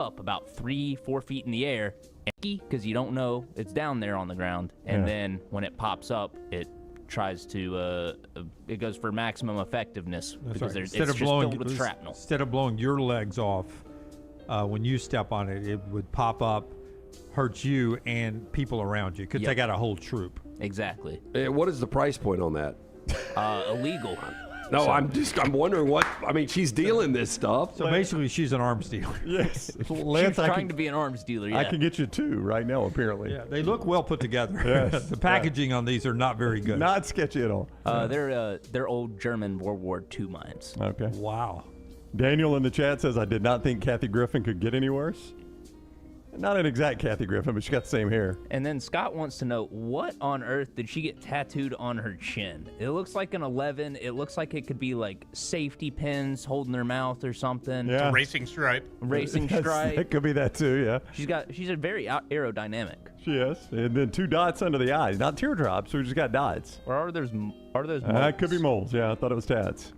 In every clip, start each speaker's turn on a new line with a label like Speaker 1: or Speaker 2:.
Speaker 1: up about 3-4 feet in the air, because you don't know it's down there on the ground. And then when it pops up, it tries to it goes for maximum effectiveness because it's just filled with shrapnel.
Speaker 2: Instead of blowing your legs off when you step on it, it would pop up, hurt you and people around you. Could take out a whole troop.
Speaker 1: Exactly.
Speaker 3: What is the price point on that?
Speaker 1: Illegal.
Speaker 3: No, I'm wondering what. I mean, she's dealing this stuff.
Speaker 2: So basically, she's an arms dealer.
Speaker 4: Yes,
Speaker 1: Lance, she's trying to be an arms dealer. Yeah.
Speaker 4: I can get you 2 right now. Apparently,
Speaker 2: yeah, they look well put together.
Speaker 4: Yes.
Speaker 2: The packaging on these are not very good.
Speaker 4: Not sketchy at all.
Speaker 1: They're old German World War II mines.
Speaker 4: Okay.
Speaker 2: Wow.
Speaker 4: Daniel in the chat says, I did not think Kathy Griffin could get any worse. Not an exact Kathy Griffin, but she got the same hair.
Speaker 1: And then Scott wants to know, what on earth did she get tattooed on her chin? It looks like an 11. It looks like it could be like safety pins holding her mouth or something.
Speaker 4: Yeah.
Speaker 5: It's a racing stripe.
Speaker 1: Racing stripe.
Speaker 4: It could be that too, yeah.
Speaker 1: She's a very aerodynamic.
Speaker 4: She is. And then 2 dots under the eyes. Not teardrops, we just got dots.
Speaker 1: Or are those moles?
Speaker 4: It could be moles, yeah. I thought it was tats.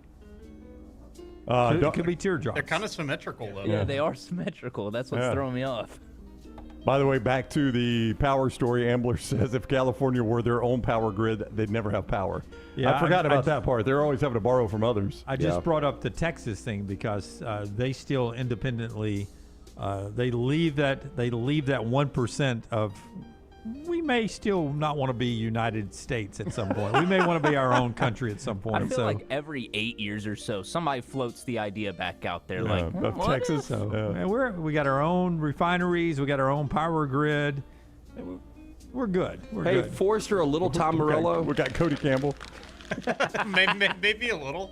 Speaker 2: It could be teardrops.
Speaker 5: They're kind of symmetrical, though.
Speaker 1: Yeah, they are symmetrical. That's what's throwing me off.
Speaker 4: By the way, back to the power story, Ambler says if California were their own power grid, they'd never have power. Yeah, I forgot about that part. They're always having to borrow from others.
Speaker 2: I just brought up the Texas thing because they still independently they leave that 1% of we may still not want to be United States at some point. We may want to be our own country at some point.
Speaker 1: I feel like every 8 years or so, somebody floats the idea back out there,
Speaker 4: of Texas.
Speaker 2: And we got our own refineries. We got our own power grid. We're good. We're good.
Speaker 3: Forster, a little Tom Morello.
Speaker 4: We got Cody Campbell.
Speaker 5: maybe a little.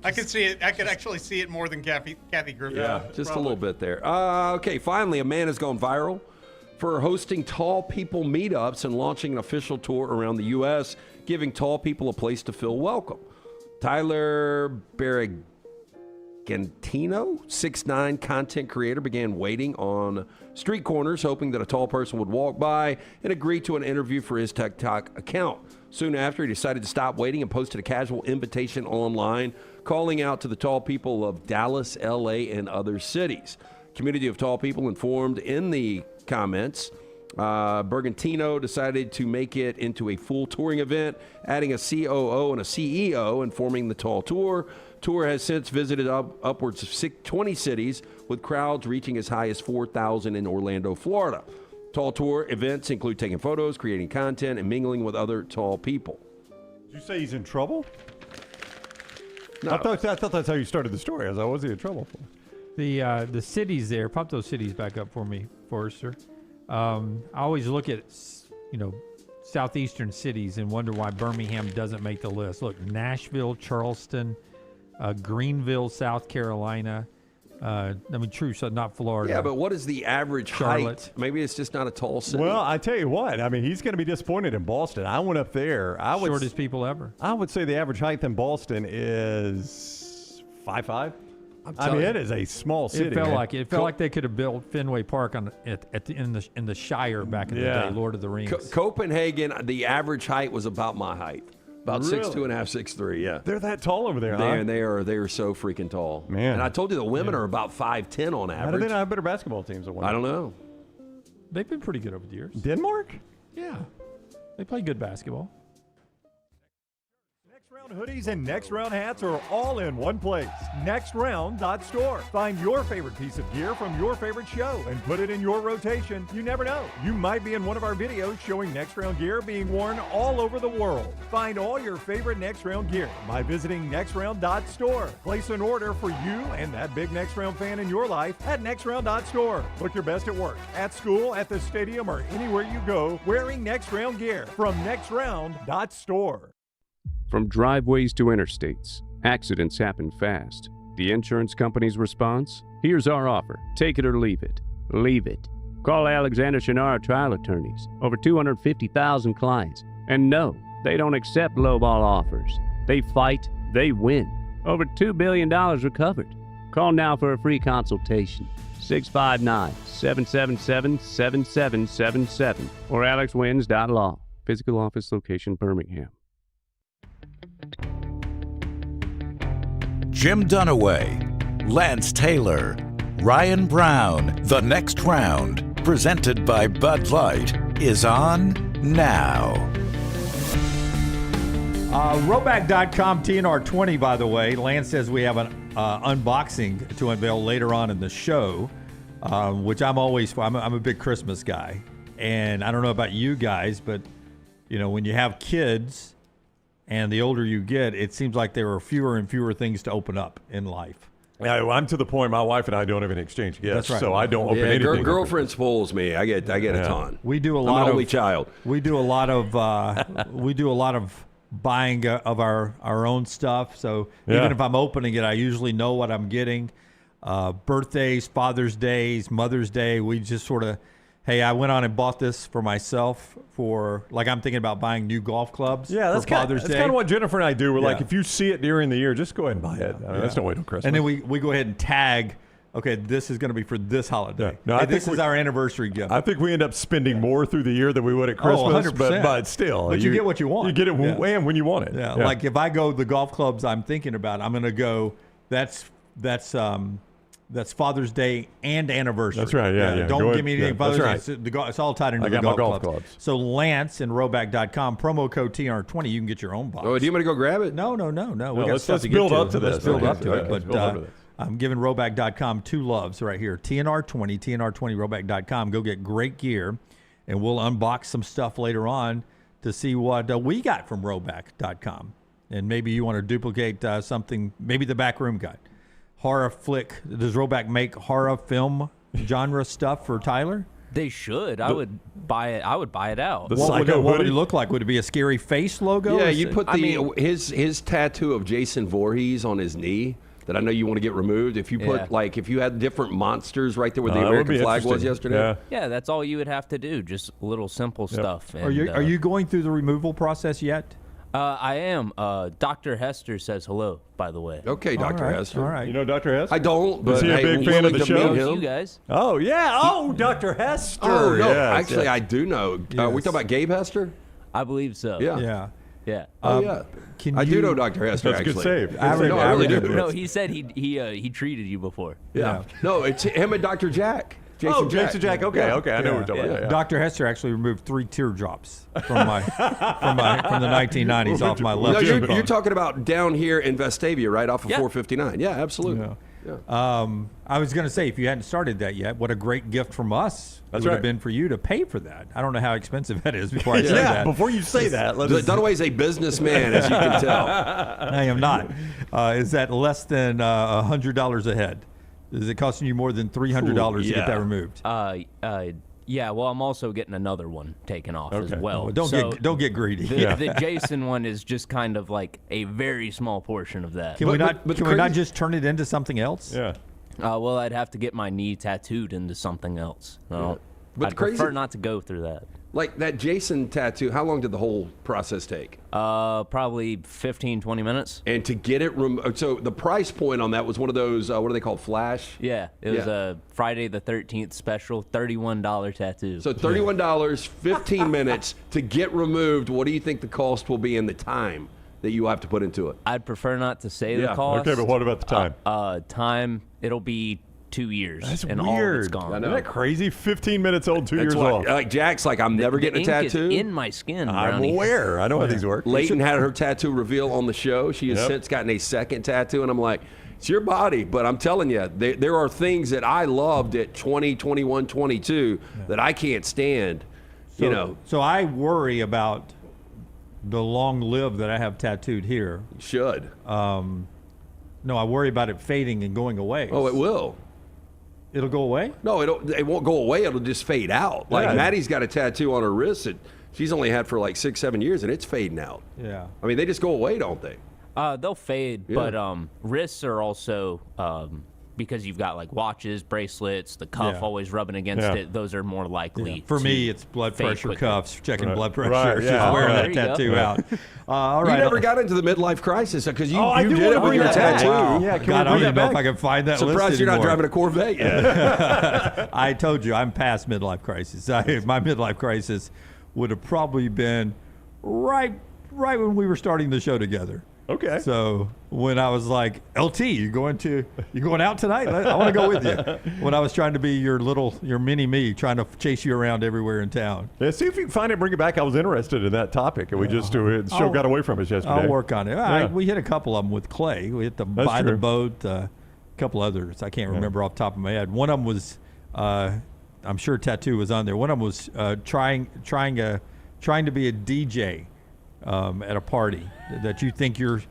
Speaker 5: I could see it. I could actually see it more than Kathy Griffin.
Speaker 3: Yeah, just a little bit there. Okay, finally, a man has gone viral for hosting tall people meetups and launching an official tour around the U.S., giving tall people a place to feel welcome. Tyler Baragantino, 6'9" content creator, began waiting on street corners, hoping that a tall person would walk by and agree to an interview for his TikTok account. Soon after, he decided to stop waiting and posted a casual invitation online, calling out to the tall people of Dallas, L.A., and other cities. Community of tall people informed in the comments. Bergantino decided to make it into a full touring event, adding a COO and a CEO and forming the Tall Tour. Tour has since visited upwards of 20 cities, with crowds reaching as high as 4,000 in Orlando, Florida. Tall Tour events include taking photos, creating content, and mingling with other tall people.
Speaker 4: Did you say he's in trouble?
Speaker 2: No.
Speaker 4: I thought that's how you started the story. I was like, what's he in trouble for?
Speaker 2: The cities there, pop those cities back up for me, Forrester. I always look at, southeastern cities and wonder why Birmingham doesn't make the list. Look, Nashville, Charleston, Greenville, South Carolina. True, so not Florida.
Speaker 3: Yeah, but what is the average
Speaker 2: Charlotte.
Speaker 3: height? Maybe it's just not a tall city.
Speaker 4: Well, I tell you what. I mean, he's going to be disappointed in Boston. I went up there.
Speaker 2: Shortest people ever.
Speaker 4: I would say the average height in Boston is 5'5". I mean, it is a small city.
Speaker 2: It felt like it. It felt like they could have built Fenway Park in the Shire back in the day, Lord of the Rings.
Speaker 3: Copenhagen, the average height was about my height. About
Speaker 4: Really?
Speaker 3: 6'2.5", 6'3", yeah.
Speaker 4: They're that tall over there, huh?
Speaker 3: They are so freaking tall.
Speaker 4: Man.
Speaker 3: And I told you the women are about 5'10" on average.
Speaker 4: How do they not have better basketball teams?
Speaker 3: I don't know.
Speaker 2: They've been pretty good over the years.
Speaker 4: Denmark?
Speaker 2: Yeah. They play good basketball.
Speaker 6: Next Round hoodies and Next Round hats are all in one place. NextRound.store. Find your favorite piece of gear from your favorite show and put it in your rotation. You never know. You might be in one of our videos showing Next Round gear being worn all over the world. Find all your favorite Next Round gear by visiting NextRound.store. Place an order for you and that big Next Round fan in your life at NextRound.store. Look your best at work, at school, at the stadium, or anywhere you go wearing Next Round gear from NextRound.store.
Speaker 7: From driveways to interstates, accidents happen fast. The insurance company's response? Here's our offer. Take it or leave it. Leave it. Call Alexander Shunnarah Trial Attorneys. Over 250,000 clients. And no, they don't accept lowball offers. They fight, they win. Over $2 billion recovered. Call now for a free consultation. 659-777-7777 or alexwins.law. Physical office location, Birmingham.
Speaker 8: Jim Dunaway, Lance Taylor, Ryan Brown. The Next Round, presented by Bud Light, is on now.
Speaker 6: Roback.com TNR 20, by the way. Lance says we have an unboxing to unveil later on in the show, which I'm a big Christmas guy. And I don't know about you guys, but, when you have kids and the older you get, it seems like there are fewer and fewer things to open up in life.
Speaker 4: Yeah, I'm to the point. My wife and I don't even exchange gifts,
Speaker 6: That's right.
Speaker 4: so I don't open anything.
Speaker 3: Girlfriend spoils me. I get a ton.
Speaker 6: We do a
Speaker 3: I'm
Speaker 6: lot
Speaker 3: an
Speaker 6: of
Speaker 3: only child.
Speaker 6: We do a lot of buying of our own stuff. So even if I'm opening it, I usually know what I'm getting. Birthdays, Father's Days, Mother's Day, we just sort of, hey, I went on and bought this for myself I'm thinking about buying new golf clubs for Father's Day.
Speaker 4: That's kind of what Jennifer and I do. We're like, if you see it during the year, just go ahead and buy it. I mean, that's no way till Christmas.
Speaker 6: And then we go ahead and tag, okay, this is going to be for this holiday.
Speaker 4: Yeah. No,
Speaker 6: this is our anniversary gift.
Speaker 4: I think we end up spending more through the year than we would at Christmas.
Speaker 6: 100%.
Speaker 4: But still.
Speaker 6: But you get what you want.
Speaker 4: You get it when you want it.
Speaker 6: Yeah. Like if I go the golf clubs I'm thinking about, I'm going to go, that's Father's Day and anniversary.
Speaker 4: That's right, yeah.
Speaker 6: Don't give me anything Father's Day.
Speaker 4: That's right.
Speaker 6: It's all tied into the golf clubs. So Lance and Roback.com, promo code TNR20, you can get your own box.
Speaker 3: Oh, do you want to go grab it?
Speaker 6: No. We got
Speaker 4: let's
Speaker 6: stuff to
Speaker 4: build
Speaker 6: get
Speaker 4: up to this.
Speaker 6: Let's build up to it.
Speaker 4: Let's
Speaker 6: But
Speaker 4: build up to this.
Speaker 6: I'm giving Roback.com two loves right here. TNR20, Roback.com. Go get great gear, and we'll unbox some stuff later on to see what we got from Roback.com. And maybe you want to duplicate something, maybe the Backroom Guide. Horror flick. Does Roback make horror film genre stuff for Tyler?
Speaker 1: They should. I would buy it. I would buy it out.
Speaker 6: What would it look like? Would it be a scary face logo?
Speaker 3: Yeah, you put his tattoo of Jason Voorhees on his knee that I know you want to get removed. If you put if you had different monsters right there where the American flag was yesterday.
Speaker 1: Yeah, that's all you would have to do. Just little simple stuff. And,
Speaker 6: are you going through the removal process yet?
Speaker 1: I am. Dr. Hester says hello, by the way.
Speaker 3: Okay, Dr. Hester.
Speaker 6: All right.
Speaker 4: You know Dr. Hester?
Speaker 3: I don't. But
Speaker 4: is he a big fan of the show?
Speaker 1: You guys.
Speaker 4: Oh, yeah. Oh, Dr. Hester.
Speaker 3: Oh, no.
Speaker 4: Yes,
Speaker 3: Actually, I do know.
Speaker 6: Yes.
Speaker 3: We talking about Gabe Hester?
Speaker 1: I believe so.
Speaker 3: Yeah.
Speaker 1: Yeah.
Speaker 3: Oh, yeah. I do know Dr. Hester,
Speaker 4: That's
Speaker 3: actually.
Speaker 4: a good save.
Speaker 3: I really do.
Speaker 1: No, he said he treated you before.
Speaker 3: Yeah. No, it's him and Dr. Jack. Jason
Speaker 4: Jack. Okay, I know what we're talking about. Yeah.
Speaker 6: Dr. Hester actually removed 3 teardrops from the 1990s off my left
Speaker 3: No,
Speaker 6: cheekbone.
Speaker 3: you're talking about down here in Vestavia, right off of 459. Yeah, absolutely.
Speaker 6: Yeah. I was going to say, if you hadn't started that yet, what a great gift from us it would have been for you to pay for that. I don't know how expensive that is before I say that.
Speaker 4: Before you say that,
Speaker 3: Dunaway's a businessman, as you can tell.
Speaker 6: I am not. Is that less than $100 a head? Is it costing you more than $300 to get that removed?
Speaker 1: Yeah. Well, I'm also getting another one taken off as well.
Speaker 6: Well, don't get gready.
Speaker 1: The Jason one is just kind of like a very small portion of that.
Speaker 6: Can we not just turn it into something else?
Speaker 4: Yeah.
Speaker 1: Well, I'd have to get my knee tattooed into something else.
Speaker 3: But
Speaker 1: I'd prefer not to go through that.
Speaker 3: Like that Jason tattoo, how long did the whole process take?
Speaker 1: Probably 15, 20 minutes.
Speaker 3: And to get it so the price point on that was one of those, what are they called, flash?
Speaker 1: Yeah, it was a Friday the 13th special, $31 tattoo.
Speaker 3: So $31, 15 minutes to get removed. What do you think the cost will be in the time that you have to put into it?
Speaker 1: I'd prefer not to say the cost.
Speaker 4: Okay, but what about the time?
Speaker 1: Time, it'll be 2 years.
Speaker 4: That's
Speaker 1: and
Speaker 4: weird.
Speaker 1: all of it's gone.
Speaker 3: I know.
Speaker 4: Isn't that crazy? 15 minutes old, 2 years old.
Speaker 3: Like Jack's like, I'm never getting a
Speaker 1: ink
Speaker 3: tattoo.
Speaker 1: Is in my skin,
Speaker 4: I'm
Speaker 1: Brownie.
Speaker 4: aware. I know how these work.
Speaker 3: Leighton had her tattoo reveal on the show. She has since gotten a second tattoo, and I'm like, it's your body. But I'm telling you, there are things that I loved at 20, 21, 22 that I can't stand.
Speaker 6: So I worry about the long live that I have tattooed here.
Speaker 3: You should.
Speaker 6: No, I worry about it fading and going away.
Speaker 3: Oh, it will.
Speaker 6: It'll go away?
Speaker 3: No, it won't go away. It'll just fade out. Like Maddie's got a tattoo on her wrist that she's only had for like 6-7 years, and it's fading out.
Speaker 6: Yeah.
Speaker 3: I mean, they just go away, don't they?
Speaker 1: They'll fade, but wrists are also because you've got like watches, bracelets, the cuff always rubbing against it. Those are more likely.
Speaker 6: For me, it's blood pressure
Speaker 1: quickly.
Speaker 6: cuffs, checking blood pressure.
Speaker 4: Right,
Speaker 6: She's
Speaker 4: yeah.
Speaker 6: wearing
Speaker 1: There
Speaker 6: that
Speaker 1: you
Speaker 6: tattoo
Speaker 1: go.
Speaker 6: out. All right.
Speaker 3: You never got into the midlife crisis because you
Speaker 4: I do
Speaker 3: did
Speaker 4: wanna
Speaker 3: it with
Speaker 4: bring
Speaker 3: your
Speaker 4: that back.
Speaker 3: tattoo.
Speaker 4: Wow. Yeah,
Speaker 6: God, I don't even know if
Speaker 4: back?
Speaker 6: I can find that list
Speaker 3: Surprised you're not
Speaker 6: anymore.
Speaker 3: driving a Corvette yet.
Speaker 6: I told you, I'm past midlife crisis. My midlife crisis would have probably been right when we were starting the show together.
Speaker 4: Okay.
Speaker 2: So when I was like, LT, you going out tonight? I want to go with you. When I was trying to be your mini me, trying to chase you around everywhere in town.
Speaker 4: Yeah, see if you can find it, bring it back. I was interested in that topic, and the show got away from us yesterday.
Speaker 2: I'll work on it. We hit a couple of them with Clay. We hit the By the Boat, a couple others. I can't remember off the top of my head. One of them was, I'm sure Tattoo was on there. One of them was trying to be a DJ at a party that you think you're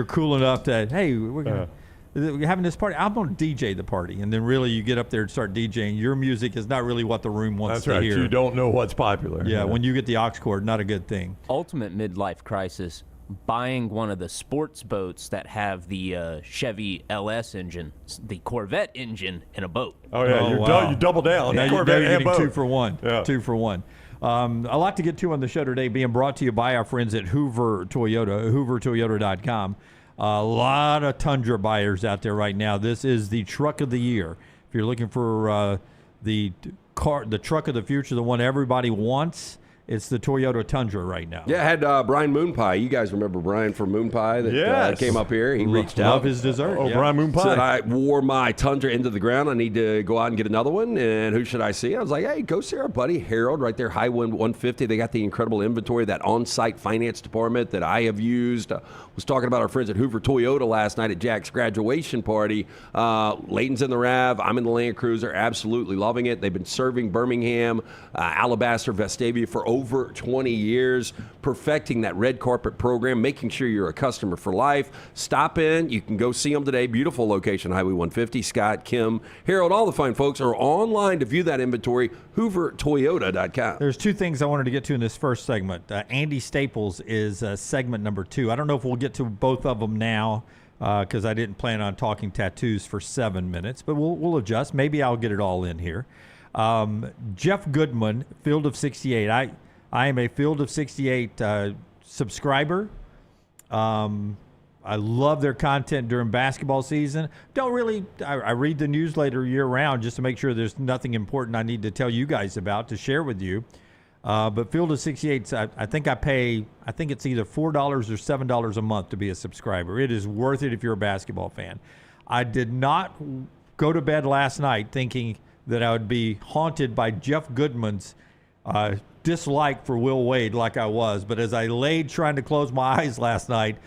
Speaker 2: cool enough that, hey, we're having this party. I'm going to DJ the party. And then really you get up there and start DJing. Your music is not really what the room wants to hear.
Speaker 4: You don't know what's popular.
Speaker 2: Yeah, when you get the aux cord, not a good thing.
Speaker 1: Ultimate midlife crisis, buying one of the sports boats that have the Chevy LS engine, the Corvette engine in a boat.
Speaker 4: Oh, yeah. You double down.
Speaker 2: Now you're getting
Speaker 4: boat.
Speaker 2: 2 for 1.
Speaker 4: Yeah.
Speaker 2: 2 for 1. A lot to get to on the show today, being brought to you by our friends at Hoover Toyota, hoovertoyota.com. A lot of Tundra buyers out there right now. This is the truck of the year. If you're looking for the truck of the future, the one everybody wants, it's the Toyota Tundra right now.
Speaker 3: Yeah, I had Brian Moonpie. You guys remember Brian from Moonpie that came up here? He reached out.
Speaker 2: Love his dessert.
Speaker 4: Oh, yeah. Brian Moonpie.
Speaker 3: Said I wore my Tundra into the ground. I need to go out and get another one. And who should I see? I was like, hey, go see our buddy Harold right there, Highwind 150. They got the incredible inventory, that on-site finance department that I have used. Was talking about our friends at Hoover Toyota last night at Jack's graduation party. Leighton's in the RAV. I'm in the Land Cruiser. Absolutely loving it. They've been serving Birmingham, Alabaster, Vestavia for over 20 years, perfecting that red carpet program, making sure you're a customer for life. Stop in. You can go see them today. Beautiful location, Highway 150. Scott, Kim, Harold, all the fine folks are online to view that inventory, hoovertoyota.com.
Speaker 2: There's 2 things I wanted to get to in this first segment. Andy Staples is segment number 2. I don't know if we'll get to both of them now because I didn't plan on talking tattoos for 7 minutes, but we'll adjust. Maybe I'll get it all in here. Jeff Goodman, Field of 68. I am a Field of 68 subscriber. I love their content during basketball season. I read the newsletter year-round just to make sure there's nothing important I need to tell you guys about to share with you. But Field of 68, I think it's either $4 or $7 a month to be a subscriber. It is worth it if you're a basketball fan. I did not go to bed last night thinking that I would be haunted by Jeff Goodman's dislike for Will Wade like I was. But as I laid trying to close my eyes last night,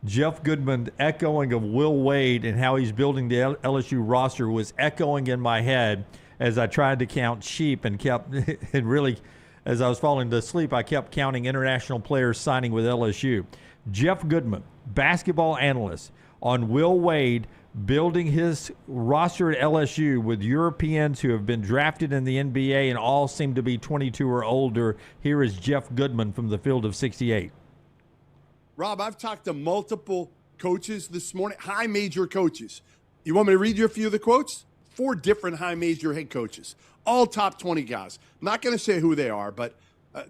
Speaker 2: Jeff Goodman echoing of Will Wade and how he's building the LSU roster was echoing in my head as I tried to count sheep and really, as I was falling to sleep, I kept counting international players signing with LSU. Jeff Goodman, basketball analyst, on Will Wade building his roster at LSU with Europeans who have been drafted in the NBA and all seem to be 22 or older. Here is Jeff Goodman from the Field of 68.
Speaker 9: Rob, I've talked to multiple coaches this morning, high major coaches. You want me to read you a few of the quotes? 4 different high major head coaches, all top 20 guys. I'm not going to say who they are, but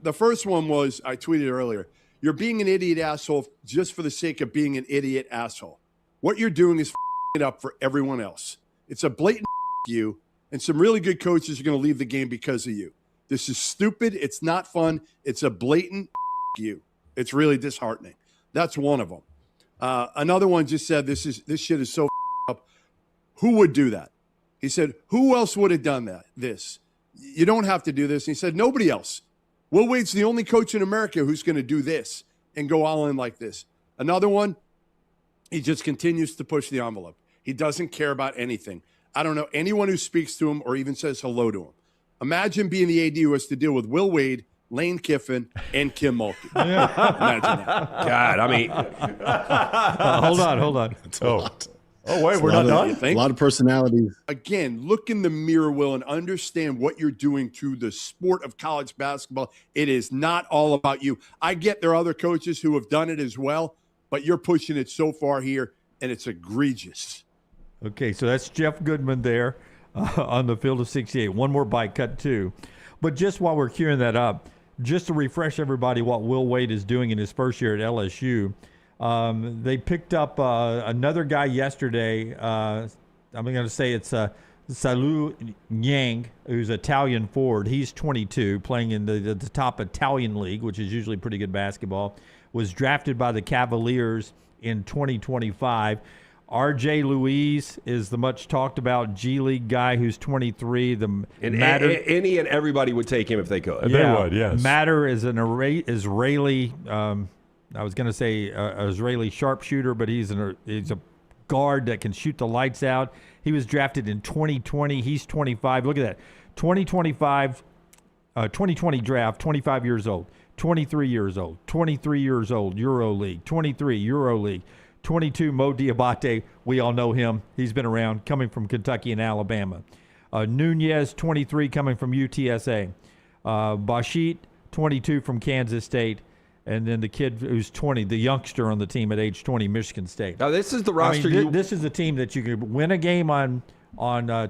Speaker 9: the first one was, I tweeted earlier, you're being an idiot asshole just for the sake of being an idiot asshole. What you're doing is it up for everyone else. It's a blatant you, and some really good coaches are going to leave the game because of you. This is stupid. It's not fun. It's a blatant you. It's really disheartening. That's one of them. Another one just said, this shit is so up. Who would do that? He said, who else would have done that? This. You don't have to do this. And he said, nobody else. Will Wade's the only coach in America who's going to do this and go all in like this. Another one, he just continues to push the envelope. He doesn't care about anything. I don't know anyone who speaks to him or even says hello to him. Imagine being the AD who has to deal with Will Wade, Lane Kiffin, and Kim Mulkey. Imagine that.
Speaker 3: God, I mean.
Speaker 2: Hold on.
Speaker 4: Oh, wait, we're not done?
Speaker 10: A lot of personalities.
Speaker 9: Again, look in the mirror, Will, and understand what you're doing to the sport of college basketball. It is not all about you. I get there are other coaches who have done it as well, but you're pushing it so far here, and it's egregious.
Speaker 2: Okay, so that's Jeff Goodman there on the Field of 68. One more bite, cut 2. But just while we're queuing that up, just to refresh everybody what Will Wade is doing in his first year at LSU, they picked up another guy yesterday. I'm going to say it's Salou Niang, who's Italian forward. He's 22, playing in the top Italian league, which is usually pretty good basketball. Was drafted by the Cavaliers in 2025. R.J. Louise is the much talked about G League guy who's 23.
Speaker 3: Any and everybody would take him if they could.
Speaker 2: Yeah,
Speaker 4: they would, yes.
Speaker 2: Matter is an Israeli. I was going to say Israeli sharpshooter, but he's a guard that can shoot the lights out. He was drafted in 2020. He's 25. Look at that. 2020 draft, 25 years old, 23 years old, 23 years old, EuroLeague, 23 EuroLeague, 22 Mo Diabate. We all know him. He's been around, coming from Kentucky and Alabama. Nunez, 23, coming from UTSA. Bashit, 22 from Kansas State. And then the kid who's 20, the youngster on the team at age 20, Michigan State.
Speaker 3: Now, this is the roster.
Speaker 2: This is a team that you could win a game on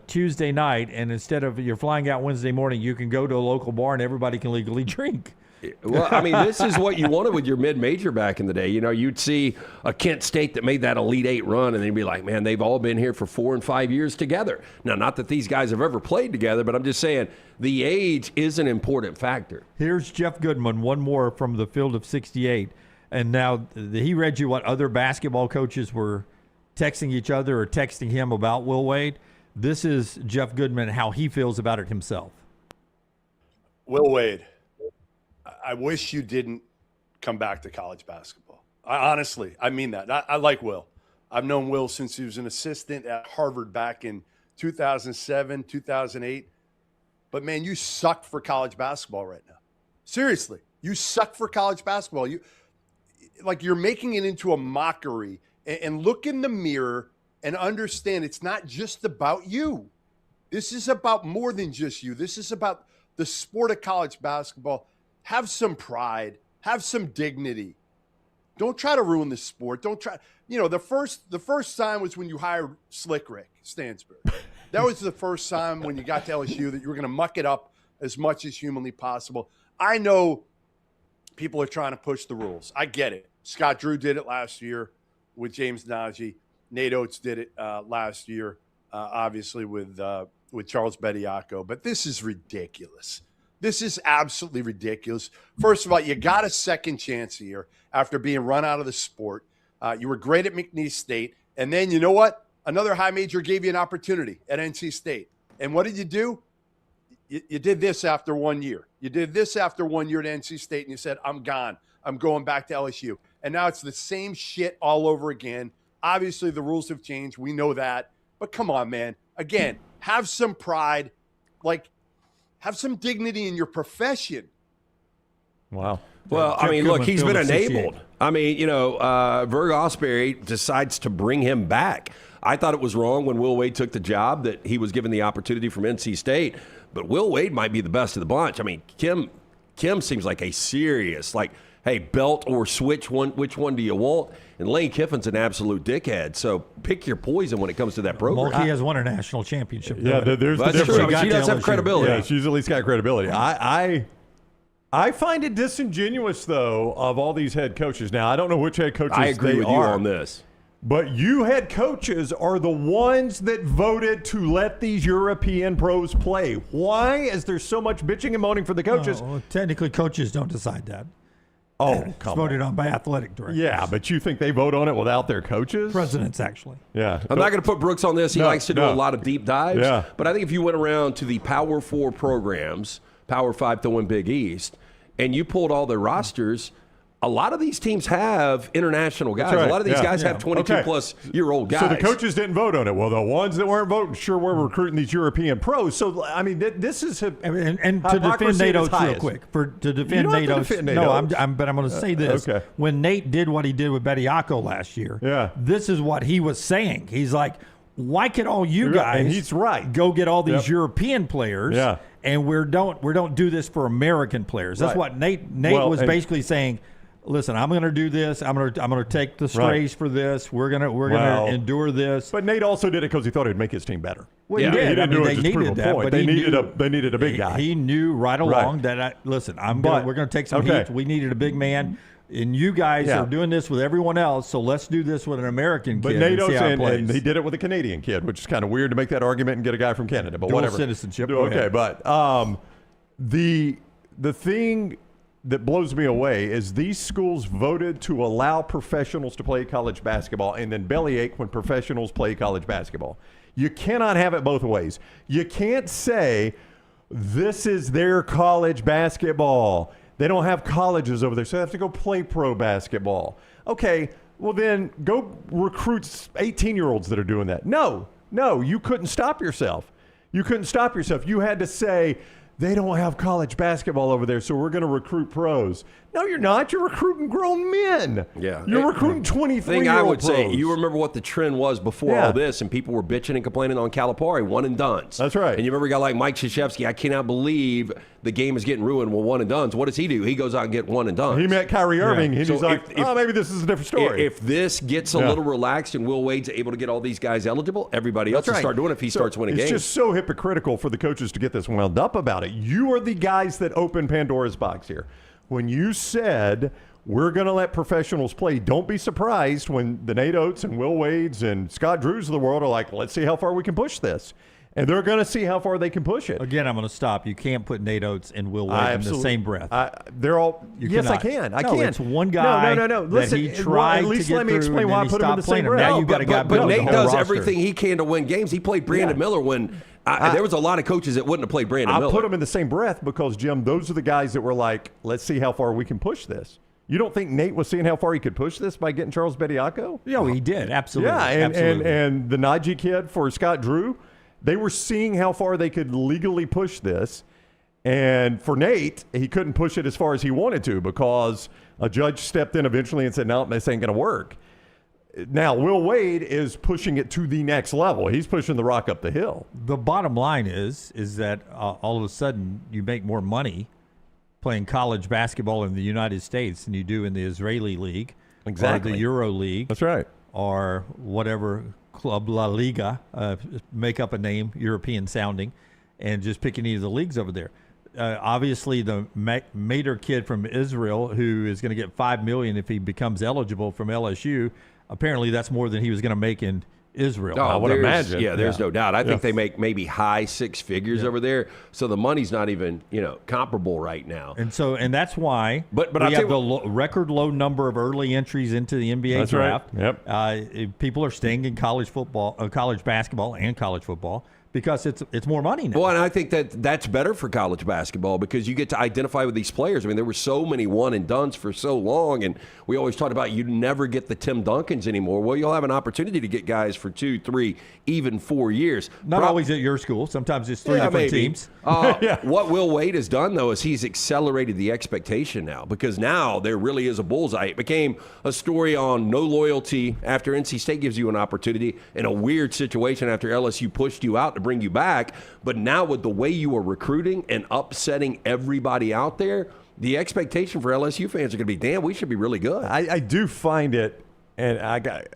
Speaker 2: Tuesday night, and instead of you're flying out Wednesday morning, you can go to a local bar and everybody can legally drink.
Speaker 3: Well, I mean, this is what you wanted with your mid-major back in the day. You know, you'd see a Kent State that made that Elite Eight run, and they'd be like, man, they've all been here for 4 and 5 years together. Now, not that these guys have ever played together, but I'm just saying the age is an important factor.
Speaker 2: Here's Jeff Goodman, one more from the field of 68. And now he read you what other basketball coaches were texting each other or texting him about Will Wade. This is Jeff Goodman, how he feels about it himself.
Speaker 9: Will Wade, I wish you didn't come back to college basketball. Honestly, I mean that. I like Will. I've known Will since he was an assistant at Harvard back in 2007, 2008. But, man, you suck for college basketball right now. Seriously, you suck for college basketball. You're making it into a mockery. And look in the mirror and understand it's not just about you. This is about more than just you. This is about the sport of college basketball. Have some pride. Have some dignity. Don't try to ruin the sport. Don't try. You know, the first sign was when you hired Slick Rick Stansbury. That was the first time when you got to LSU that you were going to muck it up as much as humanly possible. I know people are trying to push the rules. I get it. Scott Drew did it last year with James Najee. Nate Oates did it last year, obviously with Charles Bediako. But this is ridiculous. This is absolutely ridiculous. First of all, you got a second chance here after being run out of the sport. You were great at McNeese State. And then you know what? Another high major gave you an opportunity at NC State. And what did you do? You did this after 1 year. You did this after 1 year at NC State, and you said, I'm gone. I'm going back to LSU. And now it's the same shit all over again. Obviously, the rules have changed. We know that. But come on, man. Again, have some pride. Have some dignity in your profession.
Speaker 4: Wow.
Speaker 3: Well, I mean, look, he's been enabled. I mean, you know, Verg Osprey decides to bring him back. I thought it was wrong when Will Wade took the job that he was given the opportunity from NC State. But Will Wade might be the best of the bunch. I mean, Kim seems like a serious, hey, belt or switch one. Which one do you want? And Lane Kiffin's an absolute dickhead. So pick your poison when it comes to that program.
Speaker 2: Mulkey has won a national championship.
Speaker 4: Yeah, there's the
Speaker 3: that's true.
Speaker 4: difference.
Speaker 3: She does have credibility.
Speaker 4: Yeah, she's at least got credibility. I find it disingenuous, though, of all these head coaches. Now, I don't know which head coaches
Speaker 3: I agree with you on this.
Speaker 4: But you head coaches are the ones that voted to let these European pros play. Why is there so much bitching and moaning for the coaches?
Speaker 2: Well, technically, coaches don't decide that.
Speaker 4: Oh,
Speaker 2: it's
Speaker 4: come
Speaker 2: voted
Speaker 4: on.
Speaker 2: on by athletic directors.
Speaker 4: Yeah, but you think they vote on it without their coaches?
Speaker 2: Presidents, actually.
Speaker 4: Yeah.
Speaker 3: I'm not going to put Brooks on this. He likes to do a lot of deep dives.
Speaker 4: Yeah.
Speaker 3: But I think if you went around to the Power 4 programs, Power 5 to win Big East, and you pulled all their rosters, a lot of these teams have international guys.
Speaker 4: Right.
Speaker 3: A lot of these guys have 22-plus-year-old guys.
Speaker 4: So the coaches didn't vote on it. Well, the ones that weren't voting sure were recruiting these European pros. So, I mean, this is
Speaker 2: and to defend Nate Oates real quick. To defend Nate Oates. No, I'm going to say this.
Speaker 4: Okay.
Speaker 2: When Nate did what he did with Bediako last year, this is what he was saying. He's like, why could all you guys
Speaker 4: and he's right.
Speaker 2: go get all these European players and we don't do this for American players? That's what Nate was basically saying. Listen, I'm going to do this. I'm going to take the strays for this. We're going to endure this.
Speaker 4: But Nate also did it because he thought it'd make his team better.
Speaker 2: Well, he did.
Speaker 4: He didn't do it
Speaker 2: they
Speaker 4: just to prove
Speaker 2: needed
Speaker 4: a
Speaker 2: that,
Speaker 4: point.
Speaker 2: but
Speaker 4: They
Speaker 2: he
Speaker 4: needed a big guy.
Speaker 2: He knew right along that. We're going to take some heat. We needed a big man. And you guys are doing this with everyone else, so let's do this with an American kid.
Speaker 4: But Nate Oates,
Speaker 2: and
Speaker 4: he did it with a Canadian kid, which is kind of weird to make that argument and get a guy from Canada. But
Speaker 2: Dual
Speaker 4: whatever.
Speaker 2: citizenship.
Speaker 4: Okay, but the thing that blows me away is these schools voted to allow professionals to play college basketball and then bellyache when professionals play college basketball. You cannot have it both ways. You can't say this is their college basketball. They don't have colleges over there, so they have to go play pro basketball. Okay, well then go recruit 18-year-olds that are doing that. No, you couldn't stop yourself. You had to say, they don't have college basketball over there, so we're going to recruit pros. No, you're not. You're recruiting grown men.
Speaker 3: Yeah.
Speaker 4: You're recruiting 23-year-old
Speaker 3: thing I would
Speaker 4: pros.
Speaker 3: say, you remember what the trend was before all this, and people were bitching and complaining on Calipari, one and dones.
Speaker 4: That's right.
Speaker 3: And you remember a guy like Mike Krzyzewski, I cannot believe the game is getting ruined with one and dones. What does he do? He goes out and get one and dones.
Speaker 4: He met Kyrie Irving, and
Speaker 3: so
Speaker 4: he's like, maybe this is a different story.
Speaker 3: If this gets a little relaxed and Will Wade's able to get all these guys eligible, everybody else will start doing it if he starts winning games.
Speaker 4: It's just so hypocritical for the coaches to get this wound up about it. You are the guys that opened Pandora's box here. When you said we're going to let professionals play, don't be surprised when the Nate Oates and Will Wades and Scott Drews of the world are like, let's see how far we can push this. And they're going to see how far they can push it.
Speaker 2: Again, I'm going to stop. You can't put Nate Oates and Will Wade in the same breath.
Speaker 4: They're all. Yes,
Speaker 2: cannot.
Speaker 4: I can. I
Speaker 2: no,
Speaker 4: can.
Speaker 2: It's one guy.
Speaker 4: No. Listen,
Speaker 2: that he tried
Speaker 4: at least
Speaker 2: to get
Speaker 4: let me
Speaker 2: through,
Speaker 4: explain why I put him in the same breath.
Speaker 2: Now you got a guy.
Speaker 3: But Nate does
Speaker 2: roster.
Speaker 3: everything he can to win games. He played Brandon Miller when there was a lot of coaches that wouldn't have played Brandon Miller.
Speaker 4: I put him in the same breath because, Jim, those are the guys that were like, let's see how far we can push this. You don't think Nate was seeing how far he could push this by getting Charles Bediako?
Speaker 2: Yeah, he did. Absolutely.
Speaker 4: Yeah,
Speaker 2: absolutely.
Speaker 4: And the Najee kid for Scott Drew, they were seeing how far they could legally push this. And for Nate, he couldn't push it as far as he wanted to because a judge stepped in eventually and said, no, this ain't going to work. Now, Will Wade is pushing it to the next level. He's pushing the rock up the hill.
Speaker 2: The bottom line is that all of a sudden you make more money playing college basketball in the United States than you do in the Israeli League.
Speaker 4: Exactly.
Speaker 2: Or the Euro League.
Speaker 4: That's right.
Speaker 2: Or whatever, Club La Liga, make up a name, European sounding, and just pick any of the leagues over there. Obviously, the Mater kid from Israel, who is going to get $5 million if he becomes eligible from LSU, apparently that's more than he was going to make in Israel.
Speaker 3: I
Speaker 4: would imagine.
Speaker 3: Yeah, there's no doubt. I think they make maybe high six figures over there, so the money's not even comparable right now.
Speaker 2: And that's why.
Speaker 3: But
Speaker 2: we have the record low number of early entries into the NBA draft.
Speaker 4: Right. Yep.
Speaker 2: People are staying in college football, college basketball, and college football because it's more money now.
Speaker 3: Well, and I think that's better for college basketball because you get to identify with these players. I mean, there were so many one and dones for so long, and we always talked about you never get the Tim Duncans anymore. Well, you'll have an opportunity to get guys for 2, 3, even 4 years.
Speaker 2: Not always at your school. Sometimes it's three different teams.
Speaker 3: What Will Wade has done, though, is he's accelerated the expectation now because now there really is a bullseye. It became a story on no loyalty after NC State gives you an opportunity in a weird situation after LSU pushed you out to bring you back. But now with the way you are recruiting and upsetting everybody out there, the expectation for LSU fans are going to be, damn, we should be really good.
Speaker 4: I do find it, and I've got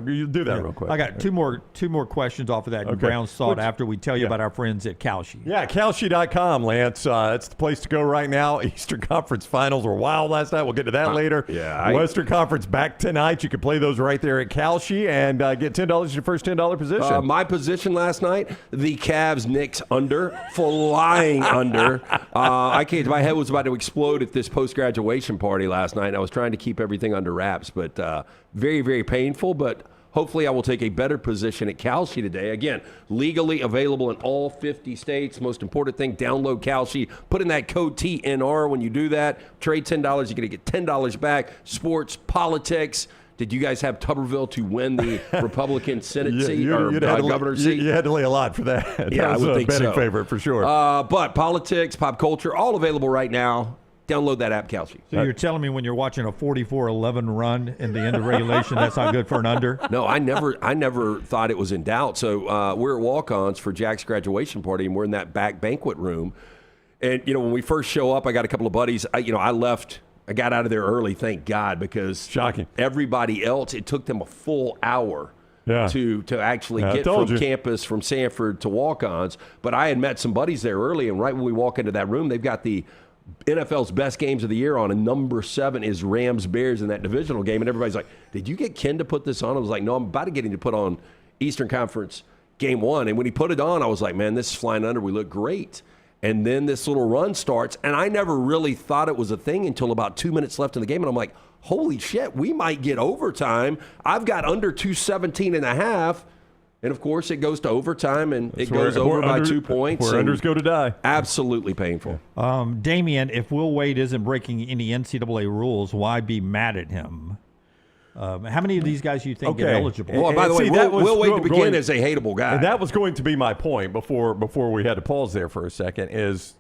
Speaker 4: you do that real quick.
Speaker 2: I got two more questions off of that Brown's thought after we tell you about our friends at Kalshi.
Speaker 4: Yeah, Kalshi.com, Lance. It's the place to go right now. Eastern Conference Finals were wild last night. We'll get to that later. Western Conference back tonight. You can play those right there at Kalshi and get $10 your first $10 position.
Speaker 3: My position last night, the Cavs Knicks under, flying under. I can't. My head was about to explode at this post-graduation party last night. I was trying to keep everything under wraps, but very, very painful. But hopefully I will take a better position at Kalshi today. Again, legally available in all 50 states. Most important thing, download Kalshi. Put in that code TNR when you do that. Trade $10. You're going to get $10 back. Sports, politics. Did you guys have Tuberville to win the Republican Senate seat or governor's seat?
Speaker 4: You had to lay a lot for that.
Speaker 3: Yeah,
Speaker 4: that was
Speaker 3: I would
Speaker 4: a
Speaker 3: think
Speaker 4: betting
Speaker 3: so.
Speaker 4: favorite for sure.
Speaker 3: But politics, pop culture, all available right now. Download that app, Kalshi.
Speaker 2: So you're telling me when you're watching a 44-11 run in the end of regulation, that's not good for an under?
Speaker 3: No, I never thought it was in doubt. So we're at Walk-Ons for Jack's graduation party, and we're in that back banquet room. And, when we first show up, I got a couple of buddies. I got out of there early, thank God, because
Speaker 4: shocking.
Speaker 3: Everybody else, it took them a full hour to actually get from campus, from Sanford to Walk-Ons. But I had met some buddies there early, and right when we walk into that room, they've got the NFL's best games of the year on, and number 7 is Rams-Bears in that divisional game. And everybody's like, did you get Ken to put this on? I was like, no, I'm about to get him to put on Eastern Conference Game 1. And when he put it on, I was like, man, this is flying under. We look great. And then this little run starts, and I never really thought it was a thing until about 2 minutes left in the game, and I'm like, holy shit, we might get overtime. I've got under 217 and a half. And, of course, it goes to overtime, and it goes over by 2 points.
Speaker 4: Where unders go to die.
Speaker 3: Absolutely painful.
Speaker 2: Damian, if Will Wade isn't breaking any NCAA rules, why be mad at him? How many of these guys do you think get eligible?
Speaker 3: Well, by the way, Will Wade to begin is a hateable guy.
Speaker 4: And that was going to be my point before we had to pause there for a second, is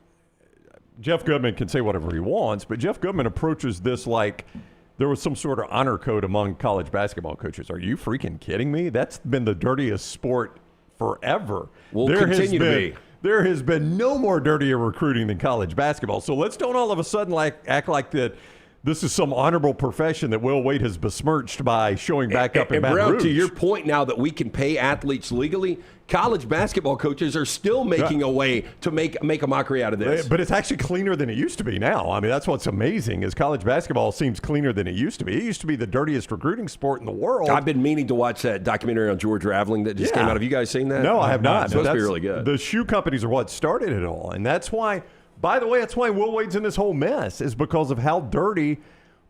Speaker 4: Jeff Goodman can say whatever he wants, but Jeff Goodman approaches this like there was some sort of honor code among college basketball coaches. Are you freaking kidding me? That's been the dirtiest sport forever.
Speaker 3: Will continue to be.
Speaker 4: There has been no more dirtier recruiting than college basketball. So let's don't all of a sudden act like that this is some honorable profession that Will Wade has besmirched by showing back up in Baton
Speaker 3: Brown,
Speaker 4: Rouge.
Speaker 3: to your point now that we can pay athletes legally, college basketball coaches are still making a way to make a mockery out of this.
Speaker 4: But it's actually cleaner than it used to be now. I mean, that's what's amazing is college basketball seems cleaner than it used to be. It used to be the dirtiest recruiting sport in the world.
Speaker 3: I've been meaning to watch that documentary on George Raveling that just came out. Have you guys seen that?
Speaker 4: No, I have not.
Speaker 3: It's supposed to be really good.
Speaker 4: The shoe companies are what started it all. And that's why, by the way, that's why Will Wade's in this whole mess is because of how dirty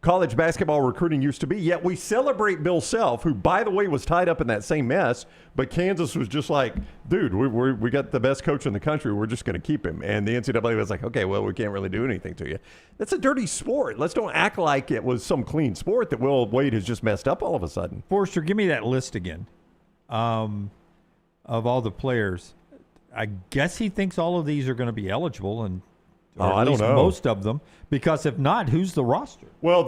Speaker 4: college basketball recruiting used to be. Yet we celebrate Bill Self, who, by the way, was tied up in that same mess. But Kansas was just like, dude, we got the best coach in the country. We're just going to keep him. And the NCAA was like, okay, well, we can't really do anything to you. That's a dirty sport. Let's don't act like it was some clean sport that Will Wade has just messed up all of a sudden.
Speaker 2: Forrester, give me that list again of all the players. I guess he thinks all of these are going to be eligible, and
Speaker 4: I don't know.
Speaker 2: Most of them, because if not, who's the roster?
Speaker 4: Well,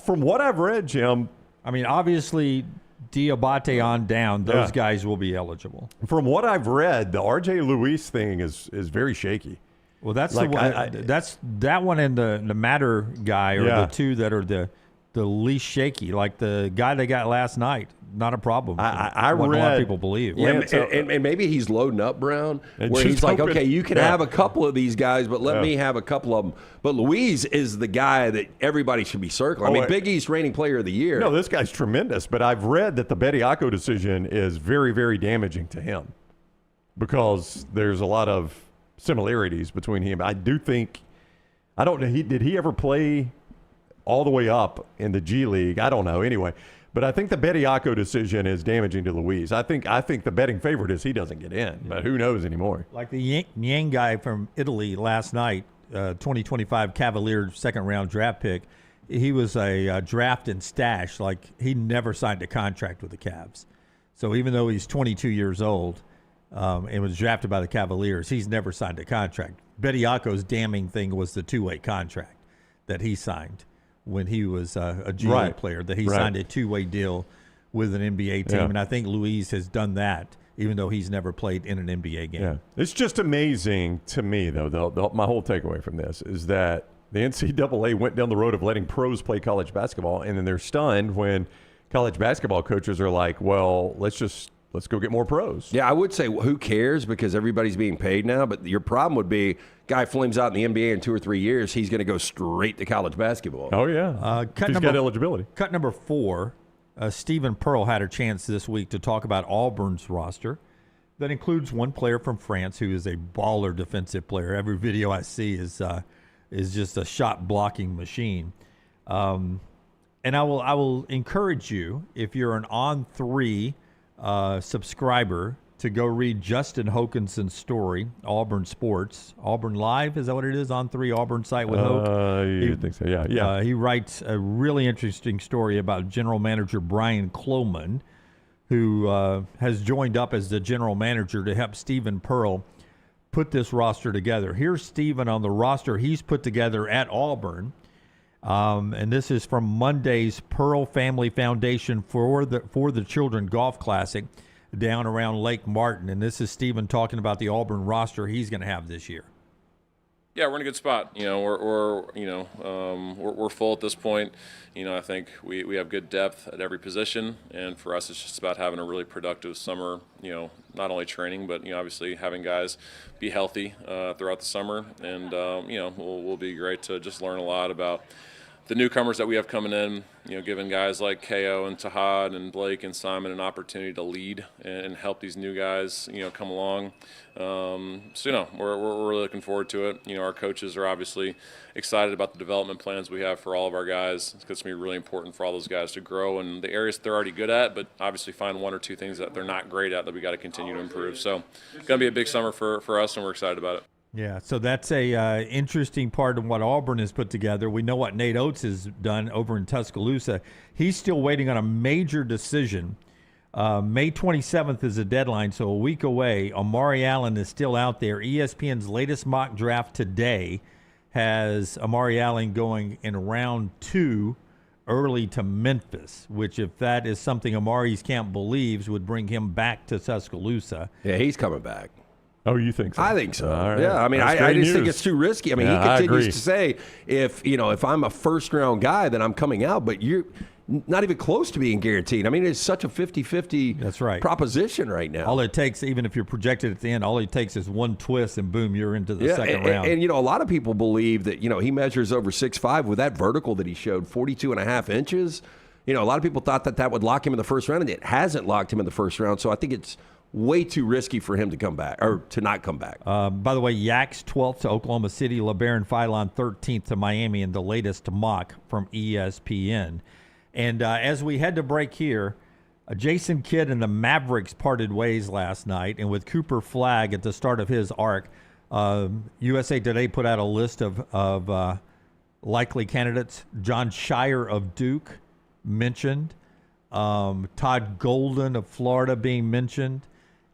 Speaker 4: from what I've read, Jim,
Speaker 2: I mean, obviously, Diabate on down, those guys will be eligible.
Speaker 4: From what I've read, the R.J. Luis thing is very shaky.
Speaker 2: Well, that's the one. That's that one and the Matter guy are the two that are the least shaky. Like the guy they got last night, not a problem.
Speaker 4: I read
Speaker 2: a lot of people believe.
Speaker 3: Yeah, and maybe he's loading up, Brown, where he's like, okay, you can have a couple of these guys, but let me have a couple of them. But Luis is the guy that everybody should be circling. I mean, Big East reigning player of the year.
Speaker 4: No, this guy's tremendous, but I've read that the Bediako decision is very, very damaging to him because there's a lot of similarities between him. I do think, I don't know, did he ever play all the way up in the G League? I don't know. Anyway, but I think the Bediako decision is damaging to Luis. I think the betting favorite is he doesn't get in, but who knows anymore.
Speaker 2: Like the Yang guy from Italy last night, 2025 Cavaliers second-round draft pick, he was a draft and stash. Like, he never signed a contract with the Cavs. So even though he's 22 years old and was drafted by the Cavaliers, he's never signed a contract. Bediako's damning thing was the two-way contract that he signed when he was a G League player, that he signed a two-way deal with an NBA team. And I think Luis has done that, even though he's never played in an NBA game.
Speaker 4: Yeah. It's just amazing to me, though, my whole takeaway from this is that the NCAA went down the road of letting pros play college basketball, and then they're stunned when college basketball coaches are like, well, let's go get more pros.
Speaker 3: Yeah, I would say who cares because everybody's being paid now, but your problem would be guy flames out in the NBA in 2 or 3 years, he's going to go straight to college basketball.
Speaker 4: Oh, yeah. He's got eligibility.
Speaker 2: Cut number 4, Stephen Pearl had a chance this week to talk about Auburn's roster. That includes one player from France who is a baller defensive player. Every video I see is just a shot blocking machine. And I will encourage you, if you're an On3 subscriber, to go read Justin Hokanson's story, Auburn Sports. Auburn Live, is that what it is? On3 Auburn site with Hoke?
Speaker 4: You think so, yeah.
Speaker 2: He writes a really interesting story about general manager Brian Cloman, who has joined up as the general manager to help Stephen Pearl put this roster together. Here's Stephen on the roster he's put together at Auburn. And this is from Monday's Pearl Family Foundation for the Children Golf Classic down around Lake Martin. And this is Stephen talking about the Auburn roster he's going to have this year.
Speaker 10: Yeah, we're in a good spot. You know, we're full at this point. You know, I think we have good depth at every position, and for us, it's just about having a really productive summer. You know, not only training, but obviously having guys be healthy throughout the summer, and we'll be great to just learn a lot about the newcomers that we have coming in, giving guys like KO and Tahad and Blake and Simon an opportunity to lead and help these new guys, come along. So, we're really looking forward to it. Our coaches are obviously excited about the development plans we have for all of our guys. It's going to be really important for all those guys to grow in the areas that they're already good at, but obviously find one or two things that they're not great at that we got to continue to improve. So it's going to be a big summer for us, and we're excited about it.
Speaker 2: Yeah, so that's a interesting part of what Auburn has put together. We know what Nate Oates has done over in Tuscaloosa. He's still waiting on a major decision. May 27th is the deadline, so a week away. Amari Allen is still out there. ESPN's latest mock draft today has Amari Allen going in round 2 early to Memphis, which, if that is something Amari's camp believes, would bring him back to Tuscaloosa.
Speaker 3: Yeah, he's coming back.
Speaker 4: Oh, you think so?
Speaker 3: I think so.
Speaker 4: All right.
Speaker 3: Yeah, I mean, I just think it's too risky. I mean, he continues to say, if I'm a first-round guy, then I'm coming out, but you're not even close to being guaranteed. I mean, it's such a 50-50 proposition right now.
Speaker 2: All it takes, even if you're projected at the end, all it takes is one twist, and boom, you're into the second round.
Speaker 3: And, a lot of people believe that, he measures over 6'5", with that vertical that he showed, 42.5 inches. A lot of people thought that would lock him in the first round, and it hasn't locked him in the first round. So I think it's way too risky for him to come back or to not come back.
Speaker 2: By the way, Yaks 12th to Oklahoma City, LeBaron Philon 13th to Miami in the latest mock from ESPN. And as we head to break here, Jason Kidd and the Mavericks parted ways last night. And with Cooper Flagg at the start of his arc, USA Today put out a list of likely candidates. John Shire of Duke mentioned. Todd Golden of Florida being mentioned.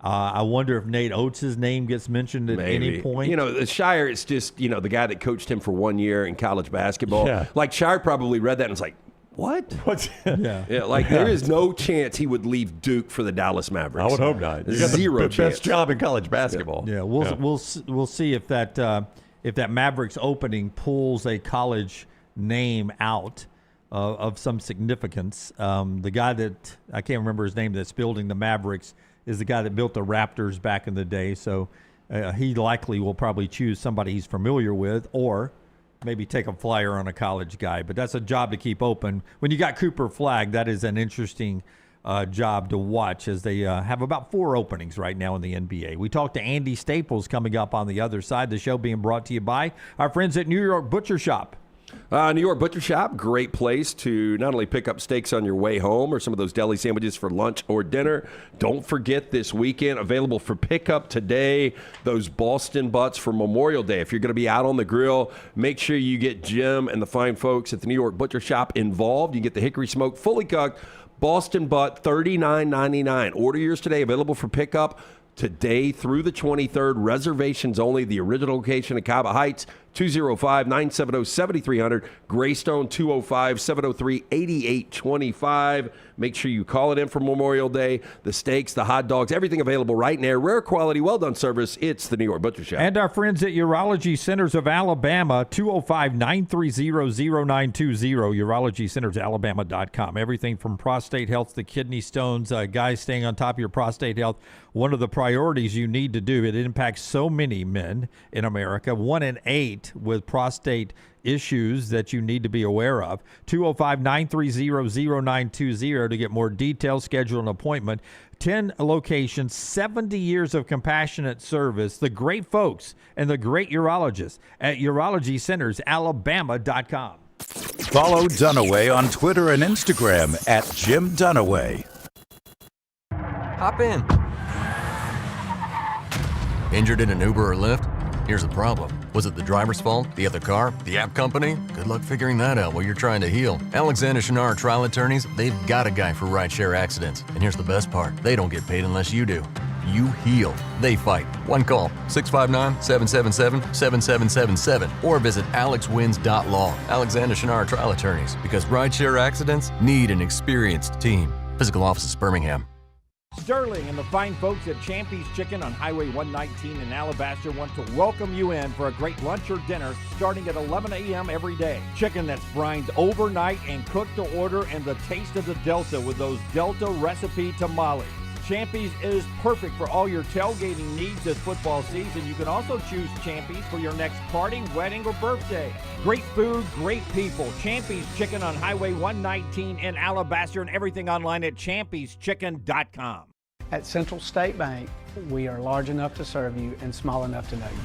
Speaker 2: I wonder if Nate Oates' name gets mentioned at any point.
Speaker 3: Shire is just, the guy that coached him for 1 year in college basketball.
Speaker 4: Yeah.
Speaker 3: Like, Shire probably read that and was like, what?
Speaker 2: Yeah.
Speaker 3: There is no chance he would leave Duke for the Dallas Mavericks.
Speaker 4: I would hope not. You got
Speaker 3: Zero
Speaker 4: the
Speaker 3: chance.
Speaker 4: best job in college basketball.
Speaker 2: Yeah, we'll see if that Mavericks opening pulls a college name out of some significance. The guy that, I can't remember his name, that's building the Mavericks is the guy that built the Raptors back in the day. So he likely will probably choose somebody he's familiar with, or maybe take a flyer on a college guy. But that's a job to keep open. When you got Cooper Flagg, that is an interesting job to watch, as they have about 4 openings right now in the NBA. We talked to Andy Staples coming up on the other side. The show being brought to you by our friends at New York Butcher Shop.
Speaker 3: New York Butcher Shop, great place to not only pick up steaks on your way home or some of those deli sandwiches for lunch or dinner. Don't forget this weekend, available for pickup today, those Boston butts for Memorial Day. If you're going to be out on the grill, make sure you get Jim and the fine folks at the New York Butcher Shop involved. You get the hickory smoked, fully cooked Boston butt, $39.99. Order yours today, available for pickup today through the 23rd. Reservations only. The original location in Cava Heights, 205-970-7300. Greystone, 205-703-8825. Make sure you call it in for Memorial Day. The steaks, the hot dogs, everything available right there. Rare quality, well-done service. It's the New York Butcher Shop.
Speaker 2: And our friends at Urology Centers of Alabama, 205-930-0920, urologycentersalabama.com. Everything from prostate health to kidney stones. Guys, staying on top of your prostate health, one of the priorities you need to do. It impacts so many men in America. 1 in 8 with prostate issues that you need to be aware of. 205-930-0920 to get more details, schedule an appointment. 10 locations, 70 years of compassionate service. The great folks and the great urologists at urologycentersalabama.com.
Speaker 8: Follow Dunaway on Twitter and Instagram at Jim Dunaway.
Speaker 11: Hop in. Injured in an Uber or Lyft? Here's the problem. Was it the driver's fault? The other car? The app company? Good luck figuring that out while you're trying to heal. Alexander Shunnarah Trial Attorneys, they've got a guy for rideshare accidents. And here's the best part. They don't get paid unless you do. You heal. They fight. One call, 659-777-7777. Or visit alexwins.law. Alexander Shunnarah Trial Attorneys. Because rideshare accidents need an experienced team. Physical offices, Birmingham.
Speaker 12: Sterling and the fine folks at Champy's Chicken on Highway 119 in Alabaster want to welcome you in for a great lunch or dinner starting at 11 a.m. every day. Chicken that's brined overnight and cooked to order, and the taste of the Delta with those Delta recipe tamales. Champy's is perfect for all your tailgating needs this football season. You can also choose Champy's for your next party, wedding, or birthday. Great food, great people. Champy's Chicken on Highway 119 in Alabaster, and everything online at champyschicken.com.
Speaker 13: At Central State Bank, we are large enough to serve you and small enough to know you.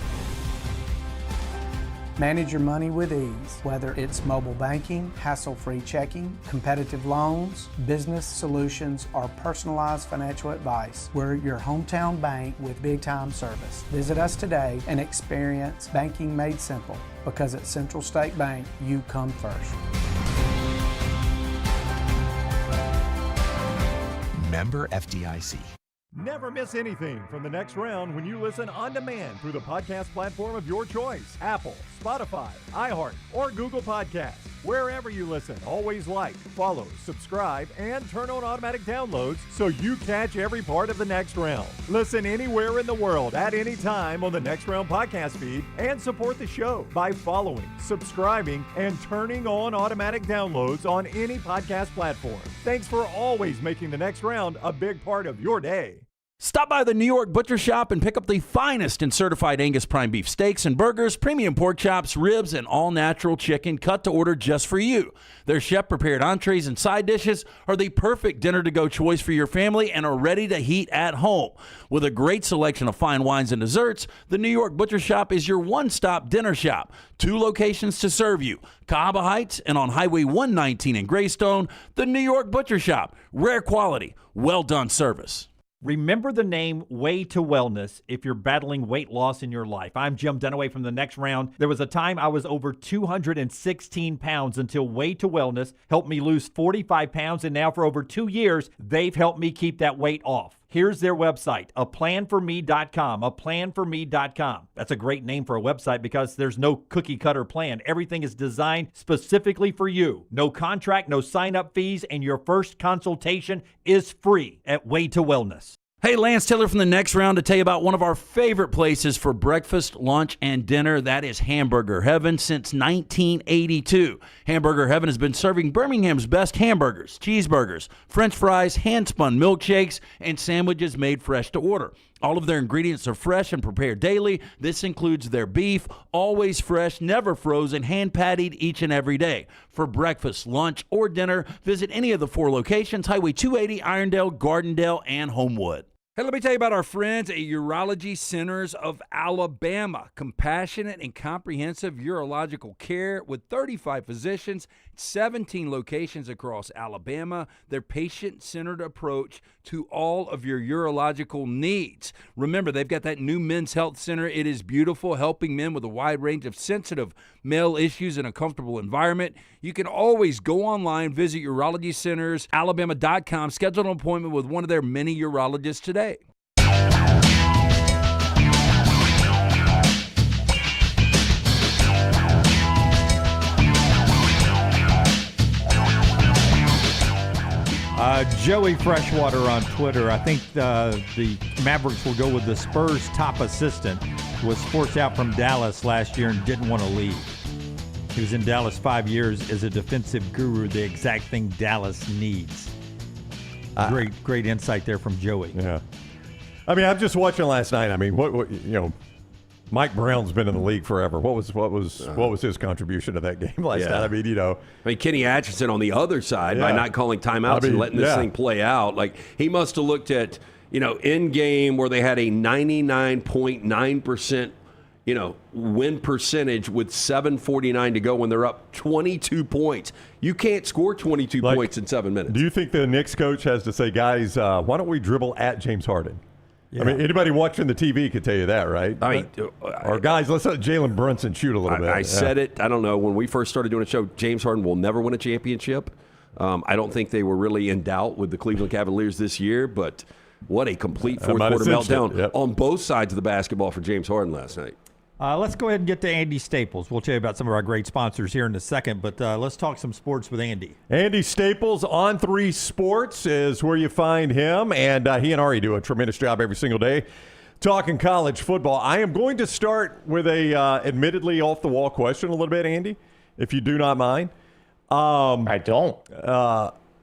Speaker 13: Manage your money with ease, whether it's mobile banking, hassle-free checking, competitive loans, business solutions, or personalized financial advice. We're your hometown bank with big-time service. Visit us today and experience banking made simple, because at Central State Bank, you come first.
Speaker 14: Member FDIC.
Speaker 6: Never miss anything from the next round when you listen on demand through the podcast platform of your choice. Apple, Spotify, iHeart, or Google Podcasts. Wherever you listen, always like, follow, subscribe, and turn on automatic downloads so you catch every part of the next round. Listen anywhere in the world at any time on the Next Round podcast feed and support the show by following, subscribing, and turning on automatic downloads on any podcast platform. Thanks for always making the next round a big part of your day.
Speaker 15: Stop by the New York Butcher Shop and pick up the finest in certified Angus prime beef steaks and burgers, premium pork chops, ribs, and all-natural chicken cut to order just for you. Their chef-prepared entrees and side dishes are the perfect dinner-to-go choice for your family and are ready to heat at home. With a great selection of fine wines and desserts, the New York Butcher Shop is your one-stop dinner shop. 2 locations to serve you, Cahaba Heights and on Highway 119 in Greystone. The New York Butcher Shop, rare quality, well-done service.
Speaker 12: Remember the name Way to Wellness if you're battling weight loss in your life. I'm Jim Dunaway from the Next Round. There was a time I was over 216 pounds until Way to Wellness helped me lose 45 pounds, and now for over 2 years, they've helped me keep that weight off. Here's their website, aplanforme.com, aplanforme.com. That's a great name for a website because there's no cookie-cutter plan. Everything is designed specifically for you. No contract, no sign-up fees, and your first consultation is free at Way to Wellness.
Speaker 15: Hey, Lance Taylor from the Next Round to tell you about one of our favorite places for breakfast, lunch, and dinner. That is Hamburger Heaven since 1982. Hamburger Heaven has been serving Birmingham's best hamburgers, cheeseburgers, French fries, hand-spun milkshakes, and sandwiches made fresh to order. All of their ingredients are fresh and prepared daily. This includes their beef, always fresh, never frozen, hand-pattied each and every day. For breakfast, lunch, or dinner, visit any of the 4 locations, Highway 280, Irondale, Gardendale, and Homewood. Hey, let me tell you about our friends at Urology Centers of Alabama. Compassionate and comprehensive urological care with 35 physicians, 17 locations across Alabama. Their patient-centered approach to all of your urological needs. Remember, they've got that new men's health center. It is beautiful, helping men with a wide range of sensitive male issues in a comfortable environment. You can always go online, visit urologycentersalabama.com, schedule an appointment with one of their many urologists today.
Speaker 2: Joey Freshwater on Twitter. I think the Mavericks will go with the Spurs' top assistant, who was forced out from Dallas last year and didn't want to leave. He was in Dallas 5 years as a defensive guru, the exact thing Dallas needs. Great insight there from Joey.
Speaker 4: Yeah. I mean, I'm just watching last night. I mean, what Mike Brown's been in the league forever. What was his contribution to that game last night? I mean,
Speaker 3: Kenny Atchison on the other side by not calling timeouts and letting this thing play out. Like, he must have looked at, in game where they had a 99.9%, win percentage with 7:49 to go when they're up 22 points. You can't score 22 points in 7 minutes.
Speaker 4: Do you think the Knicks coach has to say, guys, why don't we dribble at James Harden? Yeah. I mean, anybody watching the TV could tell you that, right? Or guys, let's let Jalen Brunson shoot a little bit.
Speaker 3: I said it. I don't know. When we first started doing a show, James Harden will never win a championship. I don't think they were really in doubt with the Cleveland Cavaliers this year, but what a complete fourth-quarter meltdown on both sides of the basketball for James Harden last night.
Speaker 2: Let's go ahead and get to Andy Staples. We'll tell you about some of our great sponsors here in a second, but let's talk some sports with Andy.
Speaker 4: Andy Staples, On3 Sports is where you find him, and he and Ari do a tremendous job every single day talking college football. I am going to start with a admittedly off-the-wall question a little bit, Andy, if you do not mind.
Speaker 16: I don't.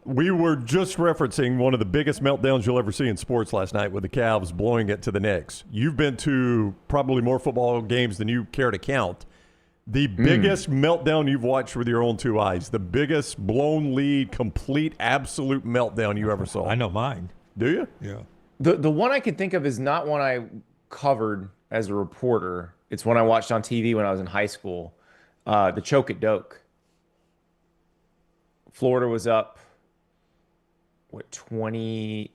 Speaker 4: We were just referencing one of the biggest meltdowns you'll ever see in sports last night with the Cavs blowing it to the Knicks. You've been to probably more football games than you care to count. The biggest meltdown you've watched with your own two eyes, the biggest blown lead, complete, absolute meltdown you ever saw.
Speaker 2: I know mine.
Speaker 4: Do you?
Speaker 2: Yeah.
Speaker 16: The one I can think of is not one I covered as a reporter. It's one I watched on TV when I was in high school. The choke at Doak. Florida was up, 28-3?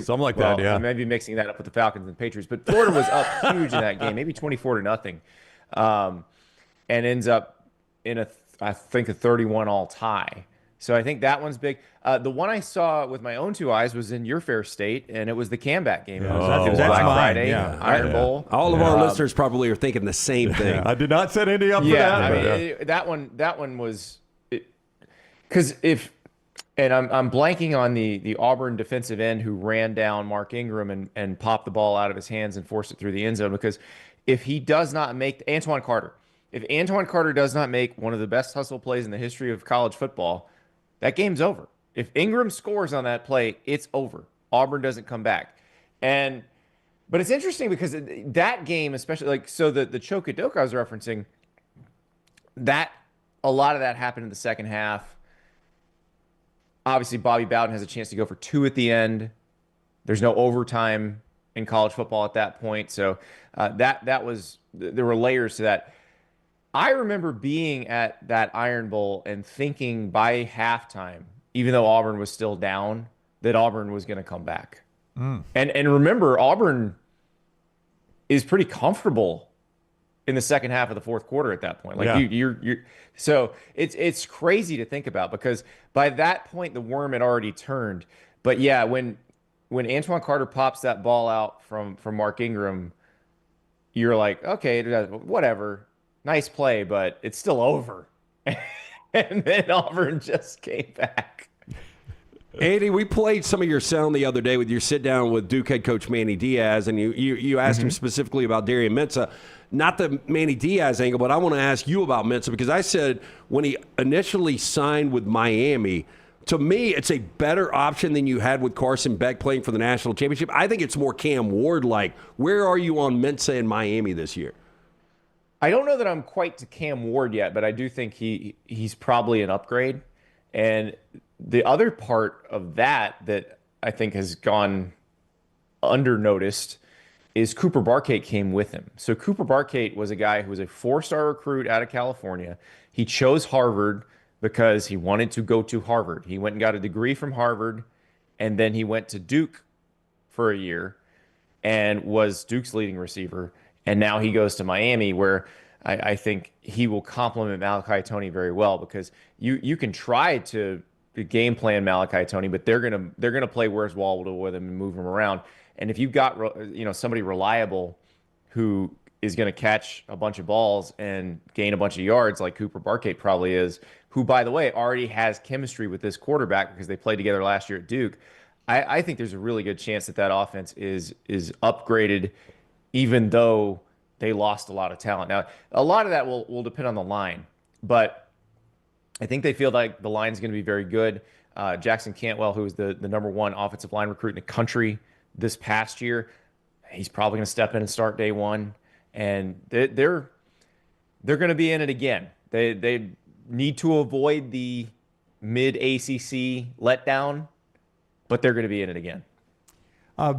Speaker 4: Something like that, yeah.
Speaker 16: I may be mixing that up with the Falcons and Patriots, but Florida was up huge in that game, maybe 24-0, and ends up in I think a 31 all tie. So I think that one's big. The one I saw with my own two eyes was in your fair state, and it was the Comeback game. It was Black Friday, Iron Bowl.
Speaker 3: All of our listeners probably are thinking the same thing.
Speaker 4: I did not set Andy up for that.
Speaker 16: I mean, that one was because and I'm blanking on the Auburn defensive end who ran down Mark Ingram and popped the ball out of his hands and forced it through the end zone, because if he does not make Antoine Carter does not make one of the best hustle plays in the history of college football, that game's over. If Ingram scores on that play, it's over. Auburn doesn't come back. But it's interesting because that game, especially the choke at Doak I was referencing, that a lot of that happened in the second half. Obviously, Bobby Bowden has a chance to go for 2 at the end. There's no overtime in college football at that point. So there were layers to that. I remember being at that Iron Bowl and thinking by halftime, even though Auburn was still down, that Auburn was going to come back. And remember, Auburn is pretty comfortable in the second half of the fourth quarter at that point. You're so it's crazy to think about, because by that point the worm had already turned. But yeah, when Antoine Carter pops that ball out from Mark Ingram, you're like, okay, whatever. Nice play, but it's still over. And then Auburn just came back.
Speaker 3: Andy, we played some of your sound the other day with your sit down with Duke head coach Manny Diaz, and you asked him specifically about Darian Mensah. Not the Manny Diaz angle, but I want to ask you about Mensah, because I said when he initially signed with Miami, to me, it's a better option than you had with Carson Beck playing for the national championship. I think it's more Cam Ward-like. Where are you on Mensah in Miami this year?
Speaker 16: I don't know that I'm quite to Cam Ward yet, but I do think he's probably an upgrade. And the other part of that I think has gone undernoticed is Cooper Barkate came with him. So Cooper Barkate was a guy who was a 4-star recruit out of California. He chose Harvard because he wanted to go to Harvard. He went and got a degree from Harvard, and then he went to Duke for a year and was Duke's leading receiver. And now he goes to Miami, where I think he will complement Malachi Toney very well, because you can try to game plan Malachi Toney, but they're gonna play Where's Waldo with him and move him around. And if you've got somebody reliable who is going to catch a bunch of balls and gain a bunch of yards, like Cooper Barkate probably is, who, by the way, already has chemistry with this quarterback because they played together last year at Duke, I think there's a really good chance that offense is upgraded, even though they lost a lot of talent. Now, a lot of that will depend on the line, but I think they feel like the line is going to be very good. Jackson Cantwell, who is the number 1 offensive line recruit in the country this past year, he's probably going to step in and start day one, and they're going to be in it again. They need to avoid the mid-ACC letdown, but they're going to be in it again.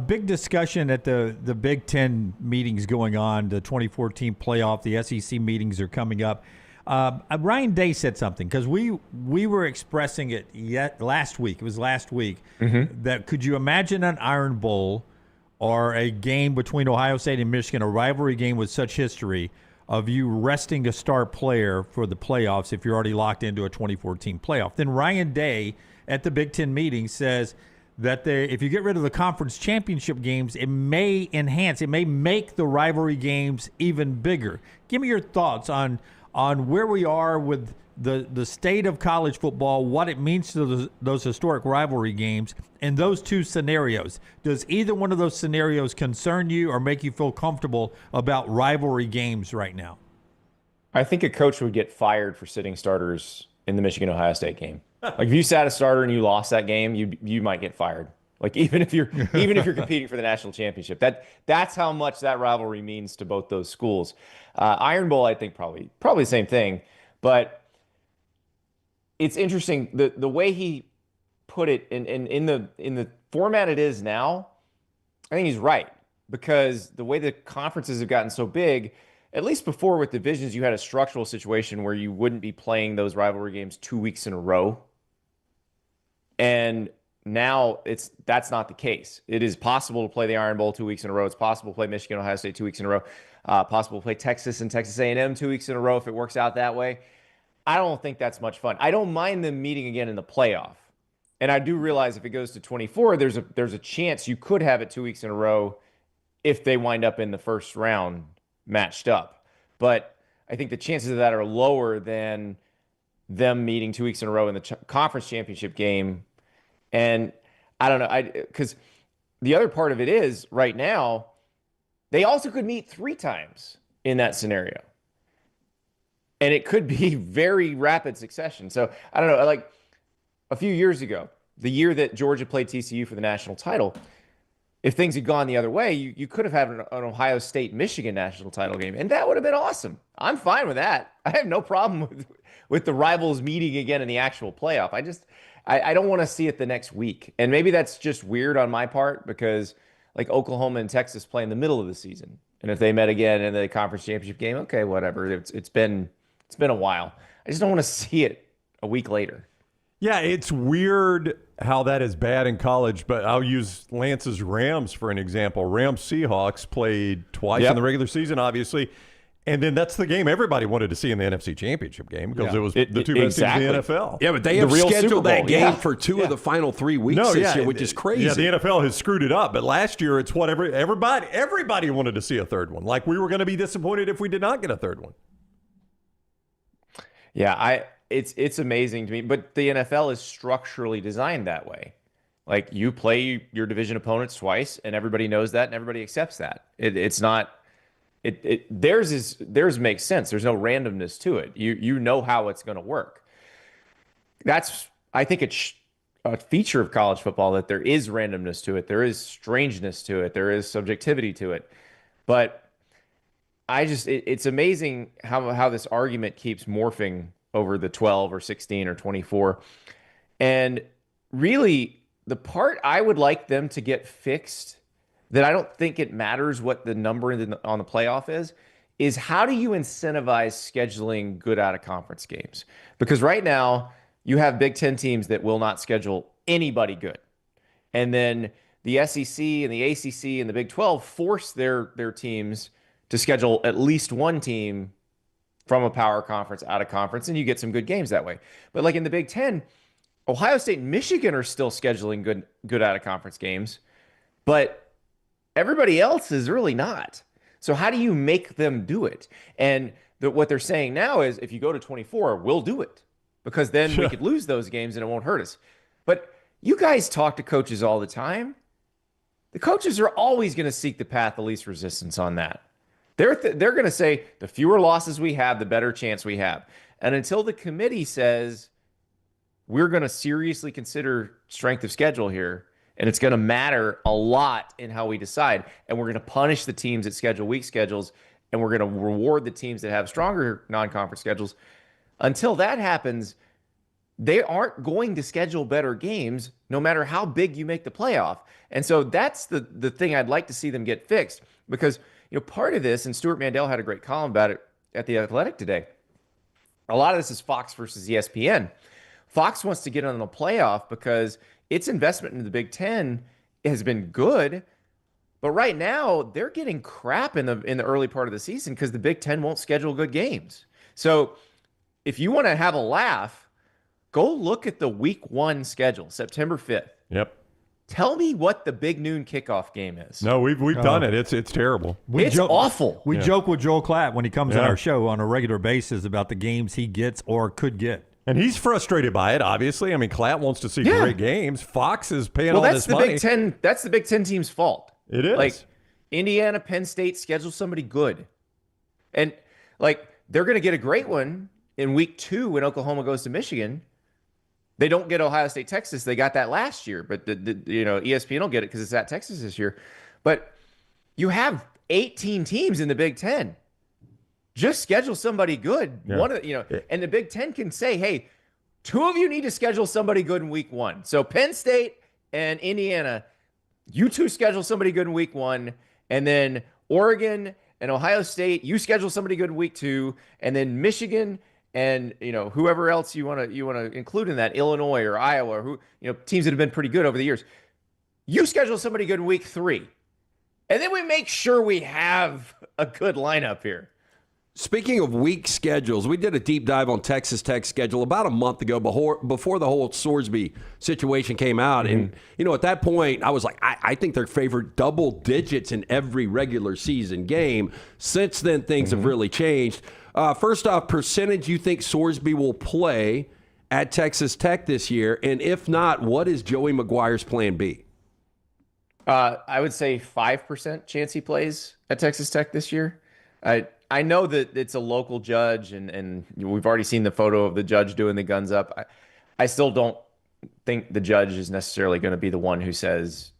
Speaker 2: Big discussion at the Big Ten meetings going on, the 2014 playoff, the SEC meetings are coming up. Ryan Day said something, because we were expressing it last week. It was last week that could you imagine an Iron Bowl or a game between Ohio State and Michigan, a rivalry game with such history, of you resting a star player for the playoffs if you're already locked into a 2014 playoff? Then Ryan Day at the Big Ten meeting says that if you get rid of the conference championship games, it may make the rivalry games even bigger. Give me your thoughts on where we are with the state of college football, what it means to those historic rivalry games, and those two scenarios. Does either one of those scenarios concern you or make you feel comfortable about rivalry games right now?
Speaker 16: I think a coach would get fired for sitting starters in the Michigan-Ohio State game. Like if you sat a starter and you lost that game, you might get fired. Like even if you're competing for the national championship, that's how much that rivalry means to both those schools. Iron Bowl, I think probably the same thing, but it's interesting the way he put it in the format it is now. I think he's right, because the way the conferences have gotten so big, at least before with divisions, you had a structural situation where you wouldn't be playing those rivalry games 2 weeks in a row, and now that's not the case. It is possible to play the Iron Bowl 2 weeks in a row. It's possible to play Michigan, Ohio State 2 weeks in a row. Possible to play Texas and Texas A&M 2 weeks in a row if it works out that way. I don't think that's much fun. I don't mind them meeting again in the playoff. And I do realize if it goes to 24, there's a chance you could have it 2 weeks in a row if they wind up in the first round matched up. But I think the chances of that are lower than them meeting 2 weeks in a row in the conference championship game. And I don't know, because the other part of it is right now, they also could meet 3 times in that scenario. And it could be very rapid succession. So I don't know, like a few years ago, the year that Georgia played TCU for the national title, if things had gone the other way, you could have had an Ohio State-Michigan national title game, and that would have been awesome. I'm fine with that. I have no problem with the rivals meeting again in the actual playoff. I don't want to see it the next week. And maybe that's just weird on my part, because like Oklahoma and Texas play in the middle of the season. And if they met again in the conference championship game, okay, whatever. It's been a while. I just don't want to see it a week later.
Speaker 4: Yeah, it's weird how that is bad in college, but I'll use Lance's Rams for an example. Rams-Seahawks played twice in the regular season, obviously, and then that's the game everybody wanted to see in the NFC Championship game, because it was the two best teams in the NFL.
Speaker 3: Yeah, but they have scheduled that game for 2 of the final 3 weeks this year, which is crazy.
Speaker 4: Yeah, the NFL has screwed it up, but last year it's what everybody wanted to see a third one. Like we were going to be disappointed if we did not get a third one.
Speaker 16: Yeah, it's amazing to me, but the NFL is structurally designed that way. Like you play your division opponents twice, and everybody knows that, and everybody accepts that. It's not. Theirs makes sense. There's no randomness to it. You know how it's going to work. That's, I think, it's a feature of college football, that there is randomness to it. There is strangeness to it. There is subjectivity to it. But it's amazing how this argument keeps morphing over the 12 or 16 or 24. And really, the part I would like them to get fixed, that I don't think it matters what the number on the playoff is how do you incentivize scheduling good out-of-conference games? Because right now, you have Big Ten teams that will not schedule anybody good. And then the SEC and the ACC and the Big 12 force their teams to schedule at least one team from a power conference out of conference, and you get some good games that way. But like in the Big Ten, Ohio State and Michigan are still scheduling good out-of-conference games, but everybody else is really not. So how do you make them do it? And what they're saying now is, if you go to 24, we'll do it, because then we could lose those games and it won't hurt us. But you guys talk to coaches all the time. The coaches are always going to seek the path of least resistance on that. They're going to say, the fewer losses we have, the better chance we have. And until the committee says, we're going to seriously consider strength of schedule here, and it's going to matter a lot in how we decide, and we're going to punish the teams that schedule weak schedules, and we're going to reward the teams that have stronger non-conference schedules. Until that happens, they aren't going to schedule better games, no matter how big you make the playoff. And so that's the thing I'd like to see them get fixed, because part of this, and Stuart Mandel had a great column about it at The Athletic today, a lot of this is Fox versus ESPN. Fox wants to get on the playoff because its investment in the Big Ten has been good, but right now they're getting crap in the early part of the season because the Big Ten won't schedule good games. So if you want to have a laugh, go look at the Week 1 schedule, September 5th.
Speaker 4: Yep.
Speaker 16: Tell me what the big noon kickoff game is.
Speaker 4: No, we've done it. It's terrible.
Speaker 16: It's awful.
Speaker 12: We joke with Joel Klatt when he comes on our show on a regular basis about the games he gets or could get.
Speaker 4: And he's frustrated by it, obviously. I mean, Klatt wants to see great games. Fox is paying all this money.
Speaker 16: That's the Big Ten team's fault.
Speaker 4: It is.
Speaker 16: Like, Indiana, Penn State schedule somebody good. And, they're going to get a great one in Week 2 when Oklahoma goes to Michigan. They don't get Ohio State, Texas. They got that last year, but ESPN will get it because it's at Texas this year. But you have 18 teams in the Big Ten. Just schedule somebody good.
Speaker 4: Yeah.
Speaker 16: And the Big Ten can say, hey, 2 of you need to schedule somebody good in week 1. So Penn State and Indiana, you 2 schedule somebody good in week 1, and then Oregon and Ohio State, you schedule somebody good in week 2, and then Michigan and whoever else you want to include in that, Illinois or Iowa, or teams that have been pretty good over the years. You schedule somebody good in week 3, and then we make sure we have a good lineup here.
Speaker 3: Speaking of weak schedules, we did a deep dive on Texas Tech's schedule about a month ago before the whole Sorsby situation came out. And, at that point, I was like, I think they're favored double digits in every regular season game. Since then, things have really changed. First off, percentage you think Sorsby will play at Texas Tech this year? And if not, what is Joey McGuire's plan B?
Speaker 16: I would say 5% chance he plays at Texas Tech this year. I know that it's a local judge, and we've already seen the photo of the judge doing the guns up. I still don't think the judge is necessarily going to be the one who says,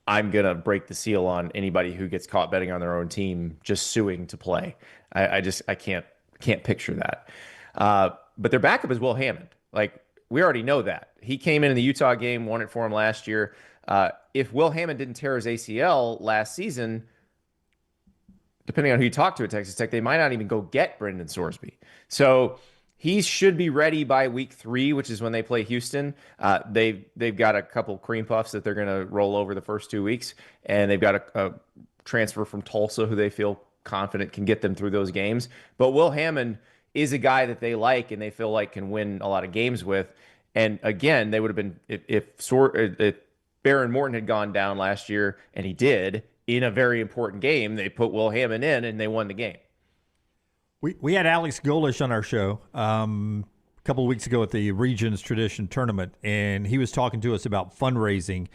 Speaker 16: I'm going to break the seal on anybody who gets caught betting on their own team just suing to play. I can't picture that. But their backup is Will Hammond. Like, we already know that. He came in the Utah game, won it for him last year. If Will Hammond didn't tear his ACL last season, depending on who you talk to at Texas Tech, they might not even go get Brendan Sorsby. So he should be ready by week 3, which is when they play Houston. They've got a couple cream puffs that they're going to roll over the first 2 weeks, and they've got a transfer from Tulsa who they feel confident can get them through those games. But Will Hammond is a guy that they like and they feel like can win a lot of games with. And again, they would have been if Baron Morton had gone down last year, and he did, in a very important game, they put Will Hammond in and they won the game.
Speaker 12: We had Alex Golish on our show a couple of weeks ago at the Regions Tradition Tournament, and he was talking to us about fundraising.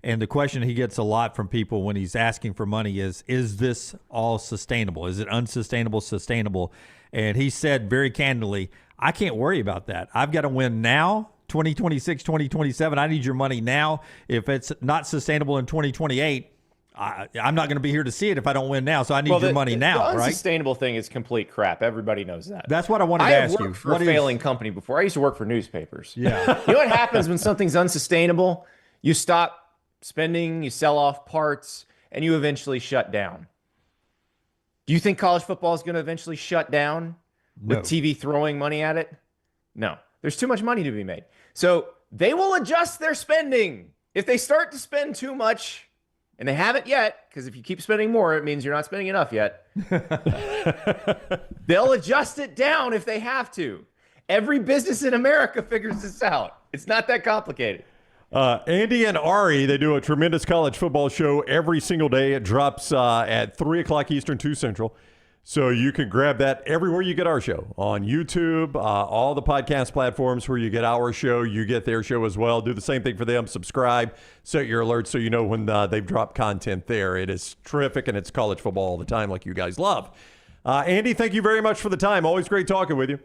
Speaker 12: And the question he gets a lot from people when he's asking for money is this all sustainable? Is it unsustainable, sustainable? And he said very candidly, I can't worry about that. I've got to win now, 2026, 2027. I need your money now. If it's not sustainable in 2028, I'm not going to be here to see it if I don't win now. So I need your money now,
Speaker 16: the
Speaker 12: right?
Speaker 16: The unsustainable thing is complete crap. Everybody knows that.
Speaker 12: That's what I wanted to ask you.
Speaker 16: I worked for a failing company before. I used to work for newspapers.
Speaker 12: Yeah.
Speaker 16: You know what happens when something's unsustainable? You stop spending, you sell off parts, and you eventually shut down. Do you think college football is going to eventually shut down with TV throwing money at it? No. There's too much money to be made. So they will adjust their spending. If they start to spend too much, and they haven't yet, because if you keep spending more, it means you're not spending enough yet. They'll adjust it down if they have to. Every business in America figures this out. It's not that complicated.
Speaker 4: Andy and Ari, they do a tremendous college football show every single day. It drops at 3 o'clock Eastern, 2 Central. So you can grab that everywhere you get our show, on YouTube, all the podcast platforms where you get our show, you get their show as well. Do the same thing for them. Subscribe, set your alerts so you know when they've dropped content there. It is terrific, and it's college football all the time like you guys love. Andy, thank you very much for the time. Always great talking with you.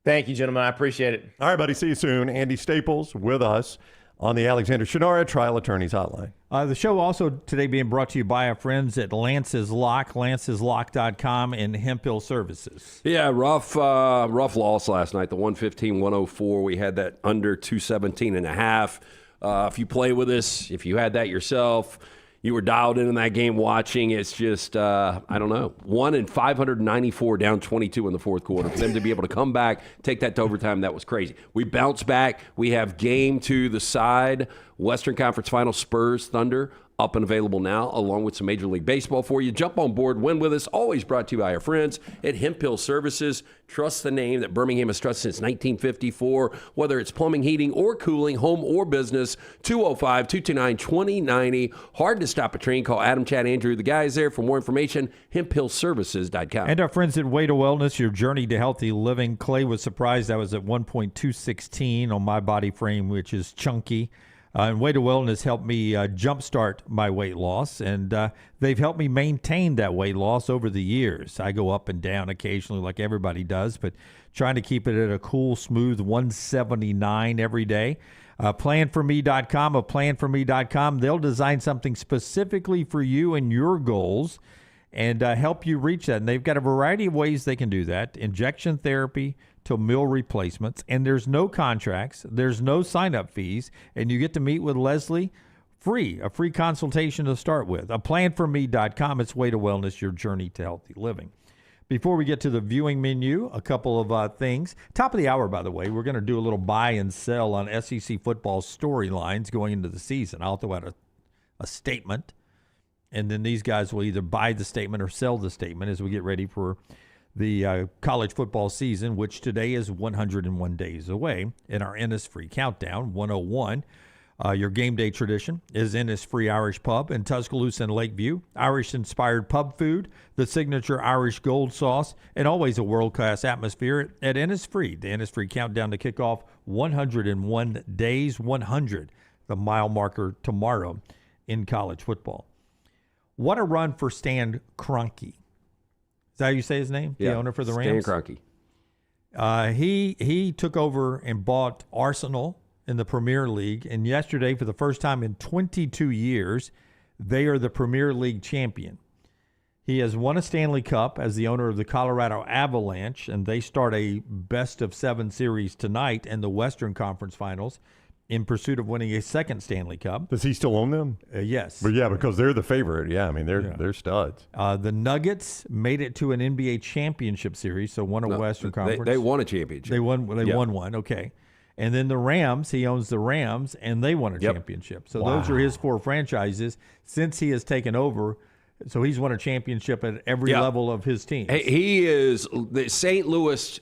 Speaker 16: Thank you, gentlemen. I appreciate it.
Speaker 4: All right, buddy. See you soon. Andy Staples with us on the Alexander Shunnarah Trial Attorneys Hotline.
Speaker 2: The show also today being brought to you by our friends at Lance's Lock, lanceslock.com, and Hemp Hill Services.
Speaker 3: Yeah, rough loss last night, the 115-104. We had that under 217.5. If you play with us, if you had that yourself, you were dialed in that game watching. It's just, I don't know, 1 in 594 down 22 in the fourth quarter. For them to be able to come back, take that to overtime, that was crazy. We bounce back. We have game to the side. Western Conference Final, Spurs, Thunder, up and available now, along with some Major League Baseball for you. Jump on board, win with us. Always brought to you by our friends at Hemp Hill Services. Trust the name that Birmingham has trusted since 1954. Whether it's plumbing, heating, or cooling, home or business, 205-229-2090. Hard to stop a train. Call Adam, Chad, Andrew. The guys there. For more information, hemphillservices.com.
Speaker 2: And our friends at Way to Wellness, your journey to healthy living. Clay was surprised I was at 1.216 on my body frame, which is chunky. And Way to Wellness helped me jumpstart my weight loss, and they've helped me maintain that weight loss over the years. I go up and down occasionally like everybody does, but trying to keep it at a cool, smooth 179 every day. Planforme.com, planforme.com. They'll design something specifically for you and your goals and help you reach that. And they've got a variety of ways they can do that. Injection therapy to meal replacements. And there's no contracts. There's no sign-up fees. And you get to meet with Leslie free, a free consultation to start with. Planforme.com. It's Way to Wellness, your journey to healthy living. Before we get to the viewing menu, a couple of things. Top of the hour, by the way, we're going to do a little buy and sell on SEC football storylines going into the season. I'll throw out a statement, and then these guys will either buy the statement or sell the statement as we get ready for the college football season, which today is 101 days away. In our Innisfree Countdown, 101. Your game day tradition is Innisfree Irish Pub in Tuscaloosa and Lakeview. Irish-inspired pub food, the signature Irish gold sauce, and always a world-class atmosphere at Innisfree. The Innisfree Countdown to kick off 101 days, 100, the mile marker tomorrow in college football. What a run for Stan Kroenke. Is that how you say his name?
Speaker 3: Yeah,
Speaker 2: the owner for the Rams?
Speaker 3: Stan
Speaker 2: Kroenke. He took over and bought Arsenal in the Premier League, and yesterday, for the first time in 22 years, they are the Premier League champion. He has won a Stanley Cup as the owner of the Colorado Avalanche, and they start a best-of-7 series tonight in the Western Conference Finals in pursuit of winning a second Stanley Cup.
Speaker 4: Does he still own them?
Speaker 2: Yes.
Speaker 4: But yeah, because they're the favorite. Yeah, I mean, they're studs.
Speaker 2: The Nuggets made it to an NBA championship series, so won a Western Conference.
Speaker 3: They won a championship.
Speaker 2: They won one, okay. And then the Rams, he owns the Rams, and they won a championship. So those are his 4 franchises since he has taken over. So he's won a championship at every level of his team.
Speaker 3: He is the St. Louis.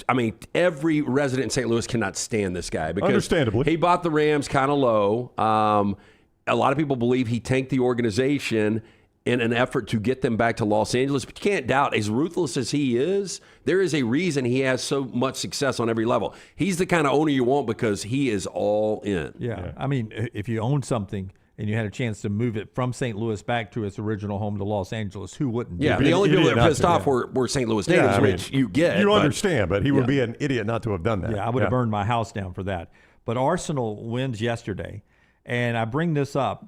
Speaker 3: I mean, every resident in St. Louis cannot stand this guy because
Speaker 4: understandably
Speaker 3: he bought the Rams kind of low. A lot of people believe he tanked the organization in an effort to get them back to Los Angeles. But you can't doubt, as ruthless as he is, there is a reason he has so much success on every level. He's the kind of owner you want because he is all in.
Speaker 2: Yeah. I mean, if you own something and you had a chance to move it from St. Louis back to its original home to Los Angeles, who wouldn't?
Speaker 3: Yeah, the only people that are pissed off were St. Louis natives, which you get.
Speaker 4: You understand, but he would be an idiot not to have done that.
Speaker 2: Yeah, I would have burned my house down for that. But Arsenal wins yesterday, and I bring this up,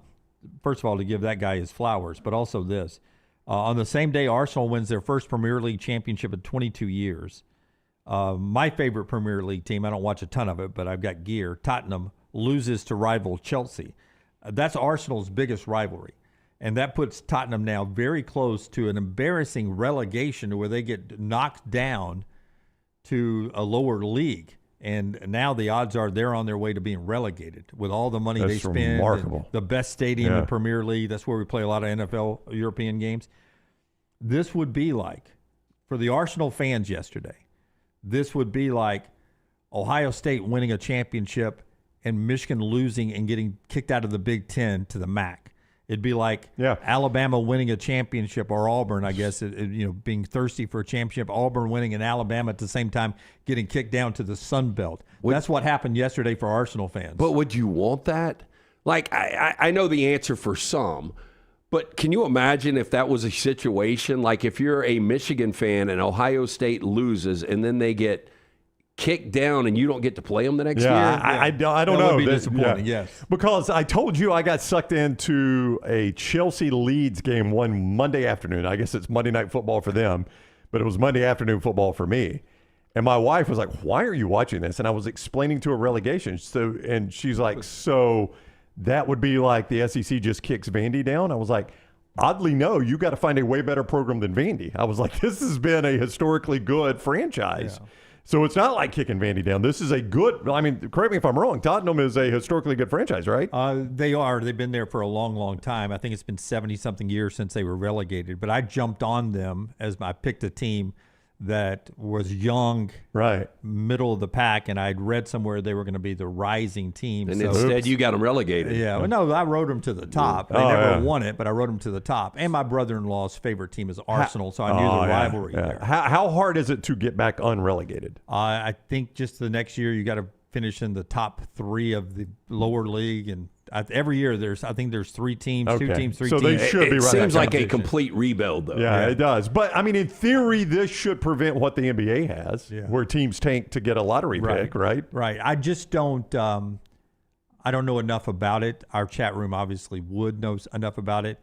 Speaker 2: first of all, to give that guy his flowers, but also this. On the same day, Arsenal wins their first Premier League championship in 22 years. My favorite Premier League team, I don't watch a ton of it, but I've got gear, Tottenham, loses to rival Chelsea. That's Arsenal's biggest rivalry. And that puts Tottenham now very close to an embarrassing relegation where they get knocked down to a lower league. And now the odds are they're on their way to being relegated with all the money they spend.
Speaker 4: Remarkable.
Speaker 2: The best stadium in Premier League. That's where we play a lot of NFL European games. This would be like, for the Arsenal fans yesterday, this would be like Ohio State winning a championship and Michigan losing and getting kicked out of the Big Ten to the MAC. It'd be like Alabama winning a championship, or Auburn, I guess, being thirsty for a championship. Auburn winning and Alabama at the same time getting kicked down to the Sun Belt. That's what happened yesterday for Arsenal fans.
Speaker 3: But would you want that? Like, I know the answer for some, but can you imagine if that was a situation? Like, if you're a Michigan fan and Ohio State loses and then they get kicked down and you don't get to play them the next year?
Speaker 4: I don't know.
Speaker 2: That would be disappointing, yes.
Speaker 4: Because I told you I got sucked into a Chelsea-Leeds game one Monday afternoon. I guess it's Monday Night Football for them, but it was Monday afternoon football for me. And my wife was like, why are you watching this? And I was explaining to her relegation. And she's like, so that would be like the SEC just kicks Vandy down? I was like, oddly, no, you got to find a way better program than Vandy. I was like, this has been a historically good franchise. Yeah. So it's not like kicking Vandy down. This is a good, I mean, correct me if I'm wrong, Tottenham is a historically good franchise, right?
Speaker 2: They are. They've been there for a long, long time. I think it's been 70-something years since they were relegated. But I jumped on them as I picked a team that was young, middle of the pack, and I'd read somewhere they were going to be the rising team.
Speaker 3: And instead you got them relegated.
Speaker 2: Yeah. Well, no, I rode them to the top. They never won it, but I rode them to the top. And my brother-in-law's favorite team is Arsenal, so I knew the rivalry there.
Speaker 4: How hard is it to get back unrelegated?
Speaker 2: I think just the next year you got to finish in the top 3 of the lower league, and every year I think there's 3 teams, 2 teams, 3
Speaker 4: so
Speaker 2: teams.
Speaker 4: They should be
Speaker 3: it
Speaker 4: right.
Speaker 3: Seems like a complete rebuild, though.
Speaker 4: Yeah, it does. But I mean, in theory, this should prevent what the NBA has, where teams tank to get a lottery pick, right?
Speaker 2: Right. I just don't. I don't know enough about it. Our chat room obviously would know enough about it.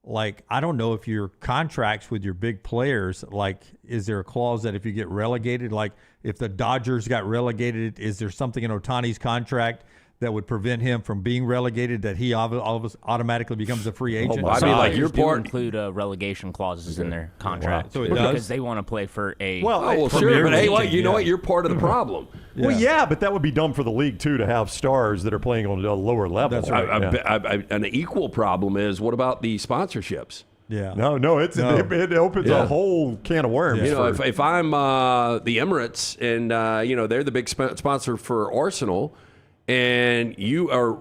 Speaker 2: Like, I don't know if your contracts with your big players, like, is there a clause that if you get relegated, like if the Dodgers got relegated, is there something in Ohtani's contract that would prevent him from being relegated, that he automatically becomes a free agent?
Speaker 1: I mean, like, your part include relegation clauses in their contract,
Speaker 2: so
Speaker 1: because they want to play for a
Speaker 3: sure, but hey, you know what? You're part of the problem.
Speaker 4: Well, yeah, but that would be dumb for the league too, to have stars that are playing on a lower level.
Speaker 2: That's right.
Speaker 3: An equal problem is, what about the sponsorships?
Speaker 2: Yeah.
Speaker 4: No, it opens a whole can of worms.
Speaker 3: You know, if I'm the Emirates and they're the big sponsor for Arsenal, and you are,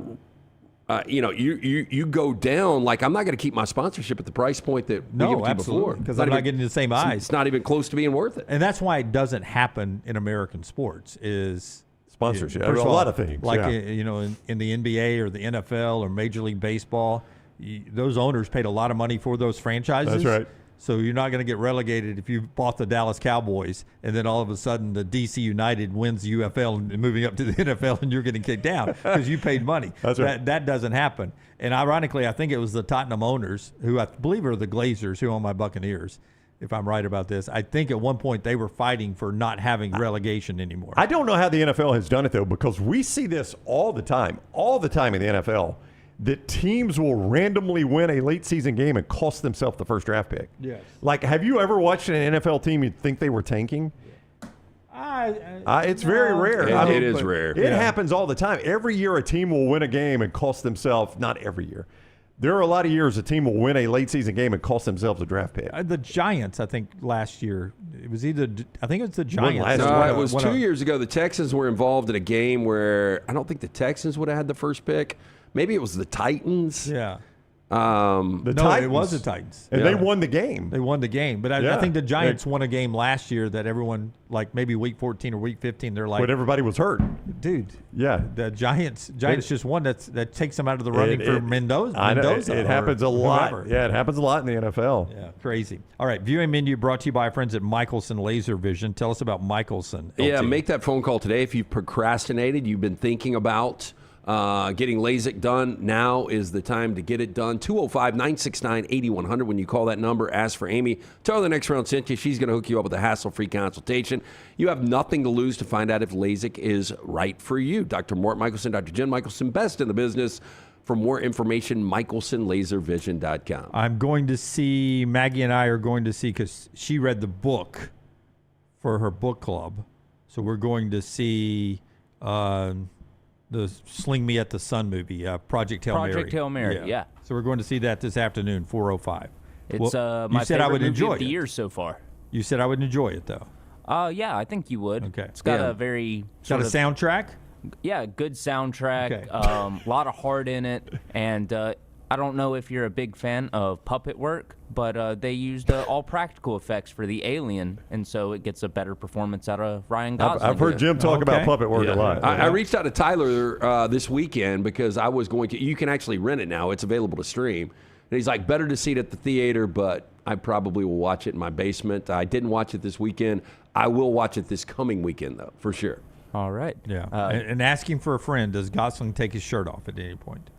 Speaker 3: you go down, like, I'm not going to keep my sponsorship at the price point that we gave you before,
Speaker 2: because I'm not getting the same eyes.
Speaker 3: It's not even close to being worth it.
Speaker 2: And that's why it doesn't happen in American sports is
Speaker 4: sponsorship.
Speaker 2: First of
Speaker 4: a
Speaker 2: all,
Speaker 4: lot of things.
Speaker 2: Like, in the NBA or the NFL or Major League Baseball, those owners paid a lot of money for those franchises.
Speaker 4: That's right.
Speaker 2: So you're not going to get relegated if you bought the Dallas Cowboys and then all of a sudden the DC United wins the UFL and moving up to the NFL and you're getting kicked down because you paid money.
Speaker 4: That's right.
Speaker 2: That doesn't happen. And ironically, I think it was the Tottenham owners, who I believe are the Glazers, who own my Buccaneers, if I'm right about this. I think at one point they were fighting for not having relegation anymore.
Speaker 4: I don't know how the NFL has done it, though, because we see this all the time in the NFL, that teams will randomly win a late season game and cost themselves the first draft pick.
Speaker 2: Yes.
Speaker 4: Like, have you ever watched an NFL team you'd think they were tanking? It's very rare.
Speaker 3: It is rare.
Speaker 4: It happens all the time. Every year a team will win a game and cost themselves, not every year. There are a lot of years a team will win a late season game and cost themselves a draft pick.
Speaker 2: The Giants, I think, last year, it was the Giants.
Speaker 3: No, it was 2 years ago. The Texans were involved in a game where I don't think the Texans would have had the first pick. Maybe it was the Titans.
Speaker 2: Yeah.
Speaker 4: Titans.
Speaker 2: It was the Titans.
Speaker 4: And they won the game.
Speaker 2: They won the game. But I think the Giants won a game last year that everyone, like maybe week 14 or week 15, they're like.
Speaker 4: But everybody was hurt.
Speaker 2: Dude.
Speaker 4: Yeah.
Speaker 2: The Giants just won. That takes them out of the running for Mendoza.
Speaker 4: I know. It happens a lot.
Speaker 2: Whoever.
Speaker 4: Yeah, it happens a lot in the NFL.
Speaker 2: Yeah, crazy. All right, viewing menu brought to you by our friends at Michelson Laser Vision. Tell us about Michelson. LT.
Speaker 3: Yeah, make that phone call today if you've procrastinated. You've been thinking about getting LASIK done. Now is the time to get it done. 205-969-8100. When you call that number, ask for Amy. Tell her the next round sent you. She's going to hook you up with a hassle-free consultation. You have nothing to lose to find out if LASIK is right for you. Dr. Mort Michelson, Dr. Jen Michelson, best in the business. For more information, michelsonlaservision.com.
Speaker 2: I'm going to see, Maggie and I are going to see, because she read the book for her book club. So we're going to see the Sling Me at the Sun movie, Project Hail Mary.
Speaker 1: Project Hail Mary, yeah.
Speaker 2: So we're going to see that this afternoon, 4:05.
Speaker 1: It's my favorite movie of the year so far.
Speaker 2: You said I would enjoy it, though.
Speaker 1: Yeah, I think you would.
Speaker 2: Okay.
Speaker 1: It's got a very
Speaker 2: soundtrack?
Speaker 1: Yeah, good soundtrack.
Speaker 2: Okay.
Speaker 1: A lot of heart in it. And I don't know if you're a big fan of puppet work, but they used all practical effects for the alien, and so it gets a better performance out of Ryan Gosling.
Speaker 4: I've heard Jim talk about puppet work a lot.
Speaker 3: I reached out to Tyler this weekend because I was going to. You can actually rent it now. It's available to stream. And he's like, better to see it at the theater, but I probably will watch it in my basement. I didn't watch it this weekend. I will watch it this coming weekend, though, for sure.
Speaker 1: All right.
Speaker 2: Yeah. And asking for a friend, does Gosling take his shirt off at any point?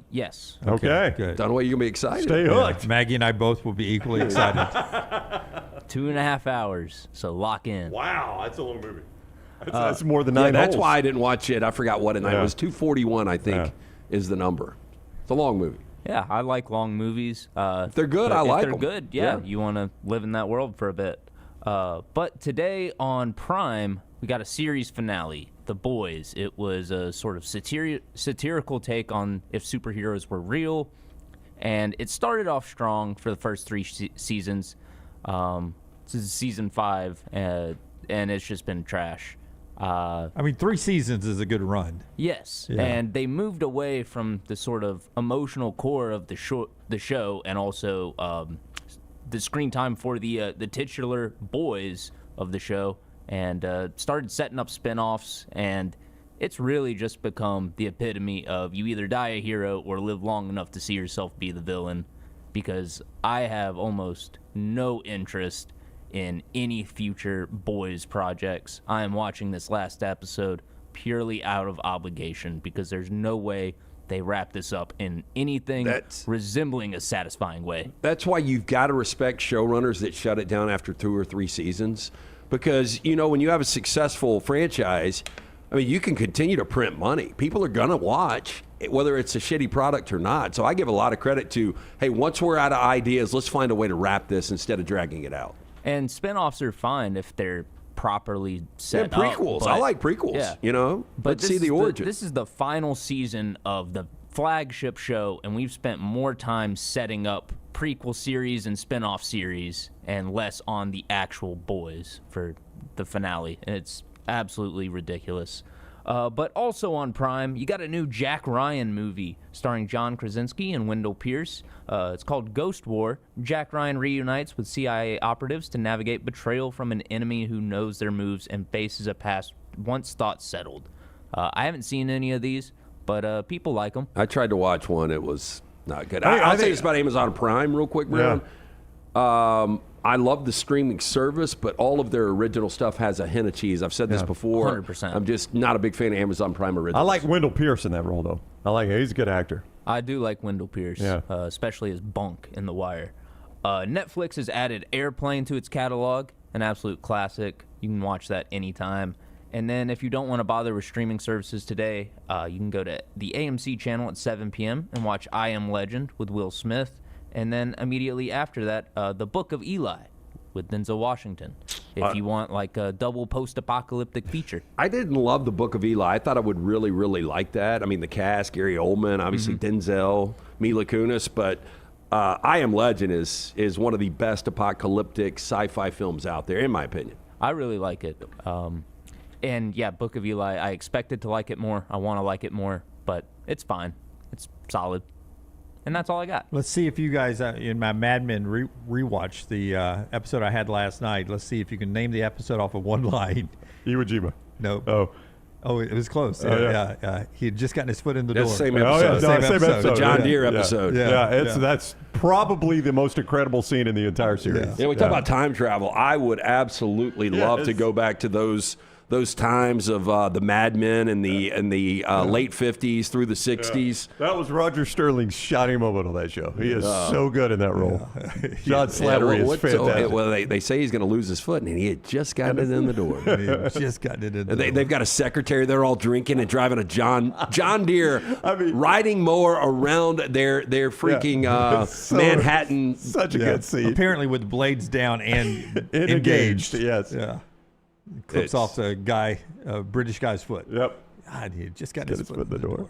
Speaker 1: Yes.
Speaker 4: Okay.
Speaker 2: Good.
Speaker 3: Dunaway, you're going to be excited.
Speaker 4: Stay hooked.
Speaker 2: Yeah. Maggie and I both will be equally excited.
Speaker 1: 2.5 hours, so lock in.
Speaker 4: Wow, that's a long movie. That's more than 9 holes.
Speaker 3: That's why I didn't watch it. I forgot what night. It was 2:41, I think, is the number. It's a long movie.
Speaker 1: Yeah, I like long movies.
Speaker 3: If they're good, I like them.
Speaker 1: If they're good, yeah. You want to live in that world for a bit. But today on Prime, we got a series finale, The Boys. It was a sort of satirical take on if superheroes were real. And it started off strong for the first 3 seasons. This is season 5, and it's just been trash.
Speaker 2: I mean, 3 seasons is a good run.
Speaker 1: Yes,
Speaker 2: Yeah.
Speaker 1: and they moved away from the sort of emotional core of the show, and also the screen time for the titular boys of the show, and started setting up spinoffs. And it's really just become the epitome of you either die a hero or live long enough to see yourself be the villain, because I have almost no interest in any future boys projects. I am watching this last episode purely out of obligation because there's no way they wrap this up in anything resembling a satisfying way.
Speaker 3: That's why you've got to respect showrunners that shut it down after 2 or 3 seasons, because, you know, when you have a successful franchise, I mean, you can continue to print money. People are going to watch, whether it's a shitty product or not. So I give a lot of credit to, hey, once we're out of ideas, let's find a way to wrap this instead of dragging it out.
Speaker 1: And spinoffs are fine if they're properly set
Speaker 3: prequels.
Speaker 1: up.
Speaker 3: I like prequels,
Speaker 1: yeah.
Speaker 3: you know?
Speaker 1: But
Speaker 3: Let's see the origin.
Speaker 1: This is the final season of the flagship show, and we've spent more time setting up prequel series and spinoff series and less on the actual boys for the finale. And it's absolutely ridiculous. But also on Prime, you got a new Jack Ryan movie starring John Krasinski and Wendell Pierce. It's called Ghost War. Jack Ryan reunites with CIA operatives to navigate betrayal from an enemy who knows their moves and faces a past once thought settled. I haven't seen any of these, but people like them.
Speaker 3: I tried to watch one. It was not good. I'll say this about Amazon Prime real quick, Brown. Yeah. I love the streaming service, but all of their original stuff has a hint of cheese. I've said this before.
Speaker 1: 100%.
Speaker 3: I'm just not a big fan of Amazon Prime originals.
Speaker 4: I like Wendell Pierce in that role, though. I like him. He's a good actor.
Speaker 1: I do like Wendell Pierce, especially as Bunk in The Wire. Netflix has added Airplane to its catalog, an absolute classic. You can watch that anytime. And then if you don't want to bother with streaming services today, you can go to the AMC channel at 7 p.m. and watch I Am Legend with Will Smith. And then immediately after that, The Book of Eli with Denzel Washington, if you want like a double post-apocalyptic feature.
Speaker 3: I didn't love The Book of Eli. I thought I would really, really like that. I mean, the cast, Gary Oldman, obviously Denzel, Mila Kunis, but I Am Legend is one of the best apocalyptic sci-fi films out there, in my opinion.
Speaker 1: I really like it. And yeah, Book of Eli, I expected to like it more. I want to like it more, but it's fine. It's solid. And that's all I got.
Speaker 2: Let's see if you guys, in my Mad Men rewatch, the episode I had last night, let's see if you can name the episode off of one line.
Speaker 4: Iwo Jima.
Speaker 2: No. Oh, it was close. Yeah. He had just gotten his foot in the door.
Speaker 3: Same episode.
Speaker 2: Same episode.
Speaker 3: The John Deere episode.
Speaker 4: That's probably the most incredible scene in the entire series.
Speaker 3: Yeah, we talk about time travel. I would absolutely love to go back to those times of the Mad Men in the late 50s through the 60s.
Speaker 4: Yeah. That was Roger Sterling's shining moment on that show. He is so good in that role. John Slattery is fantastic.
Speaker 3: Well, they say he's going to lose his foot, and he had just gotten it in the door. They've got a secretary. They're all drinking and driving a John Deere riding mower around their freaking Manhattan.
Speaker 4: Such a good scene.
Speaker 2: Apparently with blades down and engaged.
Speaker 4: Yes.
Speaker 2: Yeah. Clips off the guy, British guy's foot.
Speaker 4: Yep.
Speaker 2: God, he just got his foot in the door.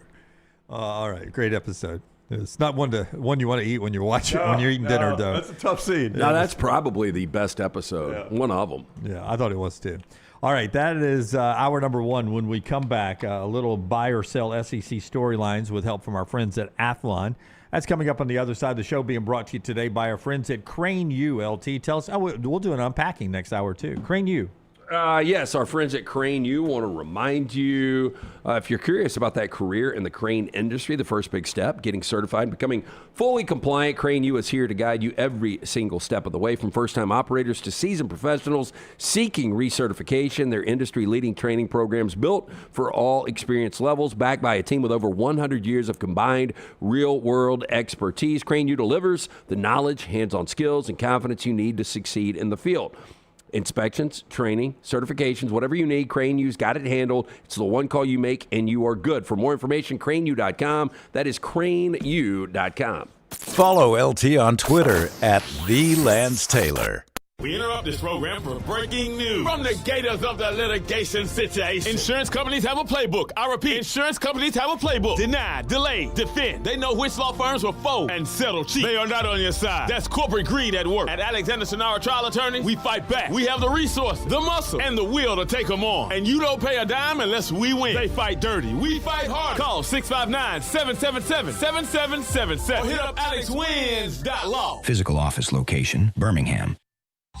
Speaker 2: All right, great episode. It's not one you want to eat when you're watching when you're eating dinner, though.
Speaker 4: That's a tough scene.
Speaker 3: No, that's probably the best episode. One of them.
Speaker 2: Yeah, I thought it was too. All right, that is hour number one. When we come back, a little buy or sell SEC storylines with help from our friends at Athlon. That's coming up on the other side of the show, being brought to you today by our friends at Crane U. LT, tell us. We'll do an unpacking next hour too. Crane U.
Speaker 3: Yes, our friends at Crane U want to remind you, if you're curious about that career in the crane industry, the first big step, getting certified and becoming fully compliant, Crane U is here to guide you every single step of the way, from first-time operators to seasoned professionals seeking recertification. Their industry-leading training programs built for all experience levels, backed by a team with over 100 years of combined real-world expertise. Crane U delivers the knowledge, hands-on skills, and confidence you need to succeed in the field. Inspections, training, certifications, whatever you need, Crane U's got it handled. It's the one call you make, and you are good. For more information, craneu.com. That is craneu.com.
Speaker 8: Follow LT on Twitter @TheLanceTaylor.
Speaker 17: We interrupt this program for breaking news. From the gators of the litigation situation. Insurance companies have a playbook. I repeat, insurance companies have a playbook. Deny, delay, defend. They know which law firms will fold and settle cheap. They are not on your side. That's corporate greed at work. At Alexander Shunnarah Trial Attorneys, we fight back. We have the resources, the muscle, and the will to take them on. And you don't pay a dime unless we win. They fight dirty. We fight hard. Call 659-777-7777 or hit up alexwins.law.
Speaker 14: Physical office location, Birmingham.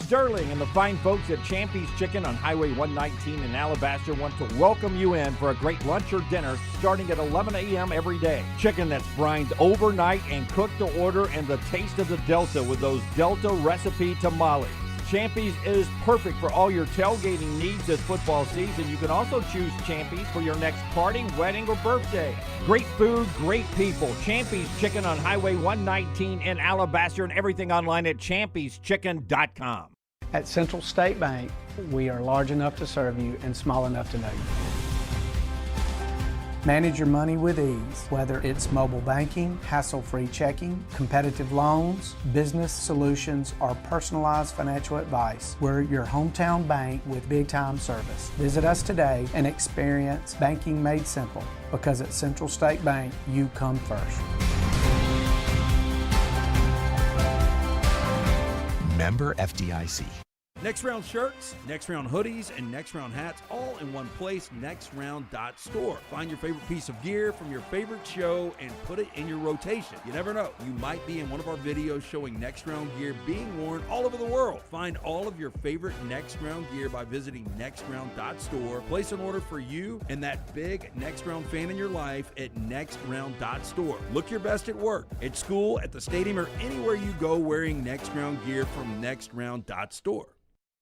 Speaker 12: Sterling and the fine folks at Champy's Chicken on Highway 119 in Alabaster want to welcome you in for a great lunch or dinner starting at 11 a.m. every day. Chicken that's brined overnight and cooked to order, and the taste of the Delta with those Delta recipe tamales. Champy's is perfect for all your tailgating needs this football season. You can also choose Champy's for your next party, wedding, or birthday. Great food, great people. Champy's Chicken on Highway 119 in Alabaster, and everything online at champyschicken.com.
Speaker 13: At Central State Bank, we are large enough to serve you and small enough to know you. Manage your money with ease, whether it's mobile banking, hassle-free checking, competitive loans, business solutions, or personalized financial advice. We're your hometown bank with big-time service. Visit us today and experience banking made simple, because at Central State Bank, you come first.
Speaker 14: Member FDIC.
Speaker 15: Next Round shirts, Next Round hoodies, and Next Round hats all in one place, nextround.store. Find your favorite piece of gear from your favorite show and put it in your rotation. You never know, you might be in one of our videos showing Next Round gear being worn all over the world. Find all of your favorite Next Round gear by visiting nextround.store. Place an order for you and that big Next Round fan in your life at nextround.store. Look your best at work, at school, at the stadium, or anywhere you go wearing Next Round gear from nextround.store.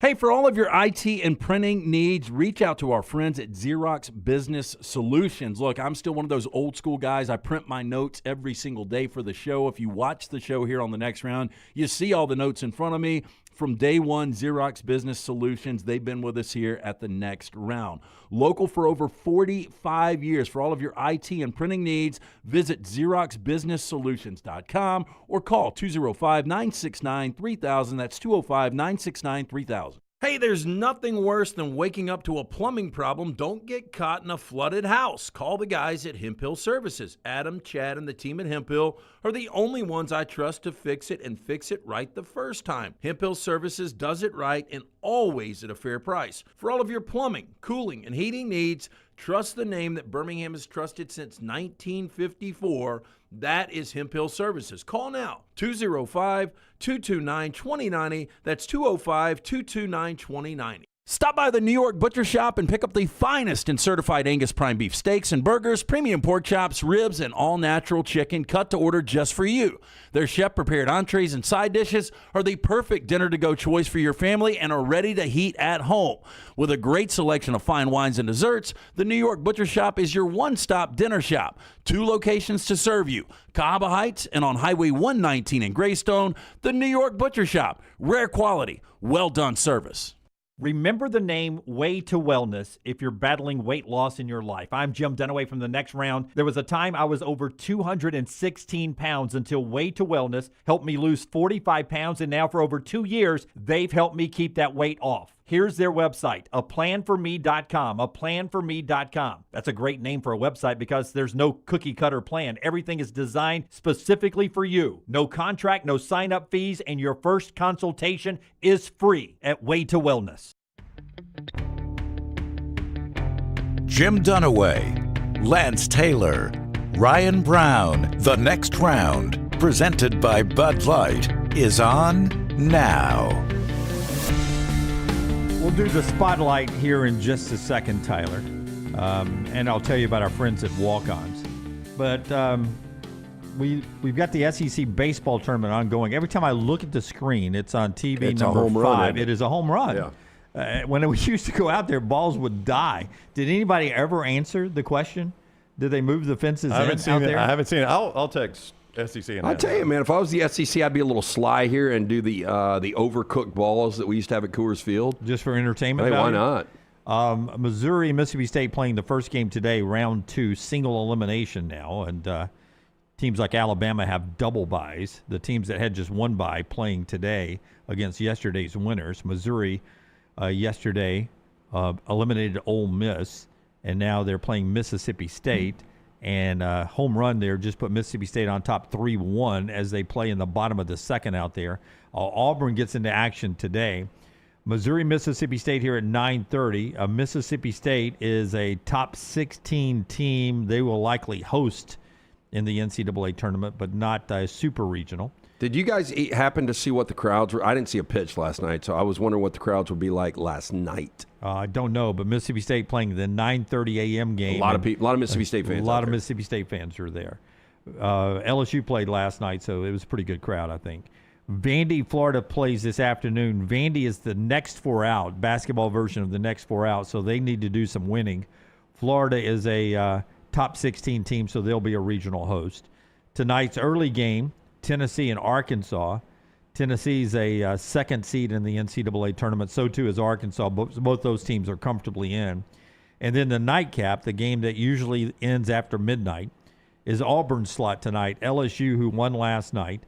Speaker 15: Hey, for all of your IT and printing needs, reach out to our friends at Xerox Business Solutions. Look, I'm still one of those old school guys. I print my notes every single day for the show. If you watch the show here on the Next Round, you see all the notes in front of me. From day one, Xerox Business Solutions, they've been with us here at the Next Round. Local for over 45 years. For all of your IT and printing needs, visit XeroxBusinessSolutions.com or call 205-969-3000. That's 205-969-3000. Hey, there's nothing worse than waking up to a plumbing problem. Don't get caught in a flooded house. Call the guys at Hemp Hill Services. Adam, Chad, and the team at Hemp Hill are the only ones I trust to fix it and fix it right the first time. Hemp Hill Services does it right and always at a fair price. For all of your plumbing, cooling, and heating needs, trust the name that Birmingham has trusted since 1954. That is Hemp Hill Services. Call now, 205-229-2090. That's 205-229-2090. Stop by the New York Butcher Shop and pick up the finest in certified Angus prime beef steaks and burgers, premium pork chops, ribs, and all-natural chicken cut to order just for you. Their chef-prepared entrees and side dishes are the perfect dinner-to-go choice for your family and are ready to heat at home. With a great selection of fine wines and desserts, the New York Butcher Shop is your one-stop dinner shop. 2 locations to serve you, Cahaba Heights and on Highway 119 in Greystone. The New York Butcher Shop, rare quality, well-done service.
Speaker 12: Remember the name Way to Wellness if you're battling weight loss in your life. I'm Jim Dunaway from the Next Round. There was a time I was over 216 pounds until Way to Wellness helped me lose 45 pounds, and now for over 2 years, they've helped me keep that weight off. Here's their website, aplanforme.com, aplanforme.com. That's a great name for a website because there's no cookie-cutter plan. Everything is designed specifically for you. No contract, no sign-up fees, and your first consultation is free at Way to Wellness.
Speaker 8: Jim Dunaway, Lance Taylor, Ryan Brown. The Next Round, presented by Bud Light, is on now.
Speaker 2: We'll do the spotlight here in just a second, Tyler, and I'll tell you about our friends at Walk-Ons. But we've got the SEC baseball tournament ongoing. Every time I look at the screen, it's on TV.
Speaker 3: It's
Speaker 2: number
Speaker 3: a home
Speaker 2: 5.
Speaker 3: run,
Speaker 2: It is a home run.
Speaker 3: Yeah.
Speaker 2: When we used to go out there, balls would die. Did anybody ever answer the question? Did they move the fences out there?
Speaker 4: I haven't seen it. I'll text SEC.
Speaker 3: I'll tell you, man, if I was the SEC, I'd be a little sly here and do the overcooked balls that we used to have at Coors Field.
Speaker 2: Just for entertainment
Speaker 3: Hey,
Speaker 2: value?
Speaker 3: why
Speaker 2: not? Missouri, Mississippi State playing the first game today, round 2, single elimination now. And teams like Alabama have double byes. The teams that had just one bye playing today against yesterday's winners. Missouri yesterday eliminated Ole Miss, and now they're playing Mississippi State. And home run there just put Mississippi State on top 3-1 as they play in the bottom of the second out there. Auburn gets into action today. Missouri, Mississippi State here at 9:30. Mississippi State is a top 16 team. They will likely host in the NCAA tournament, but not super regional.
Speaker 3: Did you guys happen to see what the crowds were? I didn't see a pitch last night, so I was wondering what the crowds would be like last night.
Speaker 2: I don't know, but Mississippi State playing the 9:30 a.m. game.
Speaker 3: A lot of Mississippi State fans.
Speaker 2: A lot of Mississippi State fans are there. LSU played last night, so it was a pretty good crowd, I think. Vandy, Florida plays this afternoon. Vandy is the next 4 out, basketball version of the next 4 out, so they need to do some winning. Florida is a top 16 team, so they'll be a regional host. Tonight's early game, Tennessee and Arkansas. Tennessee's a second seed in the NCAA tournament. So too is Arkansas. Both those teams are comfortably in. And then the nightcap, the game that usually ends after midnight, is Auburn's slot tonight. LSU, who won last night,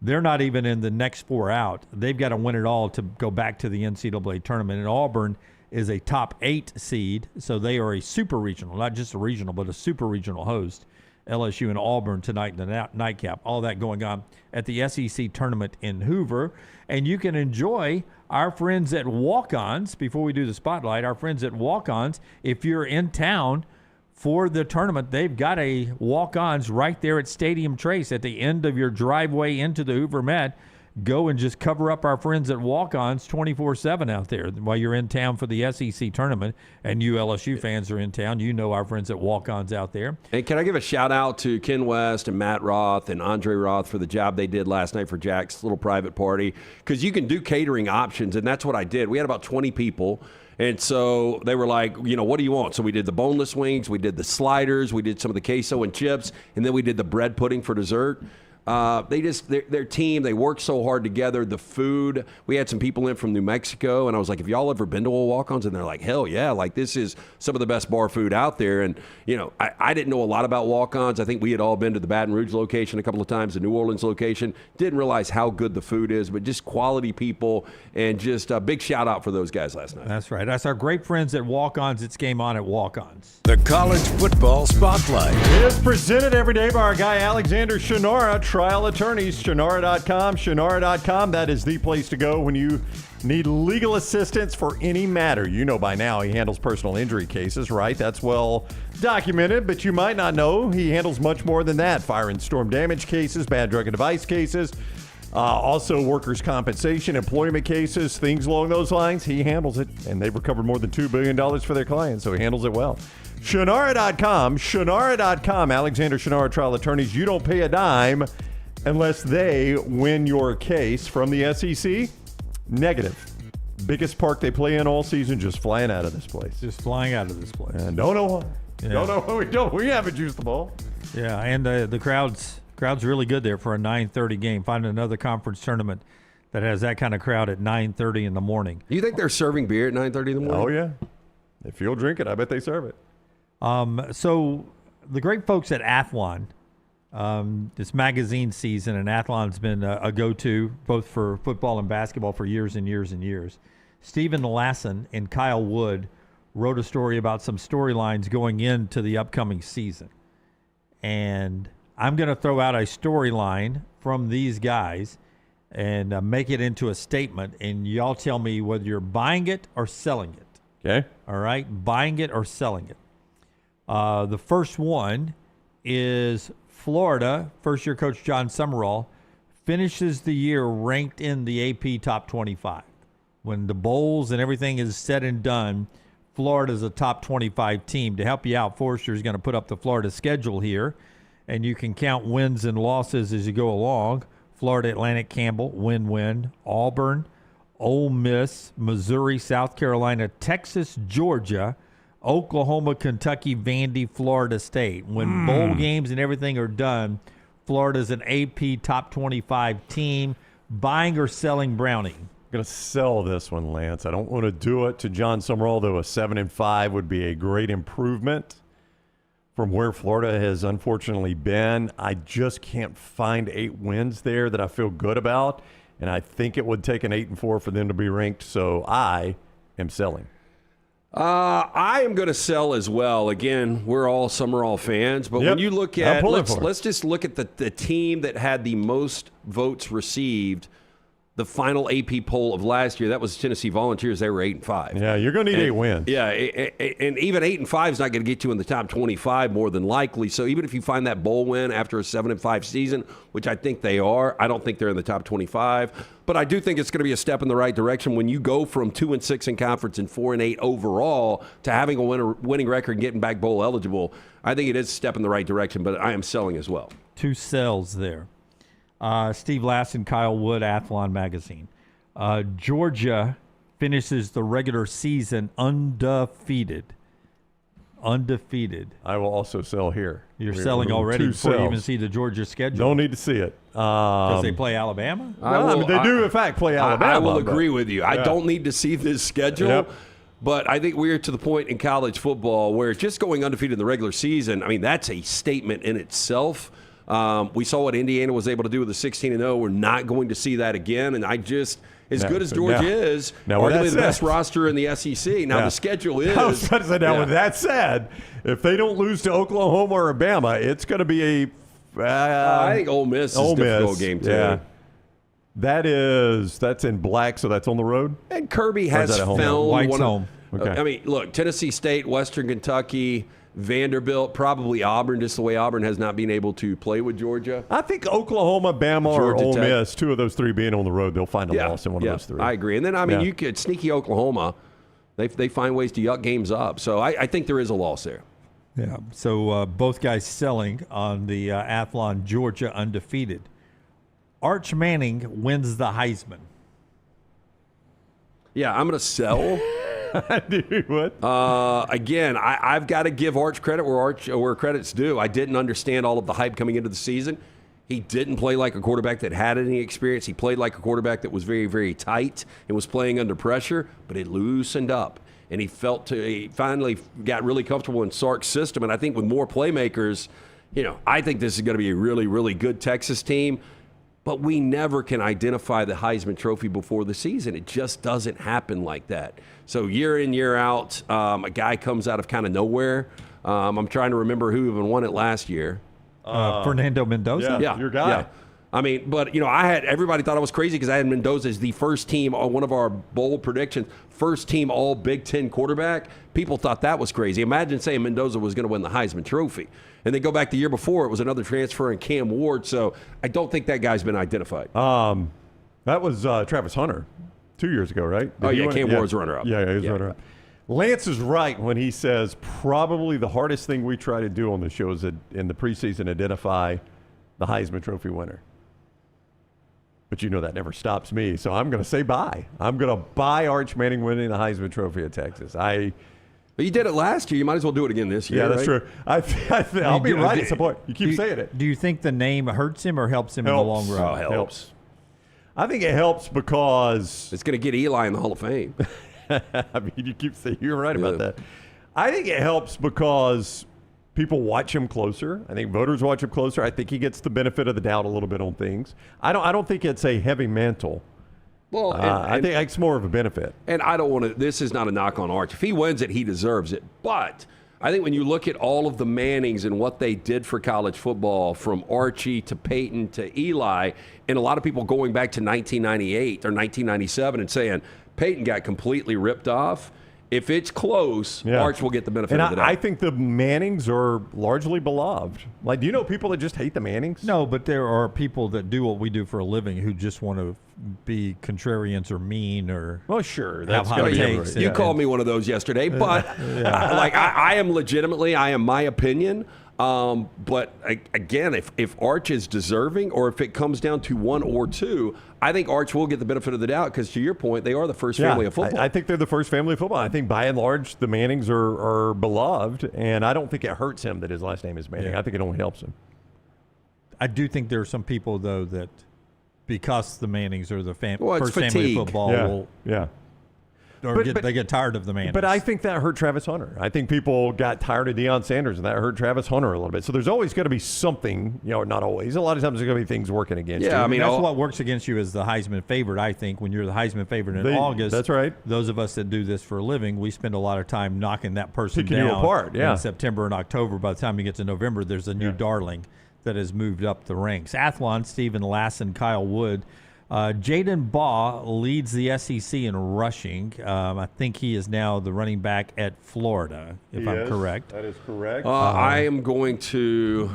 Speaker 2: they're not even in the next 4 out. They've got to win it all to go back to the NCAA tournament. And Auburn is a top 8 seed, so they are a super regional, not just a regional, but a super regional host. LSU and Auburn tonight in the nightcap. All that going on at the SEC tournament in Hoover. And you can enjoy our friends at Walk-Ons, before we do the spotlight, our friends at Walk-Ons, if you're in town for the tournament, they've got a Walk-Ons right there at Stadium Trace at the end of your driveway into the Hoover Met. Go and just cover up our friends at Walk-Ons 24/7 out there while you're in town for the SEC tournament. And you LSU fans are in town. You know our friends at Walk-Ons out there.
Speaker 3: And can I give a shout-out to Ken West and Matt Roth and Andre Roth for the job they did last night for Jack's little private party? Because you can do catering options, and that's what I did. We had about 20 people. And so they were like, what do you want? So we did the boneless wings, we did the sliders, we did some of the queso and chips, and then we did the bread pudding for dessert. Their team, they work so hard together. The food, we had some people in from New Mexico, and I was like, have y'all ever been to a Walk-Ons? And they're like, hell yeah, like this is some of the best bar food out there. And, I didn't know a lot about Walk-Ons. I think we had all been to the Baton Rouge location a couple of times, the New Orleans location. Didn't realize how good the food is, but just quality people, and just a big shout out for those guys last night.
Speaker 2: That's right. That's our great friends at Walk-Ons. It's Game On at Walk-Ons.
Speaker 8: The College Football Spotlight.
Speaker 6: It is presented every day by our guy Alexander Shunnarah, trial attorneys. Shunnarah.com. Shunnarah.com. That is the place to go when you need legal assistance for any matter. You know by now he handles personal injury cases, right? That's well documented, but you might not know he handles much more than that. Fire and storm damage cases, bad drug and device cases, also workers' compensation, employment cases, things along those lines. He handles it, and they've recovered more than $2 billion for their clients, so he handles it well. Shunnarah.com. Shunnarah.com. Alexander Shunnarah trial attorneys. You don't pay a dime unless they win your case. From the SEC, negative. Biggest park they play in all season, just flying out of this place.
Speaker 2: Just flying out of this place.
Speaker 6: And don't know why.
Speaker 2: Yeah.
Speaker 6: Don't know why we haven't juiced the ball.
Speaker 2: Yeah, and the crowd's really good there for a 9:30 game. Find another conference tournament that has that kind of crowd at 9:30 in the morning.
Speaker 3: You think they're serving beer at 9:30 in the morning?
Speaker 6: Oh, yeah. If you'll drink it, I bet they serve it.
Speaker 2: So the great folks at Athlon, this magazine season, and Athlon's been a go-to both for football and basketball for years and years and years. Stephen Lasson and Kyle Wood wrote a story about some storylines going into the upcoming season. And I'm going to throw out a storyline from these guys and make it into a statement, and y'all tell me whether you're buying it or selling it.
Speaker 6: Okay.
Speaker 2: All right? Buying it or selling it. The first one is Florida, first-year coach John Summerall, finishes the year ranked in the AP top 25. When the bowls and everything is said and done, Florida's a top 25 team. To help you out, Forrester is going to put up the Florida schedule here, and you can count wins and losses as you go along. Florida Atlantic Campbell, win-win. Auburn, Ole Miss, Missouri, South Carolina, Texas, Georgia, Oklahoma, Kentucky, Vandy, Florida State. When bowl games and everything are done, Florida's an AP top 25 team. Buying or selling Browning?
Speaker 6: I'm going to sell this one, Lance. I don't want to do it to John Summerall, though a 7-5 would be a great improvement from where Florida has unfortunately been. I just can't find 8 wins there that I feel good about, and I think it would take an 8-4 for them to be ranked, so I am selling.
Speaker 3: I am going to sell as well. Again, we're all Summerall fans, but when you look at, let's just look at the team that had the most votes received the final AP poll of last year, that was Tennessee Volunteers. They were 8-5.
Speaker 4: Yeah, you're going to need 8 wins.
Speaker 3: Yeah, and even 8-5 is not going to get you in the top 25 more than likely. So even if you find that bowl win after a 7-5 season, which I think they are, I don't think they're in the top 25. But I do think it's going to be a step in the right direction when you go from 2-6 in conference and 4-8 overall to having a winning record and getting back bowl eligible. I think it is a step in the right direction, but I am selling as well.
Speaker 12: 2 sells there. Steve Lassen, Kyle Wood, Athlon Magazine. Georgia finishes the regular season undefeated. Undefeated.
Speaker 4: I will also sell here.
Speaker 12: You're selling already before you even see the Georgia schedule.
Speaker 4: Don't need to see it.
Speaker 12: Because they play Alabama?
Speaker 4: They do, in fact, play Alabama.
Speaker 3: I will agree with you. I don't need to see this schedule.
Speaker 4: Yep.
Speaker 3: But I think we're to the point in college football where just going undefeated in the regular season, I mean, that's a statement in itself. We saw what Indiana was able to do with the 16-0. We're not going to see that again. And I just, as good as Georgia is, arguably the best roster in the SEC. Now, the schedule is.
Speaker 4: I was about to say, now, with that said, if they don't lose to Oklahoma or Alabama, it's going to be a.
Speaker 3: I think Ole Miss is a difficult game, too.
Speaker 4: Yeah. That's in black, so that's on the road?
Speaker 3: And Kirby has found
Speaker 12: White's home.
Speaker 4: Okay.
Speaker 3: I mean, look, Tennessee State, Western Kentucky, Vanderbilt, probably Auburn, just the way Auburn has not been able to play with Georgia.
Speaker 4: I think Oklahoma, Bama, or Ole Miss, 2 of those 3 being on the road, they'll find a loss in one of those 3.
Speaker 3: I agree. And then, I mean, you could sneaky Oklahoma. They find ways to yuck games up. So I think there is a loss there.
Speaker 12: Yeah. So both guys selling on the Athlon, Georgia undefeated. Arch Manning wins the Heisman.
Speaker 3: Yeah, I'm going to sell.
Speaker 4: Dude, what?
Speaker 3: Again, I've got to give Arch credit where credit's due. I didn't understand all of the hype coming into the season. He didn't play like a quarterback that had any experience. He played like a quarterback that was very, very tight and was playing under pressure, but it loosened up. And he finally got really comfortable in Sark's system. And I think with more playmakers, I think this is going to be a really, really good Texas team. But we never can identify the Heisman Trophy before the season. It just doesn't happen like that. So year in, year out, a guy comes out of kind of nowhere. I'm trying to remember who even won it last year.
Speaker 12: Fernando Mendoza?
Speaker 4: Yeah, your guy.
Speaker 3: Yeah. I mean, but, everybody thought I was crazy because I had Mendoza as the first team on one of our bold predictions, first team all Big Ten quarterback. People thought that was crazy. Imagine saying Mendoza was going to win the Heisman Trophy. And then go back the year before, it was another transfer in Cam Ward. So I don't think that guy's been identified.
Speaker 4: That was Travis Hunter 2 years ago, right?
Speaker 3: Cam Ward's runner-up.
Speaker 4: Yeah, he was runner-up. Lance is right when he says probably the hardest thing we try to do on the show is in the preseason identify the Heisman Trophy winner. But that never stops me. So I'm going to say buy. I'm going to buy Arch Manning winning the Heisman Trophy at Texas.
Speaker 3: But you did it last year. You might as well do it again this year.
Speaker 4: Yeah, that's true. I'll be right at some point. You keep saying it.
Speaker 12: Do you think the name hurts him or helps him in the long run?
Speaker 3: Helps.
Speaker 4: I think it helps because
Speaker 3: it's going to get Eli in the Hall of Fame.
Speaker 4: I mean, you keep saying you're right about that. I think it helps because people watch him closer. I think voters watch him closer. I think he gets the benefit of the doubt a little bit on things. I don't think it's a heavy mantle.
Speaker 3: Well,
Speaker 4: I think it's more of a benefit.
Speaker 3: And I don't want to. This is not a knock on Arch. If he wins it, he deserves it. But I think when you look at all of the Mannings and what they did for college football, from Archie to Peyton to Eli, and a lot of people going back to 1998 or 1997 and saying Peyton got completely ripped off. If it's close, Arch will get the benefit of the doubt.
Speaker 4: I think the Mannings are largely beloved. Like, do you know people that just hate the Mannings?
Speaker 12: No, but there are people that do what we do for a living who just want to be contrarians or mean or
Speaker 4: sure.
Speaker 12: Have hot takes.
Speaker 3: You called me one of those yesterday, but I am legitimately, I am my opinion. But again, if Arch is deserving, or if it comes down to one or two, I think Arch will get the benefit of the doubt because, to your point, they are the first family of football.
Speaker 4: I think they're the first family of football. I think, by and large, the Mannings are beloved, and I don't think it hurts him that his last name is Manning. I think it only helps him.
Speaker 12: I do think there are some people, though, that because the Mannings are the first
Speaker 3: fatigue.
Speaker 12: family of football,
Speaker 2: They get tired of the Mannings.
Speaker 4: But I think that hurt Travis Hunter. I think people got tired of Deion Sanders, and that hurt Travis Hunter a little bit. So there's always going to be something, not always. A lot of times there's going to be things working against you.
Speaker 2: I mean, that's what works against you as the Heisman favorite, I think, when you're the Heisman favorite in August.
Speaker 4: That's right.
Speaker 2: Those of us that do this for a living, we spend a lot of time knocking that person
Speaker 4: Picking
Speaker 2: down
Speaker 4: you apart,
Speaker 2: in September and October. By the time you get to November, there's a new darling that has moved up the ranks. Athlon, Stephen Lassen, Kyle Wood. Jaden Baugh leads the SEC in rushing. I think he is now the running back at Florida, if I'm correct.
Speaker 4: That is correct.
Speaker 3: I am going to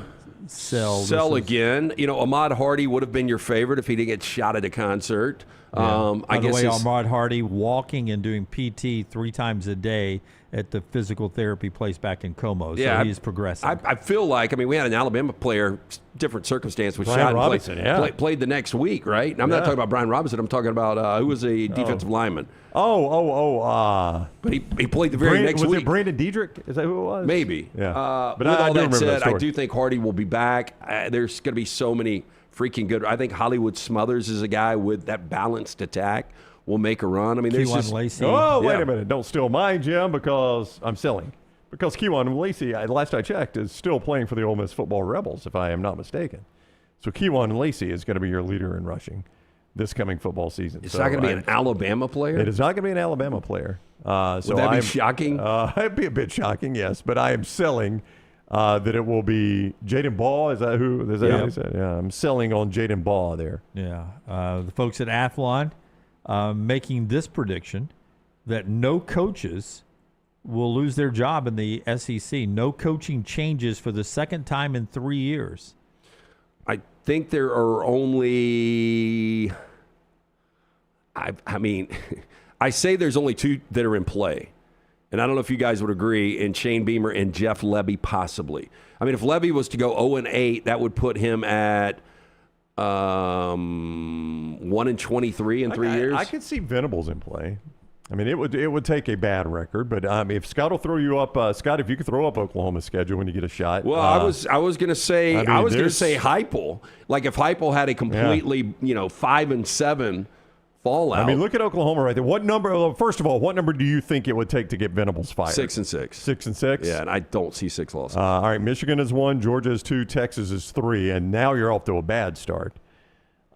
Speaker 3: sell again. You know, Ahmad Hardy would have been your favorite if he didn't get shot at a concert.
Speaker 2: By the way, Ahmad Hardy walking and doing PT 3 times a day at the physical therapy place back in Como. So he's progressing.
Speaker 3: I feel like, I mean, we had an Alabama player, different circusance, was
Speaker 4: Brian
Speaker 3: shot
Speaker 4: Robinson,
Speaker 3: and played the next week, right? And I'm not talking about Brian Robinson. I'm talking about who was a defensive lineman.
Speaker 4: But
Speaker 3: he played the very next week.
Speaker 4: Was it Brandon Diedrich? Is that who it was?
Speaker 3: Maybe.
Speaker 4: Yeah.
Speaker 3: But with all that said, I do think Hardy will be back. There's going to be so many freaking good. I think Hollywood Smothers is a guy with that balanced attack. Will make a run. I mean, there's just
Speaker 2: Lacey.
Speaker 4: Oh, wait a minute! Don't steal mine, Jim, because I'm selling. Because Kejuan Lacey, last I checked, is still playing for the Ole Miss Football Rebels, if I am not mistaken. So Kejuan Lacey is going to be your leader in rushing this coming football season.
Speaker 3: It's not going to be an Alabama player?
Speaker 4: It is not going to be an Alabama player.
Speaker 3: Would that be shocking?
Speaker 4: It'd be a bit shocking, yes. But I am selling that it will be Jaden Baugh. Is that who? Is that what he said? Yeah, I'm selling on Jaden Baugh there.
Speaker 2: Yeah. The folks at Athlon making this prediction that no coaches will lose their job in the SEC. No coaching changes for the second time in 3 years.
Speaker 3: I think there are only, I mean, I say there's only 2 that are in play. And I don't know if you guys would agree, in Shane Beamer and Jeff Lebby possibly. I mean, if Lebby was to go 0-8, that would put him at 1-23 in 3 years.
Speaker 4: I could see Venables in play. I mean, it would take a bad record, but if Scott will throw you up, Scott, if you could throw up Oklahoma's schedule when you get a shot.
Speaker 3: Well, I was going to say Heupel. Like if Heupel had a completely 5-7 fallout.
Speaker 4: I mean, look at Oklahoma right there. What number? First of all, what number do you think it would take to get Venables fired?
Speaker 3: 6-6.
Speaker 4: 6-6.
Speaker 3: Yeah, and I don't see 6 losses.
Speaker 4: All right, Michigan is 1, Georgia is 2, Texas is 3, and now you're off to a bad start.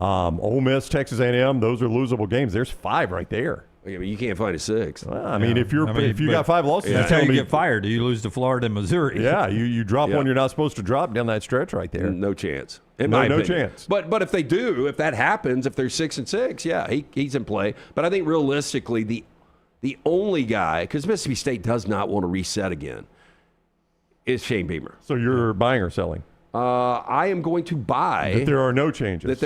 Speaker 4: Ole Miss, Texas A&M, those are losable games. There's 5 right there.
Speaker 3: Yeah, but you can't find a 6.
Speaker 4: Well, I mean, if you got 5 losses,
Speaker 2: that's how you get fired. You lose to Florida and Missouri.
Speaker 4: Yeah, you drop one you're not supposed to drop down that stretch right there.
Speaker 3: No chance.
Speaker 4: No chance.
Speaker 3: But if they do, if that happens, if they're 6-6, yeah, he's in play. But I think realistically, the only guy, because Mississippi State does not want to reset again, is Shane Beamer.
Speaker 4: So you're buying or selling?
Speaker 3: I am going to buy.
Speaker 4: That there are no changes.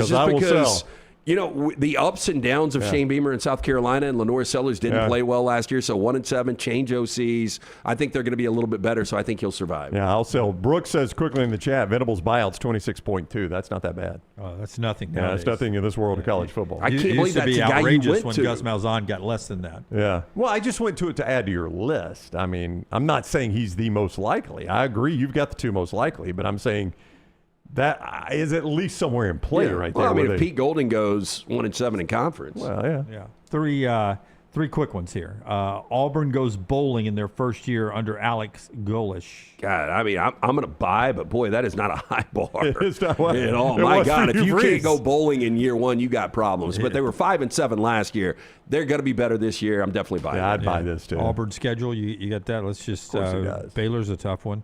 Speaker 3: Just because the ups and downs of Shane Beamer in South Carolina and Lenore Sellers didn't play well last year. So 1-7, change OCs. I think they're going to be a little bit better, so I think he'll survive.
Speaker 4: Yeah, I'll sell. Brooks says quickly in the chat, Venables buyout's 26.2. That's not that bad.
Speaker 2: Oh, that's nothing.
Speaker 4: Yeah, that's nothing in this world of college football.
Speaker 3: I can't believe that's
Speaker 2: the
Speaker 3: guy
Speaker 2: outrageous
Speaker 3: you went
Speaker 2: when
Speaker 3: to.
Speaker 2: Gus Malzahn got less than that.
Speaker 4: Yeah. Well, I just went to it to add to your list. I mean, I'm not saying he's the most likely. I agree you've got the 2 most likely, but I'm saying that is at least somewhere in play right there.
Speaker 3: Well, I mean, if Pete Golding goes 1-7 in conference.
Speaker 4: Well,
Speaker 2: yeah. Three quick ones here. Auburn goes bowling in their first year under Alex Golish.
Speaker 3: God, I mean, I'm going to buy, but boy, that is not a high bar
Speaker 4: it's not
Speaker 3: at all. My God, if you can't go bowling in year 1, you got problems. But they were 5-7 last year. They're going to be better this year. I'm definitely buying.
Speaker 4: Yeah, I'd buy this too.
Speaker 2: Auburn schedule, you got that? Let's just. Baylor's a tough one.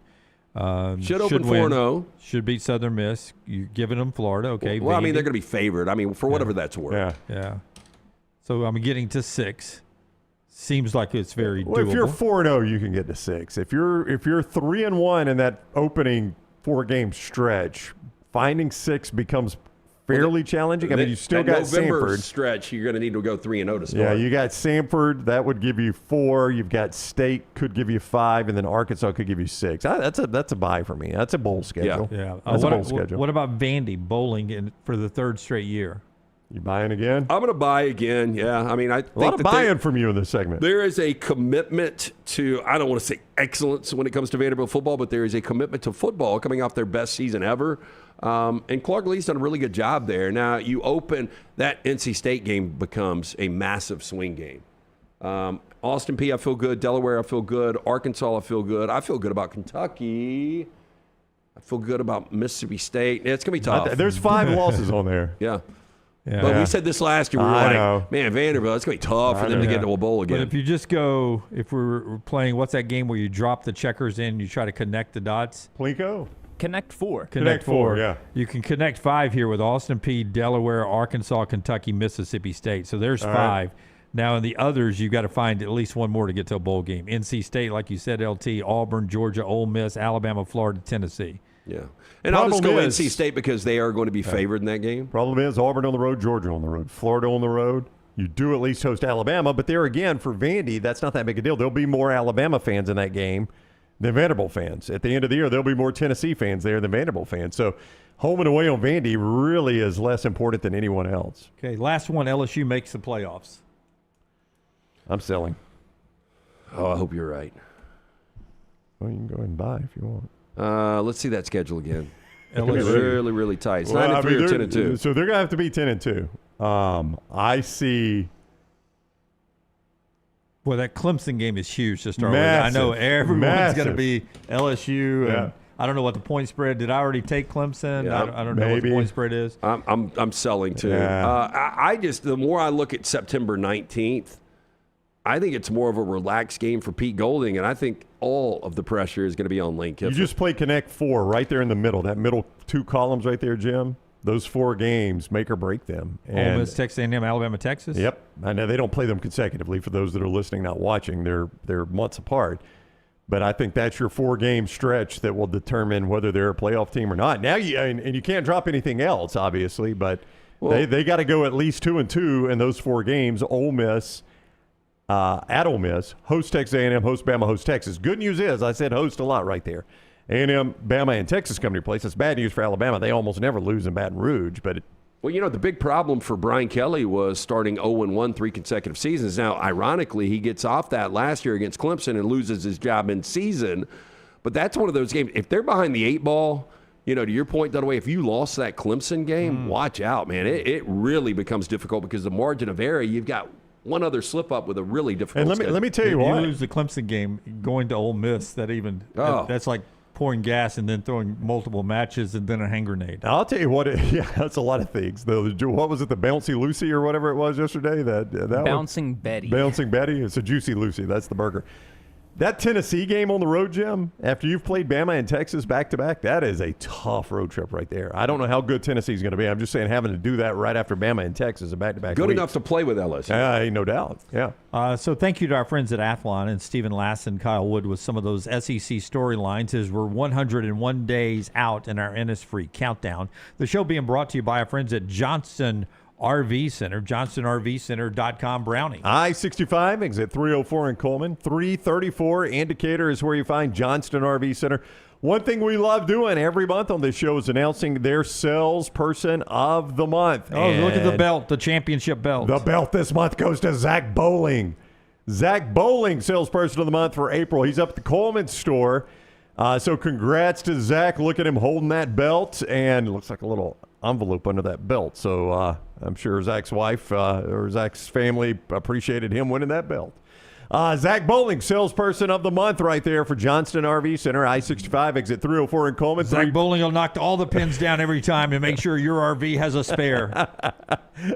Speaker 3: Should open 4-0.
Speaker 2: Should beat Southern Miss. You're giving them Florida, okay?
Speaker 3: Well, I mean, they're going to be favored. I mean, for whatever that's worth.
Speaker 2: Yeah. So I'm getting to 6. Seems like it's very doable.
Speaker 4: Well, if you're 4-0, you can get to 6. If you're 3-1 in that opening 4-game stretch, finding 6 becomes fairly challenging. I mean, you still got
Speaker 3: November
Speaker 4: Samford.
Speaker 3: Stretch, you're going to need to go 3-0 to start.
Speaker 4: Yeah, you got Samford. That would give you 4. You've got State could give you 5, and then Arkansas could give you 6. That's a buy for me. That's a bowl schedule.
Speaker 2: Yeah.
Speaker 4: That's a bowl schedule.
Speaker 2: What about Vandy bowling for the 3rd straight year?
Speaker 4: You buying again?
Speaker 3: I'm going to buy again. Yeah, I mean, I think
Speaker 4: a lot of buy-in from you in this segment.
Speaker 3: There is a commitment to, I don't want to say excellence when it comes to Vanderbilt football, but there is a commitment to football coming off their best season ever. And Clark Lee's done a really good job there. Now, you open that NC State game becomes a massive swing game. Austin Peay, I feel good. Delaware, I feel good. Arkansas, I feel good. I feel good about Kentucky. I feel good about Mississippi State. Yeah, it's going to be tough.
Speaker 4: There's 5 losses on there.
Speaker 3: Yeah. But we said this last year. We were man, Vanderbilt, it's going to be tough for them to get to a bowl again.
Speaker 2: But if you just if we're playing, what's that game where you drop the checkers in, you try to connect the dots?
Speaker 4: Plinko?
Speaker 1: Connect 4.
Speaker 2: Connect 4.
Speaker 4: Yeah.
Speaker 2: You can connect 5 here with Austin Peay, Delaware, Arkansas, Kentucky, Mississippi State. So there's 5.
Speaker 4: right.
Speaker 2: Now in the others, you've got to find at least one more to get to a bowl game. NC State, like you said, LT, Auburn, Georgia, Ole Miss, Alabama, Florida, Tennessee.
Speaker 3: Yeah. And I'll just go NC State because they are going to be favored in that game.
Speaker 4: Problem is Auburn on the road, Georgia on the road, Florida on the road. You do at least host Alabama, but there again, for Vandy, that's not that big a deal. There'll be more Alabama fans in that game than Vanderbilt fans. At the end of the year, there'll be more Tennessee fans there than Vanderbilt fans. So home and away on Vandy really is less important than anyone else.
Speaker 2: Okay, last one, LSU makes the playoffs.
Speaker 4: I'm selling.
Speaker 3: Oh, I hope you're right.
Speaker 4: Well, you can go ahead and buy if you want.
Speaker 3: Let's see that schedule again.
Speaker 4: LSU.
Speaker 3: It's really, really tight. It's 9-3 or 10-2.
Speaker 4: So they're going to have to be 10-2. I see.
Speaker 2: Well, that Clemson game is huge to start
Speaker 4: Massive.
Speaker 2: with. I know everyone's going to
Speaker 4: Massive.
Speaker 2: be LSU.
Speaker 4: Yeah.
Speaker 2: And I don't know what the point spread. Did I already take Clemson?
Speaker 3: Yeah,
Speaker 2: I don't know what the point spread is.
Speaker 3: I'm selling too.
Speaker 4: Yeah.
Speaker 3: I just, the more I look at September 19th, I think it's more of a relaxed game for Pete Golding, and I think all of the pressure is going to be on Lane Kiffin.
Speaker 4: You just play Connect 4 right there in the middle. That middle 2 columns right there, Jim. Those 4 games make or break them.
Speaker 2: Ole Miss, Texas A&M, Alabama, Texas.
Speaker 4: Yep. I know they don't play them consecutively. For those that are listening, not watching, they're months apart. But I think that's your 4-game stretch that will determine whether they're a playoff team or not. Now, and you can't drop anything else, obviously, but they got to go at least 2-2 in those 4 games. Ole Miss. At Ole Miss, host Texas A&M, host Bama, host Texas. Good news is, I said host a lot right there. A&M, Bama, and Texas come to your place. It's bad news for Alabama. They almost never lose in Baton Rouge. But
Speaker 3: well, the big problem for Brian Kelly was starting 0-1 3 consecutive seasons. Now, ironically, he gets off that last year against Clemson and loses his job in season. But that's one of those games. If they're behind the 8 ball, to your point, Dunaway, if you lost that Clemson game, watch out, man. It really becomes difficult because the margin of error, you've got one other slip up with a really difficult.
Speaker 4: And let me tell you
Speaker 2: what.
Speaker 4: what.
Speaker 2: You lose the Clemson game, going to Ole Miss, that's like pouring gas and then throwing multiple matches and then a hand grenade.
Speaker 4: I'll tell you what. That's a lot of things. What was it? The Bouncy Lucy or whatever it was yesterday. That
Speaker 1: Bouncing Betty.
Speaker 4: Bouncing Betty. It's a Juicy Lucy. That's the burger. That Tennessee game on the road, Jim, after you've played Bama and Texas back-to-back, that is a tough road trip right there. I don't know how good Tennessee's going to be. I'm just saying having to do that right after Bama and Texas, a back-to-back
Speaker 3: Good
Speaker 4: week.
Speaker 3: enough to play with LSU.
Speaker 4: No doubt, yeah.
Speaker 2: So thank you to our friends at Athlon and Stephen Lassen, Kyle Wood with some of those SEC storylines as we're 101 days out in our Innisfree countdown. The show being brought to you by our friends at Johnston RV Center, johnstonrvcenter.com, Browning.
Speaker 4: I-65, exit 304 in Coleman. 334 Indicator is where you find Johnston RV Center. One thing we love doing every month on this show is announcing their salesperson of the month.
Speaker 2: Oh, look at the belt, the championship belt.
Speaker 4: The belt this month goes to Zach Bowling. Zach Bowling, salesperson of the month for April. He's up at the Coleman store. So congrats to Zach. Look at him holding that belt, and it looks like a little envelope under that belt. So I'm sure Zach's wife or Zach's family appreciated him winning that belt. Zach Bowling, salesperson of the month right there for Johnston RV Center, I-65, exit 304 in Coleman.
Speaker 2: Zach Bowling will knock all the pins down every time to make sure your RV has a spare.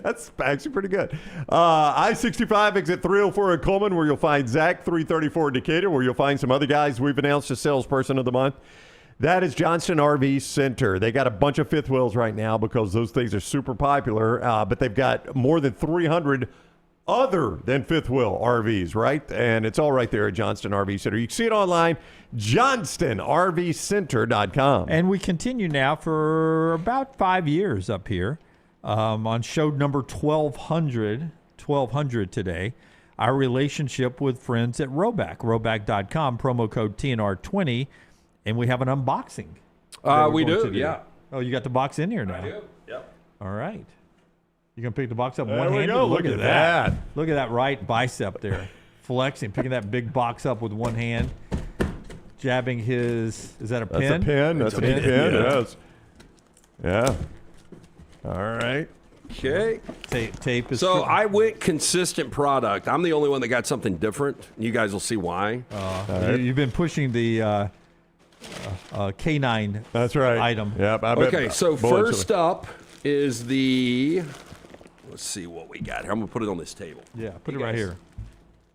Speaker 4: That's actually pretty good. I-65, exit 304 in Coleman, where you'll find Zach, 334 in Decatur, where you'll find some other guys we've announced as salesperson of the month. That is Johnston RV Center. They got a bunch of fifth wheels right now because those things are super popular, but they've got more than 300 other than fifth wheel RVs, right? And it's all right there at Johnston RV Center. You can see it online, johnstonrvcenter.com.
Speaker 2: And we continue now for about 5 years up here on show number 1200 today, our relationship with friends at Roback, roback.com, promo code TNR20. And we have an unboxing.
Speaker 3: We do, yeah.
Speaker 2: Oh, you got the box in here now.
Speaker 3: I do, yep.
Speaker 2: All right. You going to pick the box up
Speaker 4: There
Speaker 2: one
Speaker 4: we
Speaker 2: hand?
Speaker 4: go. Look at that.
Speaker 2: Look at that right bicep there. Flexing, picking that big box up with one hand. Jabbing his, is that a pin?
Speaker 4: That's a pin. That's a pin. Yes. Yeah. All right.
Speaker 3: Okay.
Speaker 2: Tape is
Speaker 3: so I went consistent product. I'm the only one that got something different. You guys will see why.
Speaker 2: You've been pushing the K9
Speaker 4: That's right.
Speaker 2: item.
Speaker 4: Yep.
Speaker 3: Okay, so first up is the, let's see what we got here. I'm going to put it on this table.
Speaker 2: Yeah, put it right here.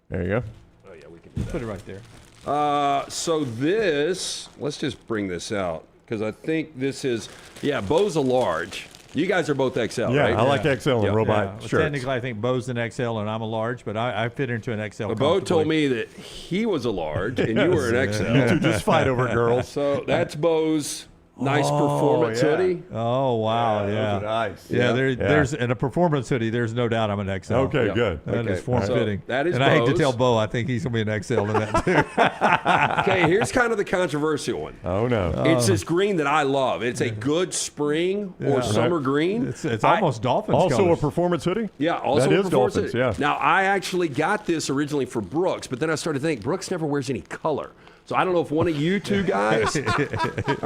Speaker 4: There you go.
Speaker 3: Oh, yeah, we can do that.
Speaker 2: Put it right there.
Speaker 3: So this, let's just bring this out. because I think this is, Bo's a large. You guys are both XL,
Speaker 4: Yeah,
Speaker 3: right?
Speaker 4: I like XL and robot
Speaker 2: Well,
Speaker 4: shirts.
Speaker 2: technically, I think Bo's an XL and I'm a large, but I fit into an XL.
Speaker 3: But Bo told me that he was a large and you were an XL.
Speaker 4: You two just fight over it, girls.
Speaker 3: So that's Bo's nice performance hoodie.
Speaker 2: Oh, wow.
Speaker 4: Yeah,
Speaker 2: Yeah.
Speaker 4: those are nice.
Speaker 2: Yeah, there's in a performance hoodie, there's no doubt I'm an XL.
Speaker 4: Okay, good.
Speaker 2: That is
Speaker 3: Okay.
Speaker 2: form-fitting.
Speaker 3: So that is
Speaker 2: and I hate to
Speaker 3: Bo's.
Speaker 2: tell Bo, I think he's going to be an XL in that, too.
Speaker 3: Okay, here's kind of the controversial one.
Speaker 4: Oh, no.
Speaker 3: It's this green that I love. It's a good spring or summer green.
Speaker 2: It's almost Dolphins
Speaker 4: Also
Speaker 2: colors.
Speaker 4: a performance hoodie?
Speaker 3: Yeah, also
Speaker 4: that
Speaker 3: a
Speaker 4: is
Speaker 3: performance
Speaker 4: Dolphins,
Speaker 3: hoodie.
Speaker 4: yeah.
Speaker 3: Now, I actually got this originally for Brooks, but then I started to think Brooks never wears any color. So I don't know if one of you two guys. I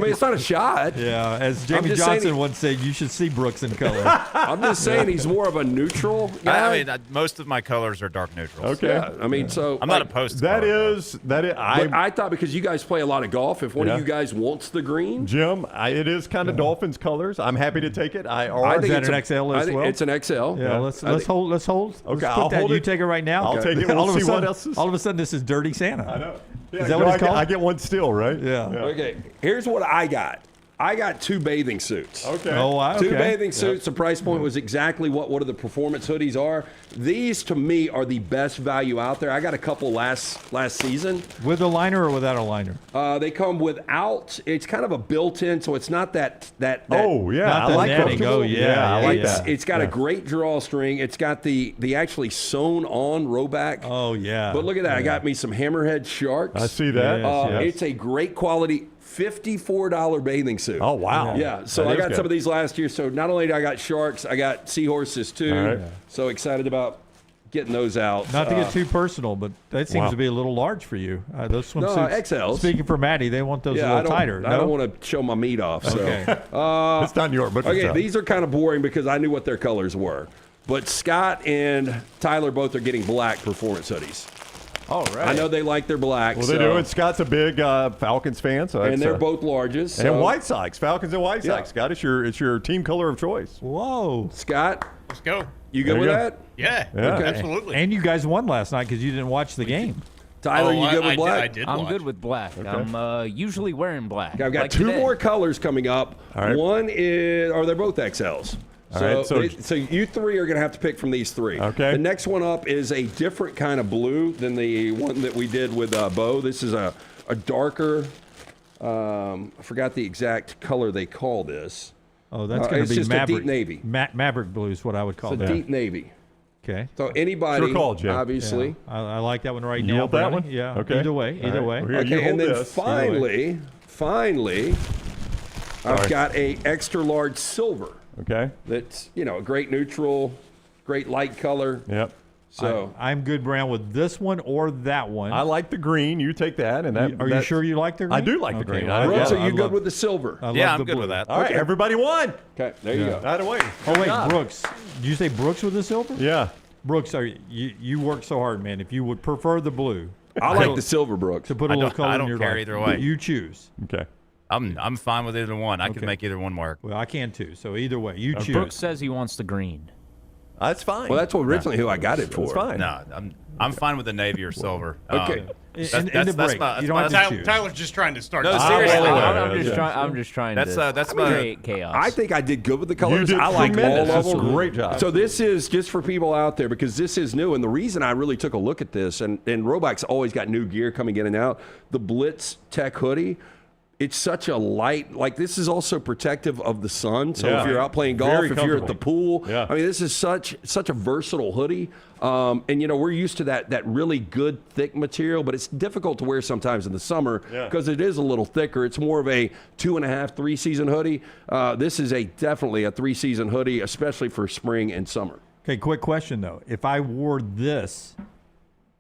Speaker 3: mean, it's not a shot.
Speaker 2: Yeah, as Jamie
Speaker 3: just saying
Speaker 2: Johnson once said, you should see Brooks in color.
Speaker 3: I'm just saying he's more of a neutral guy.
Speaker 18: I mean, most of my colors are dark neutrals.
Speaker 4: Okay.
Speaker 3: Yeah, I mean, so
Speaker 18: I'm not opposed to
Speaker 4: That
Speaker 18: color,
Speaker 4: is.
Speaker 3: I thought because you guys play a lot of golf, if one of
Speaker 4: Yeah.
Speaker 3: you guys wants the green,
Speaker 4: Jim, it is kind of Dolphins colors. I'm happy to take it.
Speaker 3: I
Speaker 2: Is
Speaker 3: think
Speaker 2: that
Speaker 3: it's
Speaker 2: an XL
Speaker 3: I
Speaker 2: as
Speaker 3: think
Speaker 2: well?
Speaker 3: it's an XL.
Speaker 2: Yeah, let's hold. Let's hold.
Speaker 4: Okay,
Speaker 2: Let's
Speaker 4: I'll
Speaker 2: put that.
Speaker 4: hold
Speaker 2: You
Speaker 4: it.
Speaker 2: take it right now.
Speaker 4: I'll take it. We'll
Speaker 2: all of a
Speaker 4: see
Speaker 2: sudden,
Speaker 4: what else is.
Speaker 2: all of a sudden, this is Dirty Santa.
Speaker 4: I know. Yeah,
Speaker 2: Is that what it's called?
Speaker 4: I get one still, right?
Speaker 2: Yeah.
Speaker 3: Okay, here's what I got. I got 2 bathing suits.
Speaker 4: Okay.
Speaker 2: Oh, wow.
Speaker 3: 2
Speaker 2: Okay.
Speaker 3: bathing suits. The price point was exactly what one of the performance hoodies are. These, to me, are the best value out there. I got a couple last season.
Speaker 2: With a liner or without a liner?
Speaker 3: They come without. It's kind of a built-in, so it's not that.
Speaker 4: Oh, yeah.
Speaker 2: Not
Speaker 4: I
Speaker 2: that
Speaker 4: like
Speaker 2: netting.
Speaker 4: that.
Speaker 2: Oh, yeah.
Speaker 4: I like
Speaker 3: it's,
Speaker 4: that.
Speaker 3: It's got a great drawstring. It's got the actually sewn-on rowback.
Speaker 2: Oh, yeah.
Speaker 3: But look at that. I got me some Hammerhead Sharks.
Speaker 4: I see that.
Speaker 2: Yes.
Speaker 3: It's a great quality $54 bathing suit.
Speaker 4: Oh, wow.
Speaker 3: Yeah, so
Speaker 4: That
Speaker 3: I
Speaker 4: is
Speaker 3: got
Speaker 4: good.
Speaker 3: some of these last year. So not only did I got sharks, I got seahorses too.
Speaker 4: All right.
Speaker 3: So excited about getting those out.
Speaker 2: Not to get too personal, but that seems
Speaker 4: Wow.
Speaker 2: to be a little large for you. Those
Speaker 3: No,
Speaker 2: swimsuits.
Speaker 3: XLs.
Speaker 2: Speaking for Maddie, they want those a little tighter.
Speaker 3: I don't want to show my meat off. So.
Speaker 2: Okay.
Speaker 4: It's not New York, but
Speaker 3: Okay, these are kind of boring because I knew what their colors were. But Scott and Tyler both are getting black performance hoodies.
Speaker 1: All right.
Speaker 3: I know they like their black.
Speaker 4: Well, they do. And Scott's a big Falcons fan, so
Speaker 3: and
Speaker 4: that's,
Speaker 3: they're both larges. So.
Speaker 4: And White Sox, Falcons and White
Speaker 3: Yeah.
Speaker 4: Sox. Scott, it's your team color of choice.
Speaker 2: Whoa.
Speaker 3: Scott,
Speaker 5: Let's go.
Speaker 3: you good
Speaker 4: There
Speaker 3: with
Speaker 4: you go.
Speaker 3: that?
Speaker 5: Yeah,
Speaker 4: Yeah.
Speaker 5: absolutely.
Speaker 2: And you guys won last night because you didn't watch the game.
Speaker 3: Tyler, you good with
Speaker 5: I
Speaker 3: black?
Speaker 5: I did
Speaker 1: I'm
Speaker 5: watch.
Speaker 1: good with black. I'm usually wearing black.
Speaker 3: I've got
Speaker 1: Like
Speaker 3: 2
Speaker 1: today.
Speaker 3: more colors coming up.
Speaker 4: All right.
Speaker 3: One is, they're both XLs.
Speaker 4: All right,
Speaker 3: So you 3 are going to have to pick from these 3.
Speaker 4: Okay.
Speaker 3: The next one up is a different kind of blue than the one that we did with Bo. This is a darker, I forgot the exact color they call this.
Speaker 2: Oh, that's going to
Speaker 3: it's
Speaker 2: be
Speaker 3: just
Speaker 2: Maverick.
Speaker 3: a deep navy.
Speaker 2: Maverick blue is what I would call
Speaker 3: It's a
Speaker 2: that.
Speaker 3: deep navy.
Speaker 2: Okay.
Speaker 3: So anybody,
Speaker 4: Sure call, Jim.
Speaker 3: obviously.
Speaker 2: Yeah. I like that one right
Speaker 4: You
Speaker 2: now.
Speaker 4: want that
Speaker 2: Brownie.
Speaker 4: one?
Speaker 2: Yeah.
Speaker 4: Okay.
Speaker 2: Either way.
Speaker 4: All
Speaker 2: Either
Speaker 4: right.
Speaker 2: way.
Speaker 4: Well, here, you
Speaker 3: Okay, and
Speaker 4: hold
Speaker 3: then
Speaker 4: this.
Speaker 3: finally, I've got a extra large silver.
Speaker 4: Okay.
Speaker 3: That's, a great neutral, great light color.
Speaker 4: Yep.
Speaker 3: So
Speaker 2: I'm good, Brown, with this one or that one.
Speaker 4: I like the green. You take that, and that.
Speaker 2: Are you sure you like the green?
Speaker 4: I do like the green.
Speaker 2: well,
Speaker 3: Brooks,
Speaker 2: I
Speaker 3: are you good
Speaker 2: love-
Speaker 3: with the silver?
Speaker 2: I love
Speaker 18: Yeah,
Speaker 2: the
Speaker 18: I'm good
Speaker 2: blue.
Speaker 18: with that.
Speaker 4: All right, everybody won.
Speaker 3: Okay, there you go.
Speaker 4: Right away.
Speaker 2: Oh wait, Brooks. Did you say Brooks with the silver?
Speaker 4: Yeah.
Speaker 2: Brooks, you work so hard, man. If you would prefer the blue,
Speaker 3: I like the silver, Brooks.
Speaker 2: to put a little color
Speaker 18: I
Speaker 2: in
Speaker 18: don't
Speaker 2: your
Speaker 18: care
Speaker 2: life.
Speaker 18: either way.
Speaker 2: You choose.
Speaker 4: Okay.
Speaker 18: I'm fine with either one. I
Speaker 2: Okay.
Speaker 18: can make either one work.
Speaker 2: Well, I can too. So either way, you choose.
Speaker 1: Brooks says he wants the green.
Speaker 4: That's fine.
Speaker 3: Well, that's originally who I got it for.
Speaker 4: That's fine.
Speaker 18: No, I'm fine with the navy or silver.
Speaker 3: Okay.
Speaker 2: In the break, you don't have to choose.
Speaker 5: Tyler's just trying to start.
Speaker 18: No, seriously.
Speaker 1: I'm just trying
Speaker 18: That's
Speaker 1: to
Speaker 18: my-
Speaker 1: create chaos.
Speaker 3: I think I did good with the colors.
Speaker 4: did
Speaker 3: I like all
Speaker 4: tremendous.
Speaker 3: of
Speaker 4: That's a
Speaker 3: them.
Speaker 4: great job.
Speaker 3: So this is just for people out there because this is new. And the reason I really took a look at this, and Roback's always got new gear coming in and out, the Blitz Tech hoodie. It's such a light, like this is also protective of the sun. So
Speaker 4: Yeah.
Speaker 3: if you're out playing golf,
Speaker 4: Very
Speaker 3: if you're at the pool,
Speaker 4: Yeah.
Speaker 3: I mean, this is such a versatile hoodie. And we're used to that really good thick material, but it's difficult to wear sometimes in the summer because it is a little thicker. It's more of a 2.5, 3 season hoodie. This is definitely a 3 season hoodie, especially for spring and summer.
Speaker 2: Okay, quick question though. If I wore this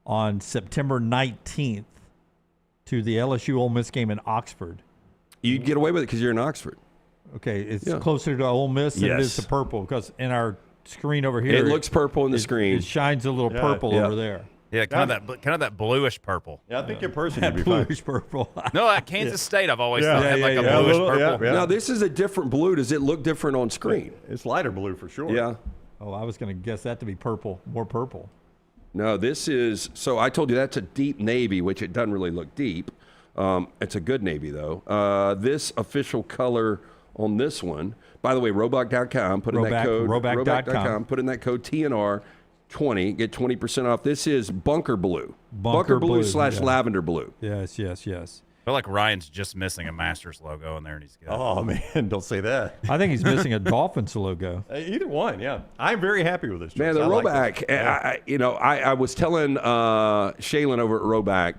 Speaker 2: on September 19th to the LSU Ole Miss game in Oxford,
Speaker 3: You'd get away with it because you're in Oxford.
Speaker 2: okay, it's
Speaker 3: Yeah.
Speaker 2: closer to Ole Miss than it is
Speaker 3: Yes.
Speaker 2: to purple because in our screen over here,
Speaker 3: It looks purple in the screen.
Speaker 2: It shines a little purple
Speaker 3: Yeah.
Speaker 2: over there.
Speaker 18: Yeah, kind of that bluish purple.
Speaker 4: Yeah, I think in person
Speaker 2: That
Speaker 4: you'd be fine.
Speaker 2: bluish purple.
Speaker 18: No, at Kansas State, I've always
Speaker 4: Yeah.
Speaker 18: thought had
Speaker 2: Yeah,
Speaker 18: like
Speaker 2: yeah,
Speaker 18: a
Speaker 2: yeah.
Speaker 18: bluish
Speaker 4: A little-
Speaker 18: purple.
Speaker 4: yeah.
Speaker 3: Now, this is a different blue. Does it look different on screen?
Speaker 4: It's lighter blue for sure.
Speaker 3: Yeah.
Speaker 2: Oh, I was going to guess that to be purple, more purple.
Speaker 3: No, this is, so I told you that's a deep navy, which it doesn't really look deep. It's a good Navy, though. This official color on this one, by the way, Roback.com, put in that code.
Speaker 2: Roback.com.
Speaker 3: Put in that code TNR 20, get 20% off. This is bunker blue. Bunker blue / lavender blue.
Speaker 2: Yes.
Speaker 18: I feel like Ryan's just missing a Masters logo in there, and he's good.
Speaker 4: Oh, man, don't say that.
Speaker 2: I think he's missing a Dolphins logo.
Speaker 4: Either one, yeah. I'm very happy with this.
Speaker 3: Man, the Roback, I was telling Shaylin over at Roback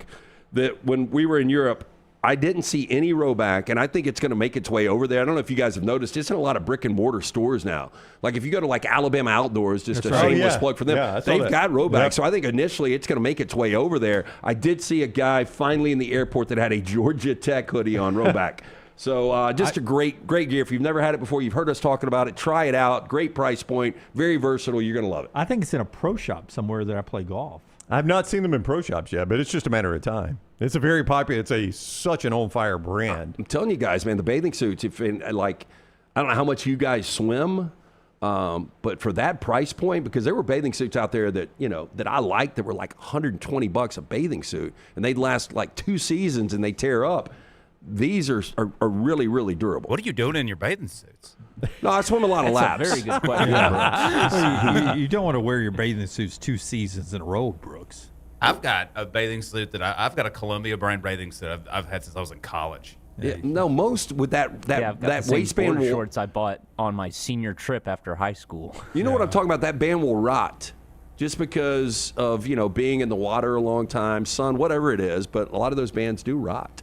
Speaker 3: that when we were in Europe, I didn't see any Roback, and I think it's going to make its way over there. I don't know if you guys have noticed, it's in a lot of brick and mortar stores now. Like if you go to like Alabama Outdoors, just a shameless plug for them, they've got Roback. Yep. So I think initially it's going to make its way over there. I did see a guy finally in the airport that had a Georgia Tech hoodie on Roback. So just a great gear. If you've never had it before, you've heard us talking about it, try it out. Great price point, very versatile. You're going to love it.
Speaker 2: I think it's in a pro shop somewhere that I play golf.
Speaker 4: I've not seen them in pro shops yet, but it's just a matter of time. It's a very popular. It's such an on fire brand.
Speaker 3: I'm telling you guys, man, the bathing suits. I don't know how much you guys swim, but for that price point, because there were bathing suits out there that that I liked that were like $120 a bathing suit, and they'd last like 2 seasons and they tear up. These are really, really durable.
Speaker 18: What are you doing in your bathing suits?
Speaker 3: No, I swim a lot of laps.
Speaker 1: That's a very good question.
Speaker 2: You don't want to wear your bathing suits 2 seasons in a row, Brooks.
Speaker 18: I've got a bathing suit that I've got a Columbia brand bathing suit I've had since I was in college.
Speaker 3: Yeah, no, most with that
Speaker 1: I've got the same
Speaker 3: waistband
Speaker 1: board
Speaker 3: will,
Speaker 1: shorts I bought on my senior trip after high school.
Speaker 3: You know what I'm talking about? That band will rot just because of being in the water a long time, sun, whatever it is. But a lot of those bands do rot.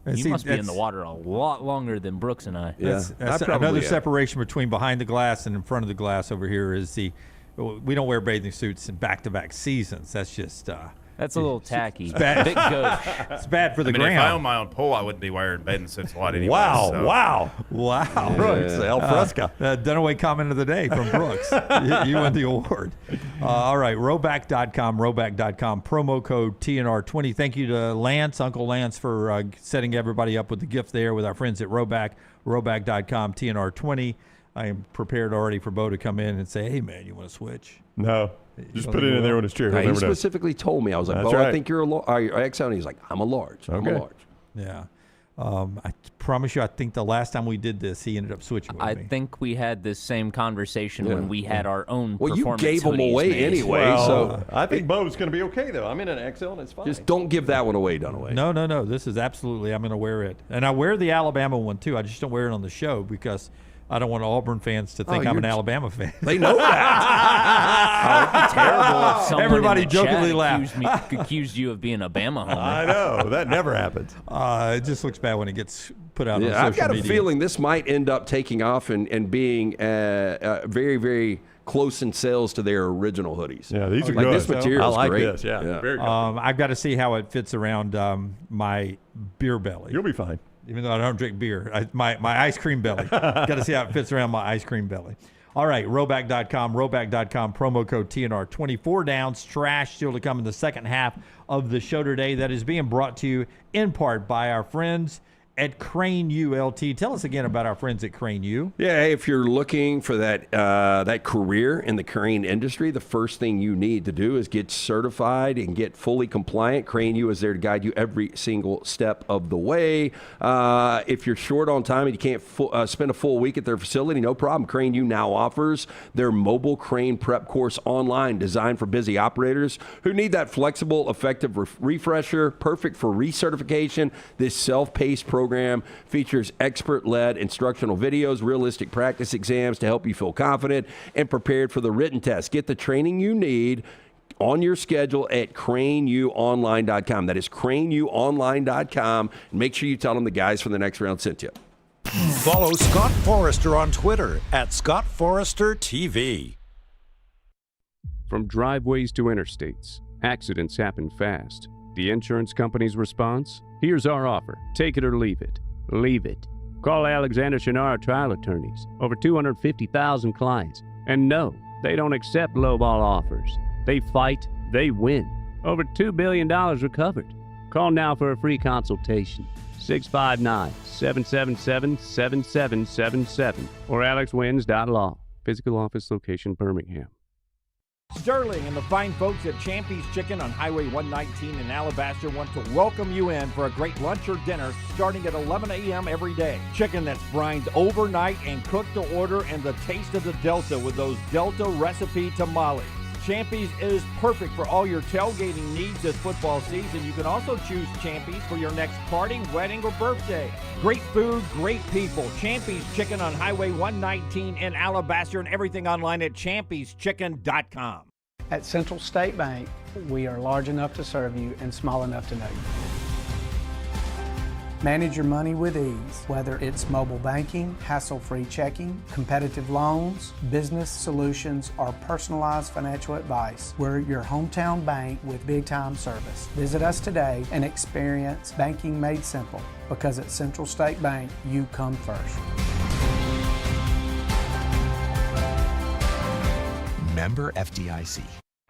Speaker 1: You must be in the water a lot longer than Brooks and I.
Speaker 3: Yeah,
Speaker 2: that's another separation between behind the glass and in front of the glass over here is we don't wear bathing suits in back-to-back seasons. That's just
Speaker 1: that's a little tacky.
Speaker 2: It's bad.
Speaker 1: Big gauche.
Speaker 2: It's bad for the
Speaker 18: If
Speaker 2: ground.
Speaker 18: I owned my own pool, I wouldn't be wearing bathing suits a lot anyway.
Speaker 4: Wow.
Speaker 2: Yeah.
Speaker 4: Brooks, Al Fresca.
Speaker 2: Dunaway comment of the day from Brooks. You won the award. All right, Roback.com, promo code TNR20. Thank you to Lance, Uncle Lance, for setting everybody up with the gift there with our friends at Roback, Roback.com, TNR20. I am prepared already for Bo to come in and say, hey, man, you want to switch?
Speaker 4: No. Just put it in there on his chair.
Speaker 3: He specifically told me. I was like,
Speaker 4: That's
Speaker 3: Bo,
Speaker 4: right.
Speaker 3: I think you're a XL. And he's like, I'm a large. I'm a large.
Speaker 2: Yeah. I promise you, I think the last time we did this, he ended up switching with me.
Speaker 1: I think we had this same conversation when we had our own
Speaker 3: Well, you
Speaker 1: performance
Speaker 3: gave them
Speaker 1: hoodies
Speaker 3: away
Speaker 1: made.
Speaker 3: anyway.
Speaker 4: So I think Bo's going to be okay, though. I'm in an XL, and it's fine.
Speaker 3: Just don't give that one away, Dunaway.
Speaker 2: No. This is absolutely, I'm going to wear it. And I wear the Alabama one, too. I just don't wear it on the show because I don't want Auburn fans to think I'm an Alabama fan.
Speaker 3: They know that.
Speaker 1: It'd be terrible if someone
Speaker 2: Everybody
Speaker 1: in the chat
Speaker 2: jokingly laughed.
Speaker 1: accused you of being a Bama homer.
Speaker 4: I know. That never happens.
Speaker 2: It just looks bad when it gets put out on social
Speaker 3: I've got
Speaker 2: media.
Speaker 3: a feeling this might end up taking off and being very, very close in sales to their original hoodies.
Speaker 4: Yeah, these are
Speaker 3: like
Speaker 4: good.
Speaker 3: This material
Speaker 4: I like
Speaker 3: great.
Speaker 4: this. Yeah. Very good.
Speaker 2: I've got to see how it fits around my beer belly.
Speaker 4: You'll be fine.
Speaker 2: Even though I don't drink beer, my ice cream belly. Got to see how it fits around my ice cream belly. All right, Roback.com, promo code TNR. 24 downs, trash still to come in the second half of the show today. That is being brought to you in part by our friends at Crane ULT. Tell us again about our friends at Crane U.
Speaker 3: Yeah, if you're looking for that career in the crane industry, the first thing you need to do is get certified and get fully compliant. Crane U is there to guide you every single step of the way. If you're short on time and you can't spend a full week at their facility, no problem. Crane U now offers their mobile crane prep course online, designed for busy operators who need that flexible, effective refresher, perfect for recertification. This self-paced program features expert-led instructional videos, realistic practice exams to help you feel confident and prepared for the written test. Get the training you need on your schedule at craneuonline.com. That is craneuonline.com. Make sure you tell them the guys from the next round sent you.
Speaker 8: Follow Scott Forrester on Twitter at ScottForresterTV.
Speaker 7: From driveways to interstates, accidents happen fast. The insurance company's response? Here's our offer. Take it or leave it. Leave it. Call Alexander Shunnarah Trial Attorneys. Over 250,000 clients. And no, they don't accept lowball offers. They fight, they win. Over $2 billion recovered. Call now for a free consultation. 659-777-7777 or alexwins.law. Physical office location, Birmingham.
Speaker 12: Sterling and the fine folks at Champy's Chicken on Highway 119 in Alabaster want to welcome you in for a great lunch or dinner starting at 11 a.m. every day. Chicken that's brined overnight and cooked to order, and the taste of the Delta with those Delta recipe tamales. Champy's is perfect for all your tailgating needs this football season. You can also choose Champy's for your next party, wedding, or birthday. Great food, great people. Champy's Chicken on Highway 119 in Alabaster, and everything online at champyschicken.com.
Speaker 13: At Central State Bank, we are large enough to serve you and small enough to know you. Manage your money with ease, whether it's mobile banking, hassle-free checking, competitive loans, business solutions, or personalized financial advice. We're your hometown bank with big-time service. Visit us today and experience banking made simple, because at Central State Bank, you come first.
Speaker 14: Member FDIC.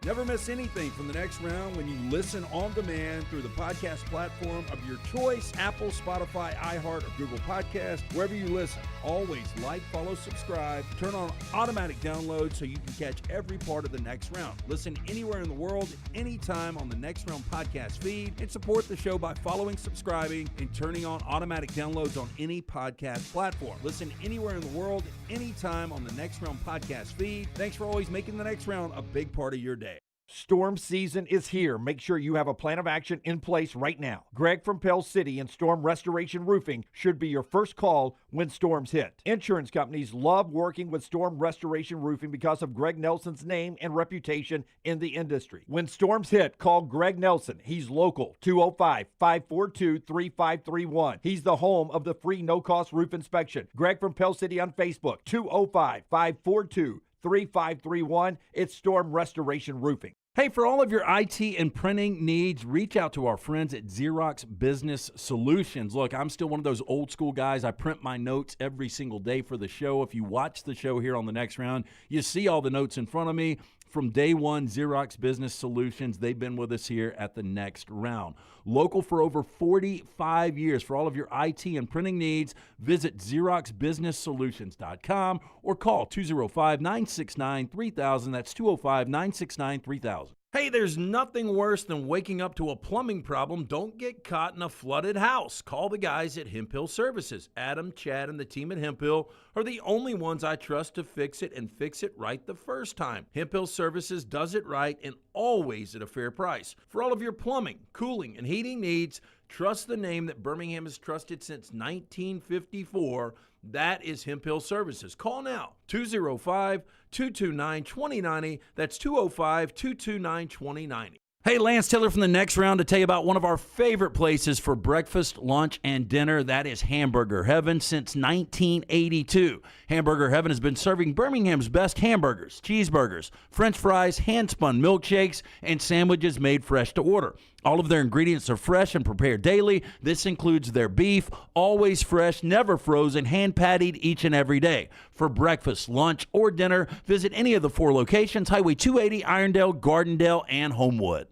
Speaker 15: Never miss anything from the next round when you listen on demand through the podcast platform of your choice, Apple, Spotify, iHeart, or Google Podcast, wherever you listen. Always like, follow, subscribe, turn on automatic download so you can catch every part of the next round. Listen anywhere in the world, anytime on the Next Round podcast feed, and support the show by following, subscribing, and turning on automatic downloads on any podcast platform. Listen anywhere in the world, anytime on the Next Round podcast feed. Thanks for always making the next round a big part of your day.
Speaker 12: Storm season is here. Make sure you have a plan of action in place right now. Greg from Pell City and Storm Restoration Roofing should be your first call when storms hit. Insurance companies love working with Storm Restoration Roofing because of Greg Nelson's name and reputation in the industry. When storms hit, call Greg Nelson. He's local, 205-542-3531. He's the home of the free no-cost roof inspection. Greg from Pell City on Facebook, 205-542-3531. It's Storm Restoration Roofing.
Speaker 15: Hey, for all of your IT and printing needs, reach out to our friends at Xerox Business Solutions. Look, I'm still one of those old school guys. I print my notes every single day for the show. If you watch the show here on the next round, you see all the notes in front of me. From day one, Xerox Business Solutions, they've been with us here at the next round. Local for over 45 years. For all of your IT and printing needs, visit XeroxBusinessSolutions.com or call 205-969-3000. That's 205-969-3000. Hey, there's nothing worse than waking up to a plumbing problem. Don't get caught in a flooded house. Call the guys at Hemp Hill Services. Adam, Chad, and the team at Hemp Hill are the only ones I trust to fix it and fix it right the first time. Hemp Hill Services does it right and always at a fair price. For all of your plumbing, cooling, and heating needs, trust the name that Birmingham has trusted since 1954. That is Hemp Hill Services. Call now, 205-229-2090. That's 205-229-2090. Hey, Lance Taylor from the next round to tell you about one of our favorite places for breakfast, lunch, and dinner. That is Hamburger Heaven since 1982. Hamburger Heaven has been serving Birmingham's best hamburgers, cheeseburgers, French fries, hand-spun milkshakes, and sandwiches made fresh to order. All of their ingredients are fresh and prepared daily. This includes their beef, always fresh, never frozen, hand-pattied each and every day. For breakfast, lunch, or dinner, visit any of the 4 locations, Highway 280, Irondale, Gardendale, and Homewood.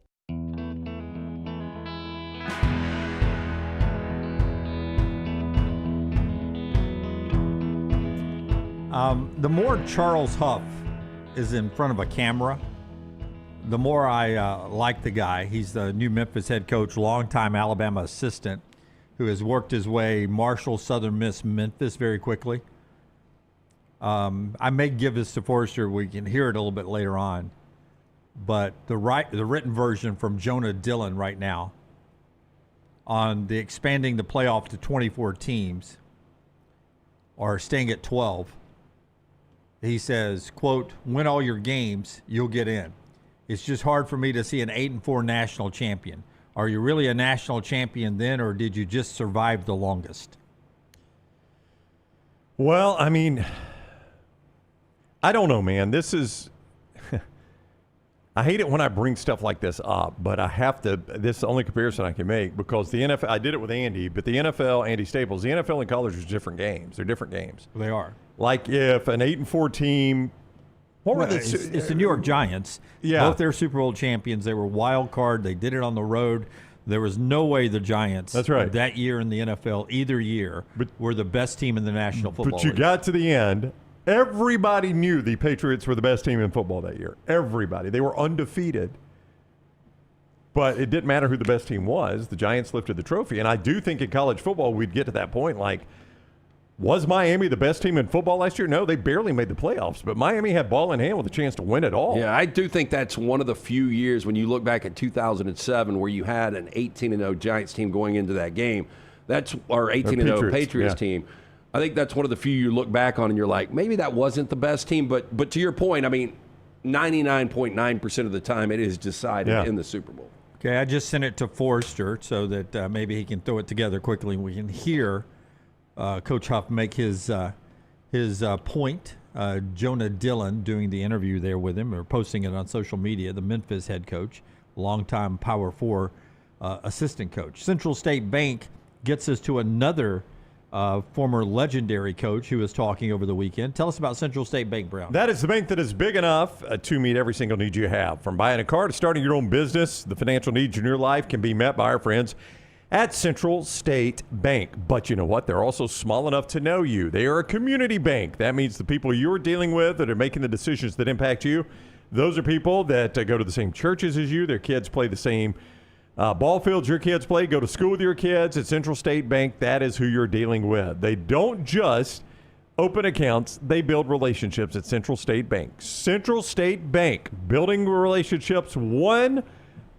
Speaker 2: The more Charles Huff is in front of a camera, the more I like the guy. He's the new Memphis head coach, longtime Alabama assistant, who has worked his way Marshall, Southern Miss, Memphis very quickly. I may give this to Forrester. We can hear it a little bit later on. But the written version from Jonah Dillon right now on the expanding the playoff to 24 teams or staying at 12. He says, quote, "Win all your games, you'll get in. It's just hard for me to see an 8-4 national champion. Are you really a national champion then, or did you just survive the longest?"
Speaker 4: Well, I mean, I don't know, man. This is I hate it when I bring stuff like this up, but I have to. This is the only comparison I can make because the NFL, I did it with Andy, but the NFL, Andy Staples, the NFL and college are different games. They're different games.
Speaker 2: They are.
Speaker 4: Like if an 8-4 team,
Speaker 2: it's the New York Giants.
Speaker 4: Yeah.
Speaker 2: Both their Super Bowl champions. They were wild card. They did it on the road. There was no way the Giants that year in the NFL, either year, were the best team in the National Football
Speaker 4: League. But you got to the end, Everybody knew the Patriots were the best team in football that year. Everybody. They were undefeated. But it didn't matter who the best team was. The Giants lifted the trophy. And I do think in college football we'd get to that point like, was Miami the best team in football last year? No, they barely made the playoffs. But Miami had ball in hand with a chance to win it all.
Speaker 3: Yeah, I do think that's one of the few years when you look back at 2007 where you had an 18-0 Giants team going into that game. That's our 18-0 Patriots team. I think that's one of the few you look back on and you're like, maybe that wasn't the best team. But to your point, I mean, 99.9% of the time it is decided in the Super Bowl.
Speaker 12: Okay, I just sent it to Forrester so that maybe he can throw it together quickly and we can hear Coach Huff make his point. Jonah Dillon doing the interview there with him or posting it on social media, the Memphis head coach, longtime Power 4 assistant coach. Central State Bank gets us to another former legendary coach who was talking over the weekend. Tell us about Central State Bank, Brown.
Speaker 4: That is the bank that is big enough to meet every single need you have. From buying a car to starting your own business, the financial needs in your life can be met by our friends at Central State Bank. But you know what? They're also small enough to know you. They are a community bank. That means the people you're dealing with that are making the decisions that impact you, those are people that go to the same churches as you. Their kids play the same ball fields your kids play, go to school with your kids. At Central State Bank, that is who you're dealing with. They don't just open accounts. They build relationships at Central State Bank. Central State Bank, building relationships one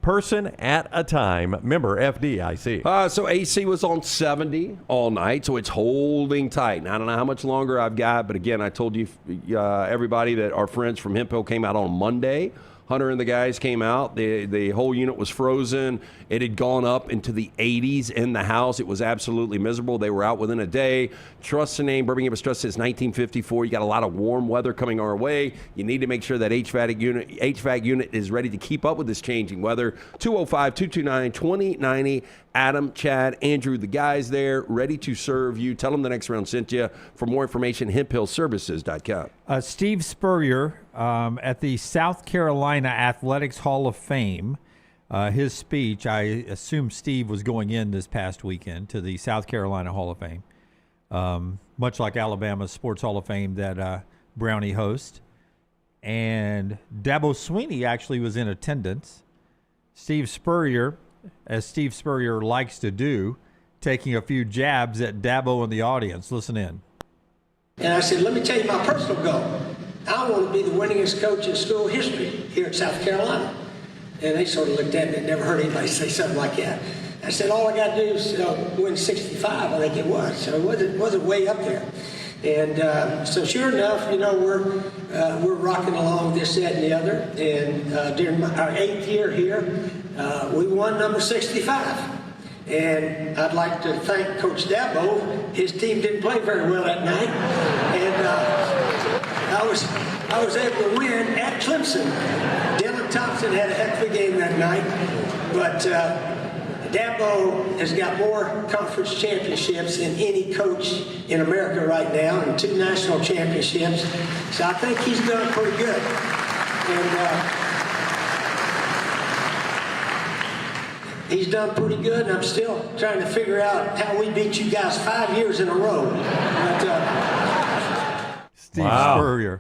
Speaker 4: person at a time. Member FDIC.
Speaker 3: So AC was on 70 all night, so it's holding tight. Now, I don't know how much longer I've got, but again, I told you, everybody, that our friends from Hemp Hill came out on Monday. Hunter and the guys came out. The whole unit was frozen. It had gone up into the 80s in the house. It was absolutely miserable. They were out within a day. Trust the name. Birmingham has trusted since 1954. You got a lot of warm weather coming our way. You need to make sure that HVAC unit is ready to keep up with this changing weather. 205-229-2090. Adam, Chad, Andrew, the guys there, ready to serve you. Tell them the next round sent you. For more information, hemphillservices.com.
Speaker 12: Steve Spurrier at the South Carolina Athletics Hall of Fame. His speech, I assume Steve was going in this past weekend to the South Carolina Hall of Fame, much like Alabama's Sports Hall of Fame that Brownie hosts. And Dabo Swinney actually was in attendance. Steve Spurrier, as Steve Spurrier likes to do, taking a few jabs at Dabo and the audience. Listen in.
Speaker 19: And I said, let me tell you my personal goal. I want to be the winningest coach in school history here at South Carolina. And they sort of looked at me and never heard anybody say something like that. I said, all I got to do is win 65, I think it was. So it wasn't way up there. And so sure enough, we're rocking along this, that, and the other. And during our 8th year here, we won number 65. And I'd like to thank Coach Dabo. His team didn't play very well that night. And I was able to win at Clemson. Dylan Thompson had a heck of a game that night. But Dabo has got more conference championships than any coach in America right now, and 2 national championships. So I think he's done pretty good. And he's done pretty good, and I'm still trying to figure out how we beat you guys 5 years in a row. But,
Speaker 12: Steve Spurrier.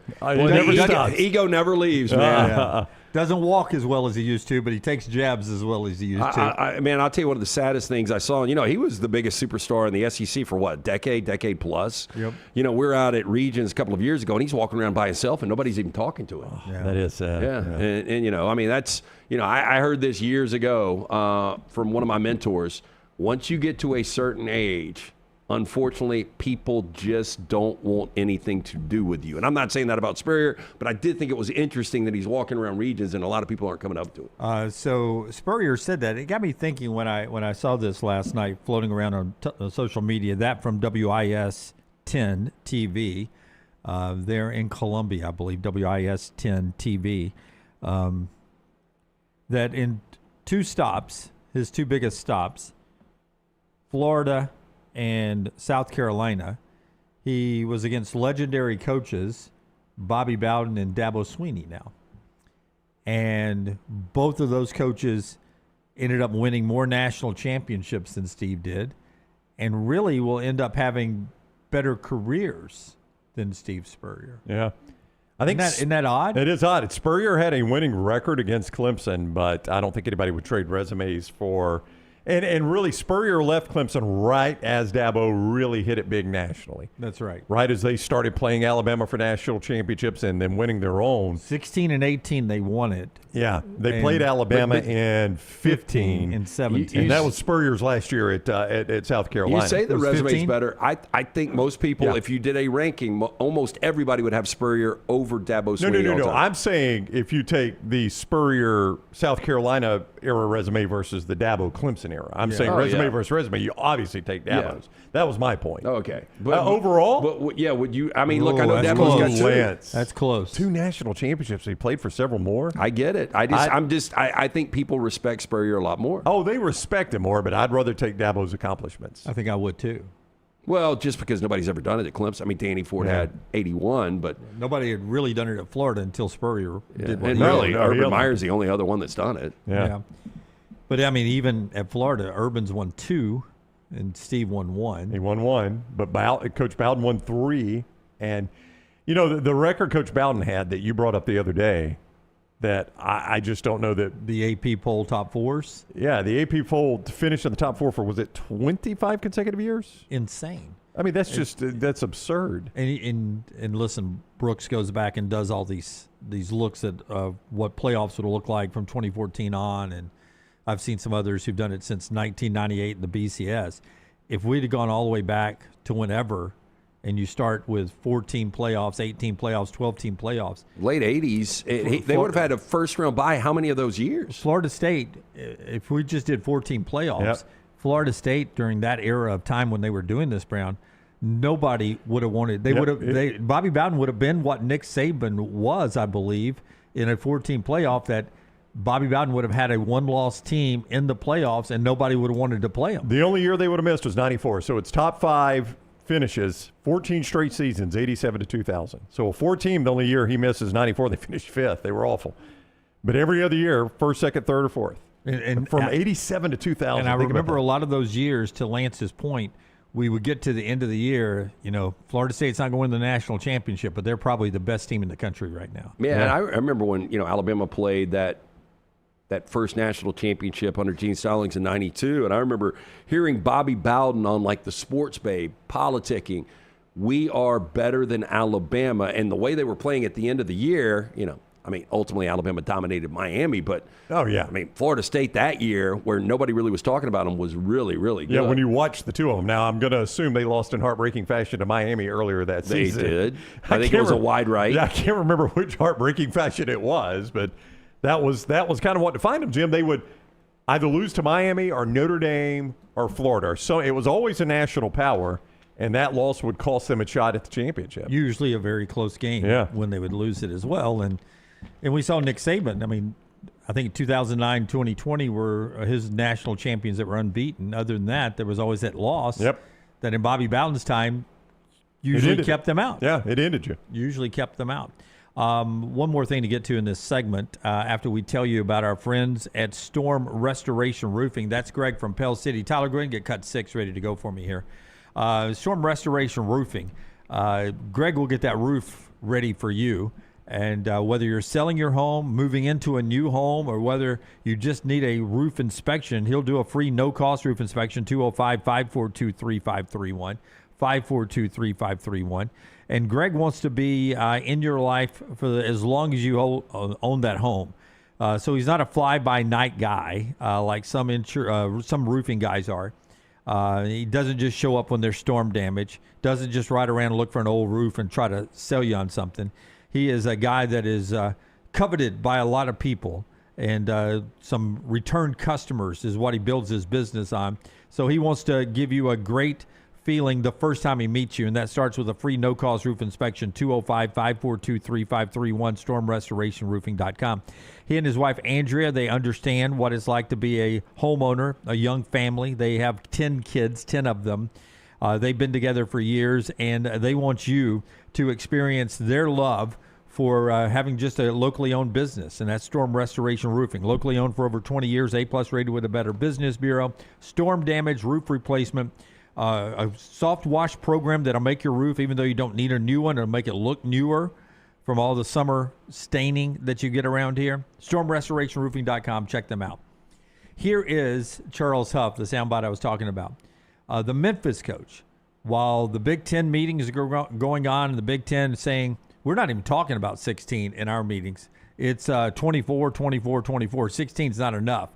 Speaker 3: Ego never leaves, man.
Speaker 12: Doesn't walk as well as he used to, but he takes jabs as well as he used to.
Speaker 3: Man, I'll tell you one of the saddest things I saw. He was the biggest superstar in the SEC for what, decade plus?
Speaker 12: Yep.
Speaker 3: We're out at Regions a couple of years ago, and he's walking around by himself, and nobody's even talking to him.
Speaker 4: That is sad.
Speaker 3: Yeah. And that's, I heard this years ago from one of my mentors. Once you get to a certain age, unfortunately, people just don't want anything to do with you. And I'm not saying that about Spurrier, but I did think it was interesting that he's walking around Regions and a lot of people aren't coming up to him.
Speaker 12: So Spurrier said that. It got me thinking when I saw this last night floating around on social media, that from WIS 10 TV. There in Columbia, I believe, WIS 10 TV. That in 2 stops, his 2 biggest stops, Florida and South Carolina, he was against legendary coaches Bobby Bowden and Dabo Swinney now. And both of those coaches ended up winning more national championships than Steve did, and really will end up having better careers
Speaker 2: than Steve Spurrier.
Speaker 4: Yeah. I think
Speaker 2: isn't that odd?
Speaker 4: It is odd. Spurrier had a winning record against Clemson, but I don't think anybody would trade resumes for. And really, Spurrier left Clemson right as Dabo really hit it big nationally.
Speaker 2: That's right.
Speaker 4: Right as they started playing Alabama for national championships and then winning their own.
Speaker 2: 16 and 18, they won it.
Speaker 4: Yeah, they played Alabama in 15
Speaker 2: and 17.
Speaker 4: And that was Spurrier's last year at South Carolina.
Speaker 3: You say the resume's better. I think most people, if you did a ranking, almost everybody would have Spurrier over Dabo Swinney.
Speaker 4: No. I'm saying if you take the Spurrier South Carolina era resume versus the Dabo Clemson era, I'm saying resume versus resume. You obviously take Dabo's. Yeah. That was my point.
Speaker 3: Okay,
Speaker 4: but overall,
Speaker 3: would you? I mean, look, I know Dabo's got two.
Speaker 2: That's close.
Speaker 4: 2 national championships. He played for several more.
Speaker 3: I get it. I think people respect Spurrier a lot more.
Speaker 4: Oh, they respect him more, but I'd rather take Dabo's accomplishments.
Speaker 2: I think I would too.
Speaker 3: Well, just because nobody's ever done it at Clemson. I mean, Danny Ford had 81, but
Speaker 2: nobody had really done it at Florida until Spurrier did what
Speaker 3: and really, Urban Meyer's the only other one that's done it.
Speaker 2: Yeah. But I mean, even at Florida, Urban's won 2, and Steve won 1.
Speaker 4: He won 1, but Coach Bowden won 3. And you know the record Coach Bowden had that you brought up the other day, that I just don't know that
Speaker 2: the AP poll top 4s.
Speaker 4: Yeah, the AP poll to finish in the top 4 for, was it 25 consecutive years?
Speaker 2: Insane.
Speaker 4: I mean, that's absurd.
Speaker 2: And listen, Brooks goes back and does all these looks at what playoffs would look like from 2014 on, and I've seen some others who've done it since 1998 in the BCS. If we'd have gone all the way back to whenever, and you start with 14 playoffs, 18 playoffs, 12-team playoffs.
Speaker 3: Late 80s, they would have had a first-round bye how many of those years?
Speaker 2: Florida State, if we just did 14 playoffs, Florida State during that era of time when they were doing this, Brown, nobody would have wanted. Bobby Bowden would have been what Nick Saban was, I believe, in a 14 playoff, that Bobby Bowden would have had a one-loss team in the playoffs, and nobody would have wanted to play them.
Speaker 4: The only year they would have missed was 94. So it's top 5 finishes, 14 straight seasons, 87 to 2000. So a 4-team, the only year he misses 94, they finished 5th. They were awful. But every other year, 1st, 2nd, 3rd, or 4th. And from 87 to 2000.
Speaker 2: And I remember a lot of those years, to Lance's point, we would get to the end of the year, Florida State's not going to win the national championship, but they're probably the best team in the country right now.
Speaker 3: Yeah, and I remember when, Alabama played that first national championship under Gene Stallings in 92. And I remember hearing Bobby Bowden on the Sports Babe, politicking, we are better than Alabama. And the way they were playing at the end of the year, ultimately Alabama dominated Miami. But, Florida State that year, where nobody really was talking about them, was really, really good.
Speaker 4: Yeah, when you watch the two of them. Now, I'm going to assume they lost in heartbreaking fashion to Miami earlier that season.
Speaker 3: They did. I think it was a wide right.
Speaker 4: Yeah, I can't remember which heartbreaking fashion it was, but that was kind of what defined them, Jim. They would either lose to Miami or Notre Dame or Florida. So it was always a national power, and that loss would cost them a shot at the championship.
Speaker 2: Usually a very close game when they would lose it as well. And we saw Nick Saban. I think 2009, 2020 were his national champions that were unbeaten. Other than that, there was always that loss that in Bobby Bowden's time usually kept them out.
Speaker 4: Yeah, it ended you.
Speaker 2: Usually kept them out. One more thing to get to in this segment after we tell you about our friends at Storm Restoration Roofing. That's Greg from Pell City. Tyler, go ahead and get cut 6 ready to go for me here. Storm Restoration Roofing. Greg will get that roof ready for you. And whether you're selling your home, moving into a new home, or whether you just need a roof inspection, he'll do a free no-cost roof inspection, 205-542-3531, 542-3531. And Greg wants to be in your life for as long as you own that home. So he's not a fly-by-night guy like some roofing guys are. He doesn't just show up when there's storm damage, doesn't just ride around and look for an old roof and try to sell you on something. He is a guy that is coveted by a lot of people, and some return customers is what he builds his business on. So he wants to give you a great feeling the first time he meets you, and that starts with a free no-cost roof inspection, 205-542-3531, stormrestorationroofing.com. He and his wife, Andrea, they understand what it's like to be a homeowner, a young family. They have 10 kids, 10 of them. They've been together for years, and they want you to experience their love for having just a locally owned business, and that's Storm Restoration Roofing. Locally owned for over 20 years, A+ rated with a Better Business Bureau. Storm damage, roof replacement, a soft wash program that'll make your roof, even though you don't need a new one, it'll make it look newer from all the summer staining that you get around here. StormRestorationRoofing.com. Check them out. Here is Charles Huff, the soundbite I was talking about. The Memphis coach, while the Big Ten meetings are going on, and the Big Ten is saying, we're not even talking about 16 in our meetings. It's 24, 24, 24. 16 is not enough.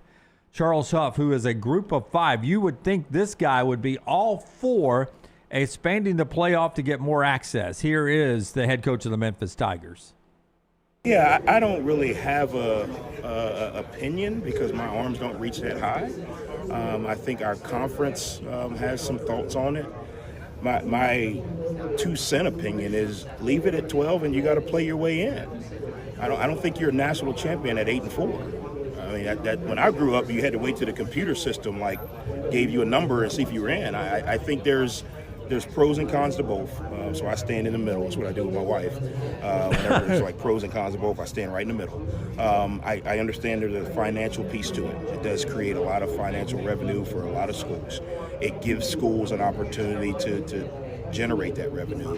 Speaker 2: Charles Huff, who is a group of 5, you would think this guy would be all for expanding the playoff to get more access. Here is the head coach of the Memphis Tigers.
Speaker 20: Yeah, I don't really have a opinion because my arms don't reach that high. I think our conference has some thoughts on it. My 2-cent opinion is leave it at 12 and you got to play your way in. I don't think you're a national champion at 8-4. I mean, that when I grew up, you had to wait till the computer system gave you a number and see if you were in. I think there's pros and cons to both, so I stand in the middle. That's what I do with my wife. Whenever there's pros and cons to both, I stand right in the middle. I understand there's a financial piece to it. It does create a lot of financial revenue for a lot of schools. It gives schools an opportunity to generate that revenue.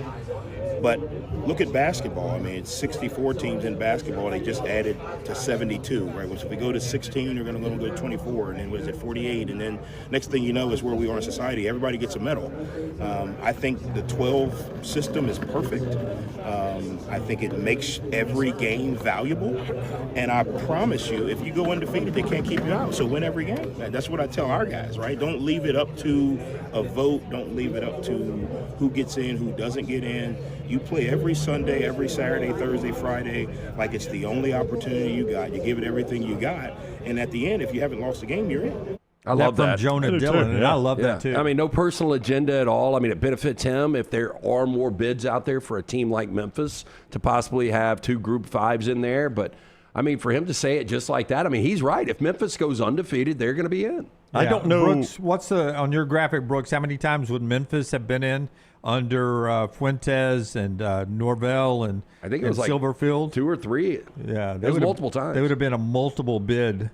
Speaker 20: But look at basketball. I mean, it's 64 teams in basketball. They just added to 72, right? Which if we go to 16, they're going to go to 24, and then what is it, 48? And then next thing you know is where we are in society. Everybody gets a medal. I think the 12 system is perfect. I think it makes every game valuable. And I promise you, if you go undefeated, they can't keep you out. So win every game. That's what I tell our guys, right? Don't leave it up to a vote. Don't leave it up to who gets in, who doesn't get in. You play every Sunday, every Saturday, Thursday, Friday, like it's the only opportunity you got. You give it everything you got. And at the end, if you haven't lost a game, you're in.
Speaker 3: I love that.
Speaker 2: From Jonah Dillon, and I love that too.
Speaker 3: I mean, no personal agenda at all. I mean, it benefits him if there are more bids out there for a team like Memphis to possibly have 2 Group 5s in there. But, I mean, for him to say it just like that, I mean, he's right. If Memphis goes undefeated, they're going to be in.
Speaker 2: Yeah. I don't know. Brooks, what's on your graphic, Brooks, how many times would Memphis have been in under Fuentes and Norvell and
Speaker 3: I think it was
Speaker 2: Silverfield?
Speaker 3: 2 or 3.
Speaker 2: Yeah,
Speaker 3: it was multiple times.
Speaker 2: They would have been a multiple bid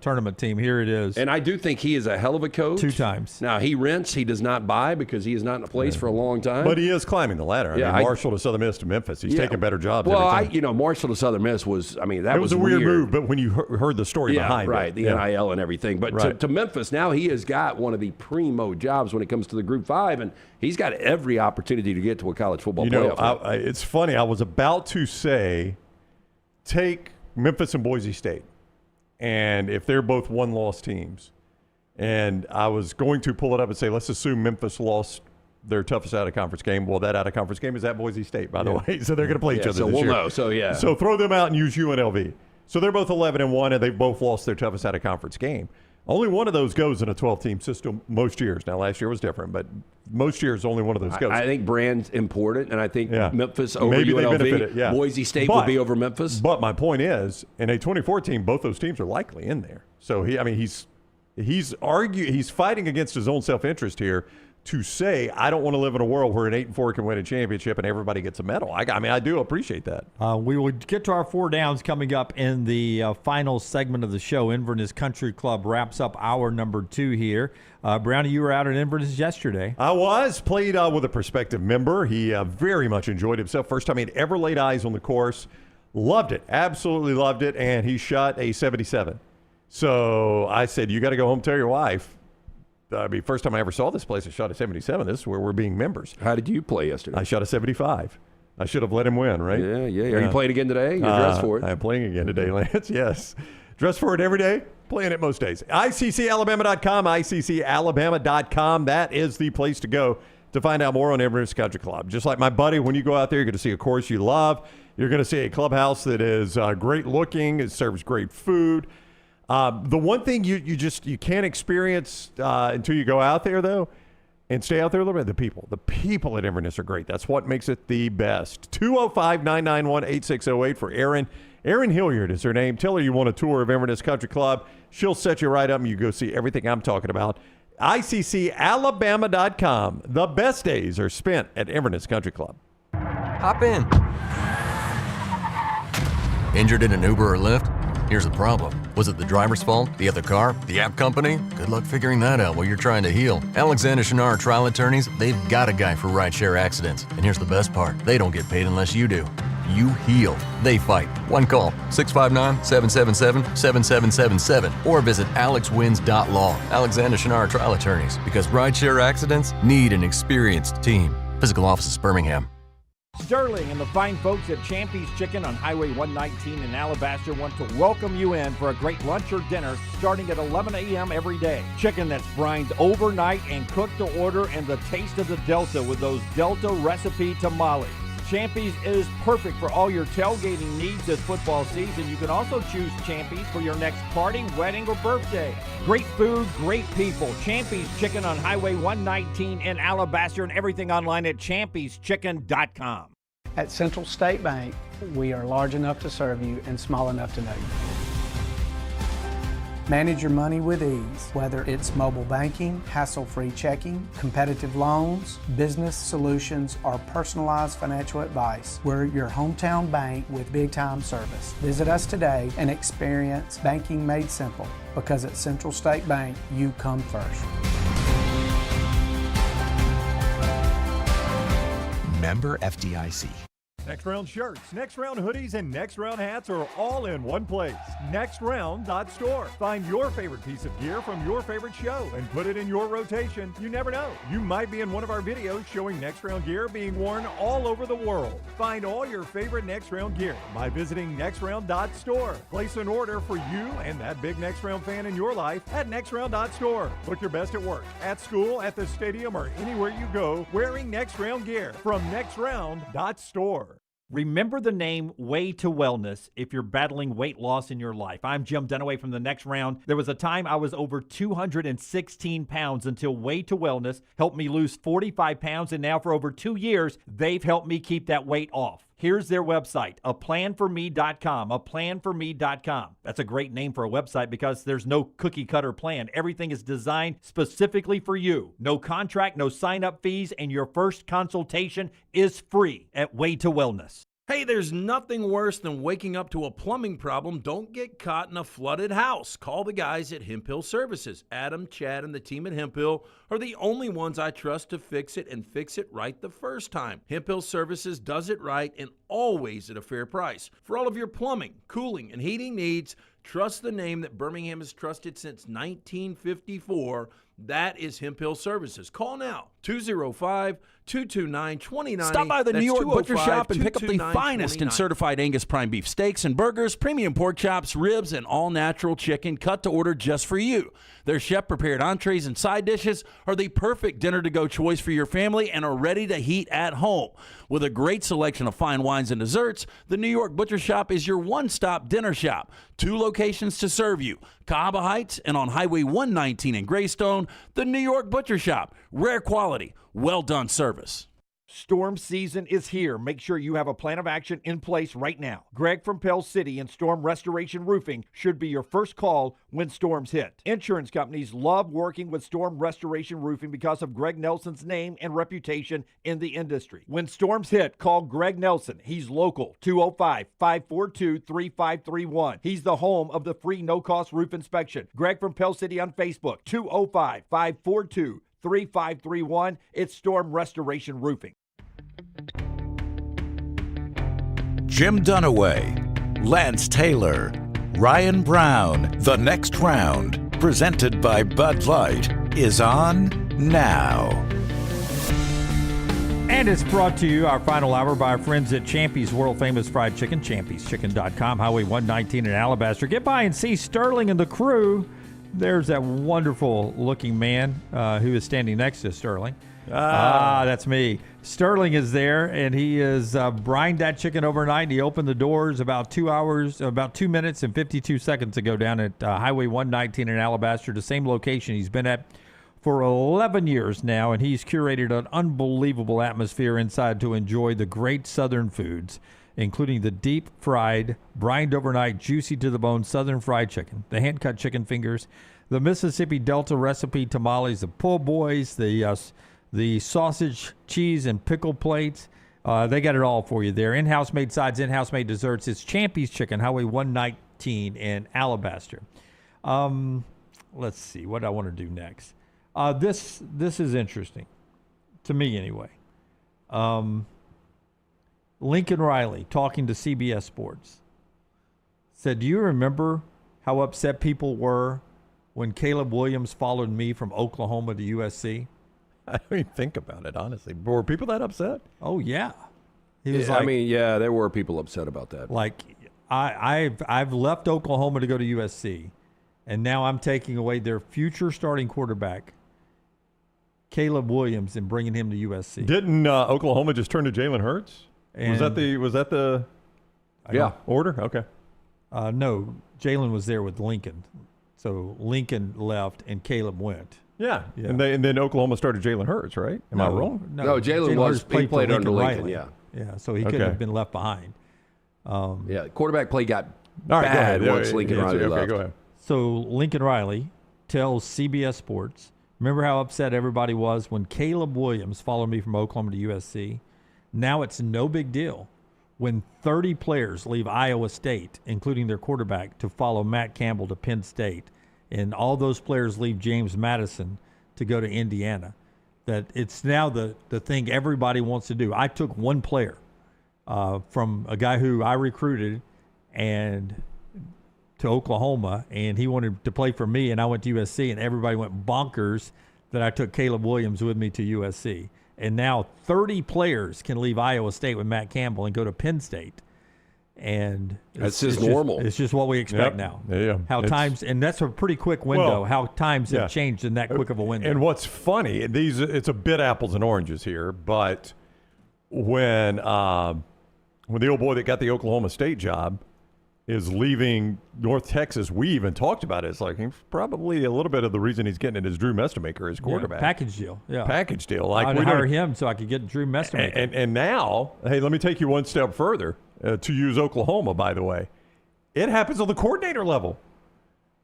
Speaker 2: tournament team. Here it is.
Speaker 3: And I do think he is a hell of a coach.
Speaker 2: 2 times.
Speaker 3: Now, he rents. He does not buy because he is not in a place for a long time.
Speaker 4: But he is climbing the ladder. I mean, Marshall to Southern Miss to Memphis. He's taking better jobs every time.
Speaker 3: Marshall to Southern Miss was, I mean, that
Speaker 4: was a weird move, but when you heard the story behind
Speaker 3: it. The NIL and everything. But to Memphis, now he has got one of the primo jobs when it comes to the Group 5, and he's got every opportunity to get to a college football playoff.
Speaker 4: It's funny. I was about to say, take Memphis and Boise State, and if they're both 1-loss teams, and I was going to pull it up and say, let's assume Memphis lost their toughest out-of-conference game. Well, that out-of-conference game is at Boise State, by the way, so they're going to play each other this year. So throw them out and use UNLV. So they're both 11-1, and they've both lost their toughest out-of-conference game. Only one of those goes in a 12-team system most years. Now, last year was different, but most years only one of those goes.
Speaker 3: I think brand's important, and I think Memphis over UNLV. Boise State will be over Memphis.
Speaker 4: But my point is, in a 24 team, both those teams are likely in there. So he's fighting against his own self-interest here to say, I don't want to live in a world where an 8-4 can win a championship and everybody gets a medal. I do appreciate that.
Speaker 2: We will get to our 4 downs coming up in the final segment of the show. Inverness Country Club wraps up hour number 2 here. Brownie, you were out at Inverness yesterday.
Speaker 4: I was. Played with a prospective member. He very much enjoyed himself. First time he'd ever laid eyes on the course. Loved it. Absolutely loved it. And he shot a 77. So I said, you got to go home, tell your wife. First time I ever saw this place, I shot a 77. This is where we're being members.
Speaker 3: How did you play yesterday?
Speaker 4: I shot a 75. I should have let him win, right?
Speaker 3: Yeah. Are you playing again today? You're dressed for it.
Speaker 4: I'm playing again today, Lance. Yes. Dressed for it every day. Playing it most days. ICCalabama.com, ICCalabama.com. That is the place to go to find out more on Inverness Country Club. Just like my buddy, when you go out there, you're going to see a course you love. You're going to see a clubhouse that is great looking. It serves great food. The one thing you can't experience until you go out there, though, and stay out there a little bit, the people. The people at Inverness are great. That's what makes it the best. 205-991-8608 for Erin. Erin Hilliard is her name. Tell her you want a tour of Inverness Country Club. She'll set you right up and you go see everything I'm talking about. ICCalabama.com. The best days are spent at Inverness Country Club.
Speaker 11: Hop in. Injured in an Uber or Lyft? Here's the problem. Was it the driver's fault? The other car? The app company? Good luck figuring that out while you're trying to heal. Alexander Shunnarah Trial Attorneys, they've got a guy for rideshare accidents. And here's the best part. They don't get paid unless you do. You heal. They fight. One call, 659-777-7777, or visit alexwins.law. Alexander Shunnarah Trial Attorneys, because rideshare accidents need an experienced team. Physical office is Birmingham.
Speaker 12: Sterling and the fine folks at Champy's Chicken on Highway 119 in Alabaster want to welcome you in for a great lunch or dinner starting at 11 a.m. every day. Chicken that's brined overnight and cooked to order, and the taste of the Delta with those Delta recipe tamales. Champy's is perfect for all your tailgating needs this football season. You can also choose Champy's for your next party, wedding, or birthday. Great food, great people. Champy's Chicken on Highway 119 in Alabaster, and everything online at champyschicken.com.
Speaker 13: At Central State Bank, we are large enough to serve you and small enough to know you. Manage your money with ease, whether it's mobile banking, hassle-free checking, competitive loans, business solutions, or personalized financial advice. We're your hometown bank with big-time service. Visit us today and experience banking made simple, because at Central State Bank, you come first.
Speaker 14: Member FDIC.
Speaker 6: Next Round shirts, Next Round hoodies, and Next Round hats are all in one place. NextRound.store. Find your favorite piece of gear from your favorite show and put it in your rotation. You never know. You might be in one of our videos showing Next Round gear being worn all over the world. Find all your favorite Next Round gear by visiting NextRound.store. Place an order for you and that big Next Round fan in your life at NextRound.store. Look your best at work, at school, at the stadium, or anywhere you go wearing Next Round gear from NextRound.store.
Speaker 12: Remember the name Way to Wellness if you're battling weight loss in your life. I'm Jim Dunaway from the Next Round. There was a time I was over 216 pounds until Way to Wellness helped me lose 45 pounds, and now for over 2 years, they've helped me keep that weight off. Here's their website, aplanforme.com, aplanforme.com. That's a great name for a website because there's no cookie cutter plan. Everything is designed specifically for you. No contract, no sign-up fees, and your first consultation is free at Way to Wellness.
Speaker 15: Hey, there's nothing worse than waking up to a plumbing problem. Don't get caught in a flooded house. Call the guys at Hemp Hill Services. Adam, Chad, and the team at Hemp Hill are the only ones I trust to fix it and fix it right the first time. Hemp Hill Services does it right and always at a fair price. For all of your plumbing, cooling, and heating needs, trust the name that Birmingham has trusted since 1954. That is Hemp Hill Services. Call now, 205-229-2090. Stop by the New York Butcher Shop and pick up the finest in certified Angus prime beef steaks and burgers, premium pork chops, ribs, and all-natural chicken cut to order just for you. Their chef-prepared entrees and side dishes are the perfect dinner-to-go choice for your family and are ready to heat at home. With a great selection of fine wines and desserts, the New York Butcher Shop is your one-stop dinner shop. 2 locations to serve you, Cahaba Heights and on Highway 119 in Greystone. The New York Butcher Shop. Rare quality, well-done service.
Speaker 12: Storm season is here. Make sure you have a plan of action in place right now. Greg from Pell City and Storm Restoration Roofing should be your first call when storms hit. Insurance companies love working with Storm Restoration Roofing because of Greg Nelson's name and reputation in the industry. When storms hit, call Greg Nelson. He's local, 205-542-3531. He's the home of the free no-cost roof inspection. Greg from Pell City on Facebook, 205-542-3531. It's Storm Restoration Roofing.
Speaker 8: Jim Dunaway, Lance Taylor, Ryan Brown. The Next Round, presented by Bud Light, is on now.
Speaker 2: And it's brought to you, our final hour, by our friends at Champy's World Famous Fried Chicken, champyschicken.com, Highway 119 in Alabaster. Get by and see Sterling and the crew. There's that wonderful looking man who is standing next to Sterling. That's me. Sterling is there, and he is brined that chicken overnight, and he opened the doors about 2 minutes and 52 seconds ago down at Highway 119 in Alabaster, the same location he's been at for 11 years now, and he's curated an unbelievable atmosphere inside to enjoy the great Southern foods, including the deep-fried, brined overnight, juicy-to-the-bone Southern fried chicken, the hand-cut chicken fingers, the Mississippi Delta recipe tamales, the po' boys, the sausage, cheese, and pickle plates. They got it all for you there. In-house made sides, in-house made desserts. It's Champy's Chicken, Highway 119 14 in Alabaster. Let's see what I want to do next. This is interesting to me anyway. Lincoln Riley, talking to CBS Sports, said, "Do you remember how upset people were when Caleb Williams followed me from Oklahoma to USC?"
Speaker 4: I don't even think about it, honestly. Were people that upset?
Speaker 2: Oh, yeah. He was
Speaker 3: there were people upset about that.
Speaker 2: Like, I've left Oklahoma to go to USC, and now I'm taking away their future starting quarterback, Caleb Williams, and bringing him to USC.
Speaker 4: Didn't Oklahoma just turn to Jalen Hurts? Was that the order? Okay.
Speaker 2: No, Jalen was there with Lincoln. So Lincoln left and Caleb went.
Speaker 4: Yeah. And then Oklahoma started Jalen Hurts, right? Am I wrong?
Speaker 3: No, Jalen was played under Lincoln.
Speaker 2: Yeah. Yeah, so he couldn't have been left behind.
Speaker 3: Quarterback play got
Speaker 4: All right,
Speaker 3: bad
Speaker 4: go ahead.
Speaker 3: once Lincoln Riley left.
Speaker 4: Okay, go ahead.
Speaker 2: So Lincoln Riley tells CBS Sports, "Remember how upset everybody was when Caleb Williams followed me from Oklahoma to USC? Now it's no big deal when 30 players leave Iowa State, including their quarterback, to follow Matt Campbell to Penn State, and all those players leave James Madison to go to Indiana. That it's now the thing everybody wants to do." I took one player from a guy who I recruited and to Oklahoma, and he wanted to play for me, and I went to USC, and everybody went bonkers that I took Caleb Williams with me to USC. And now 30 players can leave Iowa State with Matt Campbell and go to Penn State. And
Speaker 3: that's just normal.
Speaker 2: It's just what we expect now.
Speaker 4: Yeah.
Speaker 2: And that's a pretty quick window, how times have changed in that quick of a window.
Speaker 4: And what's funny, it's a bit apples and oranges here, but when the old boy that got the Oklahoma State job is leaving North Texas, we even talked about it. It's like probably a little bit of the reason he's getting it is Drew Mestemaker, his quarterback.
Speaker 2: Package deal. Yeah.
Speaker 4: Package deal. Like
Speaker 2: I'd hire him so I could get Drew Mestemaker.
Speaker 4: And now, hey, let me take you one step further to use Oklahoma, by the way. It happens on the coordinator level.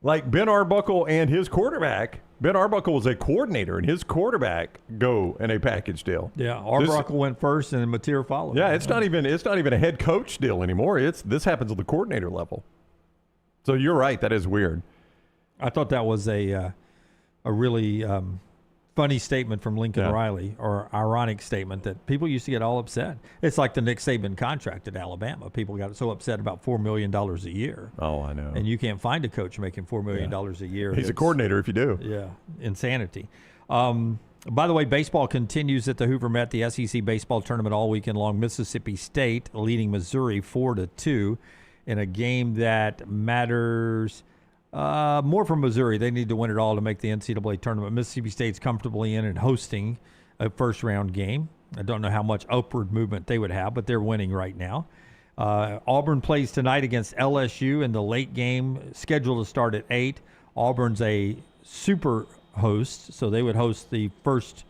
Speaker 4: Like Ben Arbuckle and his quarterback. Ben Arbuckle was a coordinator, and his quarterback go in a package deal.
Speaker 2: Yeah, Arbuckle went first, and Mateer followed.
Speaker 4: Yeah, it's not even a head coach deal anymore. This happens at the coordinator level. So you're right, that is weird.
Speaker 2: I thought that was a really funny statement from Lincoln Riley, or ironic statement that people used to get all upset. It's like the Nick Saban contract at Alabama. People got so upset about $4 million a year.
Speaker 4: Oh, I know.
Speaker 2: And you can't find a coach making $4 million a year.
Speaker 4: He's a coordinator if you do.
Speaker 2: Yeah, insanity. By the way, baseball continues at the Hoover Met, the SEC baseball tournament all weekend long. Mississippi State leading Missouri 4-2 in a game that matters more for Missouri. They need to win it all to make the NCAA tournament. Mississippi State's comfortably in and hosting a first-round game. I don't know how much upward movement they would have, but they're winning right now. Auburn plays tonight against LSU in the late game, scheduled to start at 8. Auburn's a super host, so they would host the first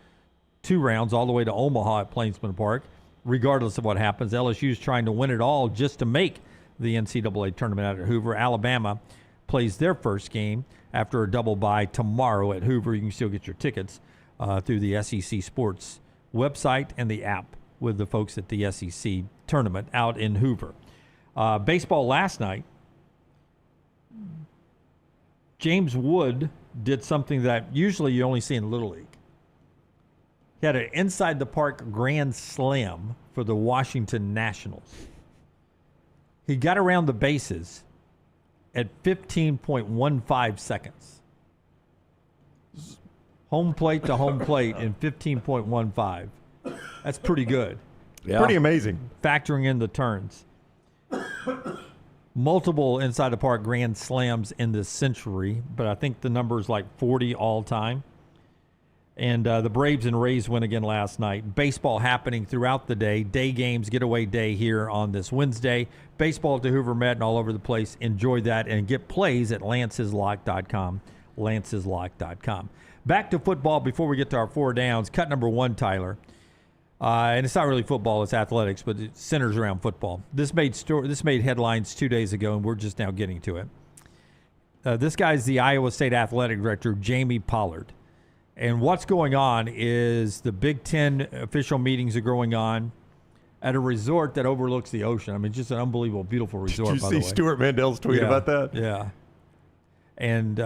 Speaker 2: 2 rounds all the way to Omaha at Plainsman Park. Regardless of what happens, LSU's trying to win it all just to make the NCAA tournament out at Hoover. Alabama plays their first game after a double bye tomorrow at Hoover. You can still get your tickets through the SEC Sports website and the app with the folks at the SEC tournament out in Hoover. Baseball last night, James Wood did something that usually you only see in Little League. He had an inside-the-park grand slam for the Washington Nationals. He got around the bases at 15.15 seconds. Home plate to home plate in 15.15. That's pretty good.
Speaker 4: Yeah. Pretty amazing.
Speaker 2: Factoring in the turns. Multiple inside the park grand slams in this century, but I think the number is like 40 all time. And the Braves and Rays win again last night. Baseball happening throughout the day. Day games, getaway day here on this Wednesday. Baseball at the Hoover Met and all over the place. Enjoy that and get plays at lanceslock.com. Lanceslock.com. Back to football before we get to our 4 downs. Cut number 1, Tyler. And it's not really football, it's athletics, but it centers around football. This made headlines 2 days ago, and we're just now getting to it. This guy's the Iowa State athletic director, Jamie Pollard. And what's going on is the Big Ten official meetings are going on. at a resort that overlooks the ocean. I mean, just an unbelievable, beautiful resort.
Speaker 4: Did you
Speaker 2: by the
Speaker 4: see
Speaker 2: way.
Speaker 4: Stuart Mandel's tweet about that?
Speaker 2: Yeah. And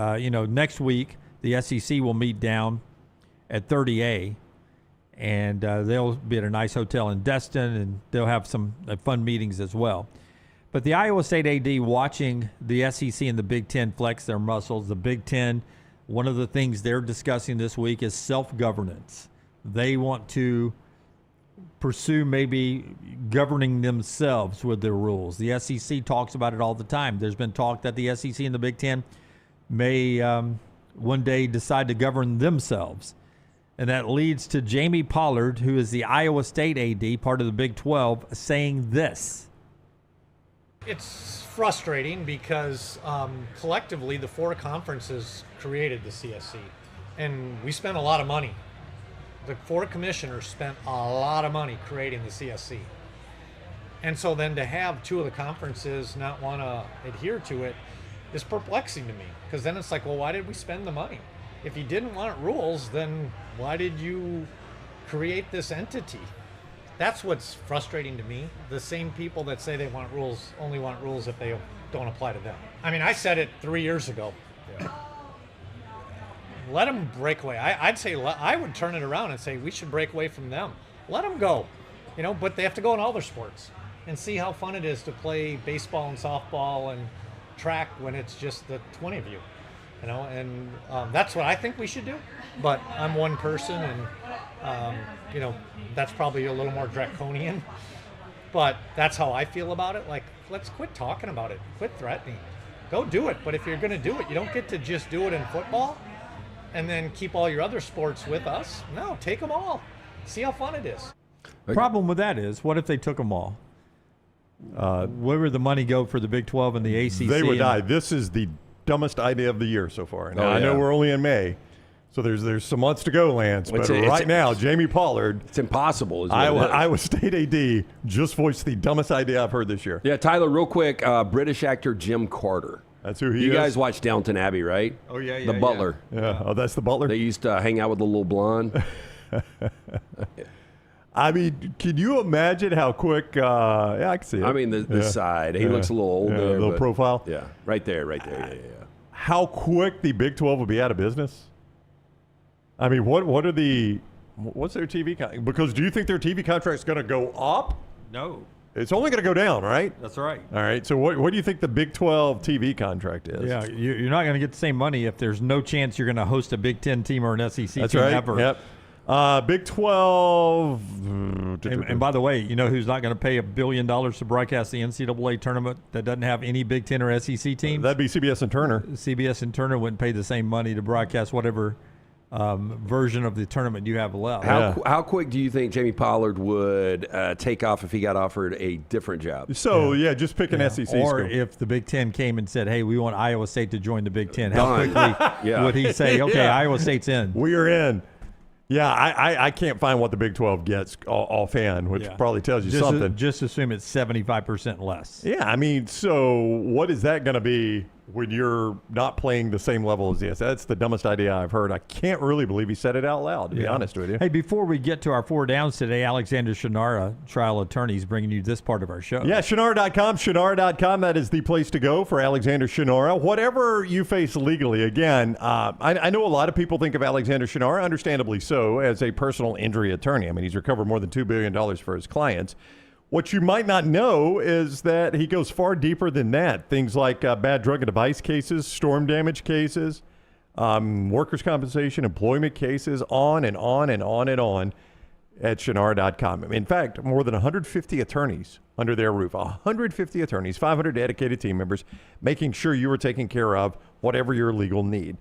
Speaker 2: next week the SEC will meet down at 30A, and they'll be at a nice hotel in Destin, and they'll have some fun meetings as well. But the Iowa State AD watching the SEC and the Big Ten flex their muscles. The Big Ten, one of the things they're discussing this week is self-governance. They want to pursue maybe governing themselves with their rules. The SEC talks about it all the time. There's been talk that the SEC and the Big Ten may one day decide to govern themselves. And that leads to Jamie Pollard, who is the Iowa State AD, part of the Big 12, saying this.
Speaker 21: It's frustrating because collectively the four conferences created the CSC, and we spent a lot of money. The four commissioners spent a lot of money creating the CSC. And so then to have two of the conferences not want to adhere to it is perplexing to me, because then it's like, well, why did we spend the money? If you didn't want rules, then why did you create this entity? That's what's frustrating to me. The same people that say they want rules only want rules if they don't apply to them. I mean, I said it 3 years ago. Let them break away. I'd say I would turn it around and say we should break away from them. Let them go, but they have to go in all their sports and see how fun it is to play baseball and softball and track when it's just the 20 of you, and that's what I think we should do. But I'm one person, and that's probably a little more draconian, but that's how I feel about it. Like, let's quit talking about it, quit threatening, go do it. But if you're going to do it, you don't get to just do it in football and then keep all your other sports with us. No, take them all, see how fun it is.
Speaker 2: The problem with that is, what if they took them all? Where would the money go for the Big 12 and the ACC?
Speaker 4: They would die. This is the dumbest idea of the year so far. Now, I know we're only in May, so there's some months to go, Lance. But right now, Jamie Pollard.
Speaker 3: It's impossible.
Speaker 4: Iowa State AD just voiced the dumbest idea I've heard this year.
Speaker 3: Yeah, Tyler, real quick, British actor Jim Carter.
Speaker 4: That's who he is?
Speaker 3: You guys watch Downton Abbey, right?
Speaker 4: Oh, yeah.
Speaker 3: The butler.
Speaker 4: Yeah. Oh, that's the butler?
Speaker 3: They used to hang out with the little blonde.
Speaker 4: I mean, can you imagine how quick? I can see it.
Speaker 3: I mean, the side. He looks a little old there.
Speaker 4: A little profile.
Speaker 3: Yeah, right there. Yeah.
Speaker 4: How quick the Big 12 will be out of business? I mean, what's their TV contract? Because do you think their TV contract is going to go up?
Speaker 2: No.
Speaker 4: It's only going to go down, right?
Speaker 2: That's right.
Speaker 4: All right. So what do you think the Big 12 TV contract is?
Speaker 2: Yeah, you're not going to get the same money if there's no chance you're going to host a Big 10 team or an SEC
Speaker 4: That's
Speaker 2: team
Speaker 4: right.
Speaker 2: ever.
Speaker 4: Yep. Big 12.
Speaker 2: And by the way, you know who's not going to pay $1 billion to broadcast the NCAA tournament that doesn't have any Big 10 or SEC teams?
Speaker 4: That'd be CBS and Turner.
Speaker 2: CBS and Turner wouldn't pay the same money to broadcast whatever version of the tournament you have left.
Speaker 3: How quick do you think Jamie Pollard would take off if he got offered a different job?
Speaker 4: So, just pick an SEC school.
Speaker 2: Or if the Big Ten came and said, hey, we want Iowa State to join the Big Ten, how quickly would he say, okay, Iowa State's in?
Speaker 4: We are in. Yeah, I can't find what the Big 12 gets offhand, which probably tells you something.
Speaker 2: Just assume it's 75% less.
Speaker 4: Yeah, I mean, so what is that going to be when you're not playing the same level as this? That's the dumbest idea I've heard. I can't really believe he said it out loud, to be honest with you.
Speaker 2: Hey, before we get to our four downs today, Alexander Shunnarah, trial attorney, is bringing you this part of our show.
Speaker 4: Yeah, Shunnarah.com. Shunnarah.com, that is the place to go for Alexander Shunnarah. Whatever you face legally, again, I know a lot of people think of Alexander Shunnarah, understandably so, as a personal injury attorney. I mean, he's recovered more than $2 billion for his clients. What you might not know is that he goes far deeper than that. Things like bad drug and device cases, storm damage cases, workers' compensation, employment cases, on and on and on and on at Shunnarah.com. In fact, more than 150 attorneys under their roof, 150 attorneys, 500 dedicated team members, making sure you are taken care of whatever your legal need.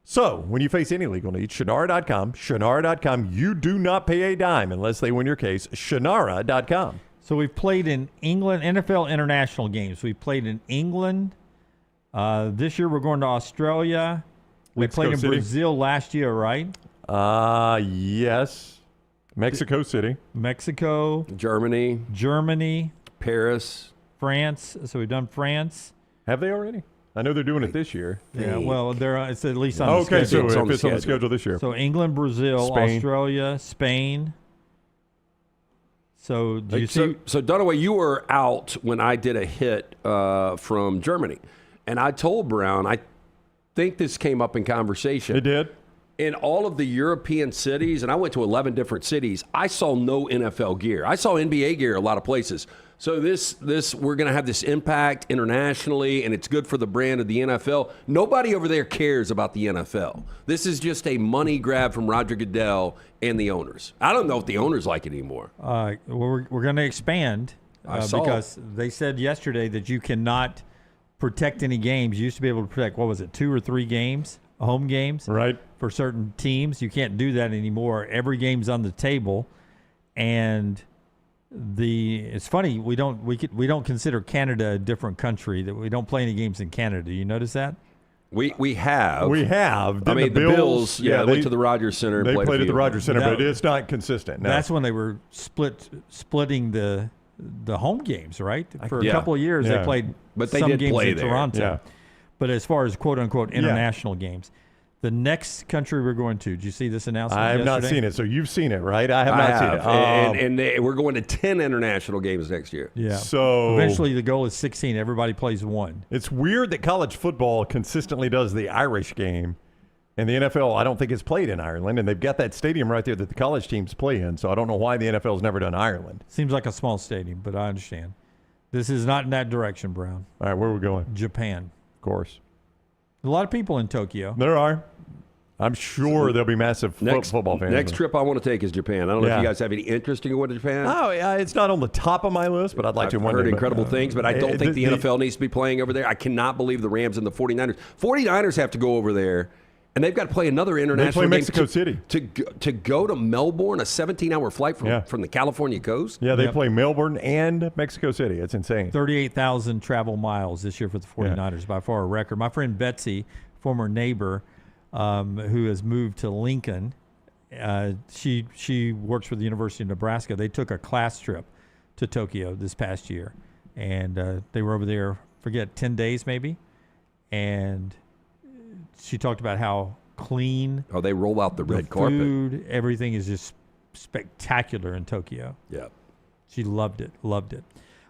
Speaker 4: So, when you face any legal need, Shunnarah.com, Shunnarah.com, you do not pay a dime unless they win your case, Shunnarah.com.
Speaker 2: So we've played in England, NFL international games. We've played in England. This year we're going to Australia. We played in Brazil last year, right?
Speaker 4: Yes. Mexico City.
Speaker 2: Mexico.
Speaker 3: Germany. Paris.
Speaker 2: France. So we've done France.
Speaker 4: Have they already? I know they're doing it this year.
Speaker 2: Yeah, well, it's at least on the schedule.
Speaker 4: Okay, so if it's on the schedule this year.
Speaker 2: So England, Brazil,
Speaker 4: Spain.
Speaker 2: Australia, Spain. So do you see?
Speaker 3: So Dunaway, you were out when I did a hit from Germany, and I told Brown, I think this came up in conversation.
Speaker 4: It did.
Speaker 3: In all of the European cities, and I went to 11 different cities, I saw no NFL gear. I saw NBA gear a lot of places. So this we're going to have this impact internationally, and it's good for the brand of the NFL. Nobody over there cares about the NFL. This is just a money grab from Roger Goodell and the owners. I don't know if the owners like it anymore.
Speaker 2: We're going to expand because they said yesterday that you cannot protect any games. You used to be able to protect, 2 or 3 games, home games,
Speaker 4: right,
Speaker 2: for certain teams. You can't do that anymore. Every game's on the table, and it's funny, we don't consider Canada a different country, that we don't play any games in Canada. Do you notice that?
Speaker 3: We have.
Speaker 4: I
Speaker 3: mean, the Bills, they went to the Rogers Center.
Speaker 4: They
Speaker 3: and
Speaker 4: played at the Rogers Center,
Speaker 2: That-
Speaker 4: but it's not consistent. No.
Speaker 2: That's when they were splitting the home games, right? For a
Speaker 3: Yeah.
Speaker 2: couple of years,
Speaker 4: Yeah.
Speaker 2: they played
Speaker 3: But they
Speaker 2: some
Speaker 3: did
Speaker 2: games
Speaker 3: play
Speaker 2: in
Speaker 3: there.
Speaker 2: Toronto.
Speaker 4: Yeah.
Speaker 2: But as far as quote-unquote international games, the next country we're going to, did you see this announcement
Speaker 4: I have not
Speaker 2: yesterday?
Speaker 4: seen it, so you've seen it, right? I have not seen it.
Speaker 3: And we're going to 10 international games next year.
Speaker 2: Yeah.
Speaker 4: So
Speaker 2: eventually the goal is 16. Everybody plays one.
Speaker 4: It's weird that college football consistently does the Irish game, and the NFL, I don't think, is played in Ireland, and they've got that stadium right there that the college teams play in, so I don't know why the NFL's never done Ireland.
Speaker 2: Seems like a small stadium, but I understand. This is not in that direction, Brown.
Speaker 4: All right, where are we going?
Speaker 2: Japan.
Speaker 4: Of course.
Speaker 2: A lot of people in Tokyo.
Speaker 4: There are. I'm sure there'll be massive football fans.
Speaker 3: Next trip I want to take is Japan. I don't know if
Speaker 4: Yeah.
Speaker 3: you guys have any interest in going to Japan.
Speaker 4: Oh, yeah, it's not on the top of my list, but I'd like to
Speaker 3: I've
Speaker 4: one
Speaker 3: heard
Speaker 4: day,
Speaker 3: incredible things, but I don't think the NFL needs to be playing over there. I cannot believe the Rams and the 49ers. 49ers have to go over there, and they've got to play another international game.
Speaker 4: Mexico City.
Speaker 3: To go to Melbourne, a 17-hour flight from the California coast.
Speaker 4: Yeah, they play Melbourne and Mexico City. It's insane.
Speaker 2: 38,000 travel miles this year for the 49ers, by far a record. My friend Betsy, former neighbor, who has moved to Lincoln, she works for the University of Nebraska. They took a class trip to Tokyo this past year, and they were over there, 10 days maybe, and she talked about how clean.
Speaker 3: Oh, they roll out the red carpet.
Speaker 2: Food, everything is just spectacular in Tokyo.
Speaker 3: Yeah.
Speaker 2: She loved it.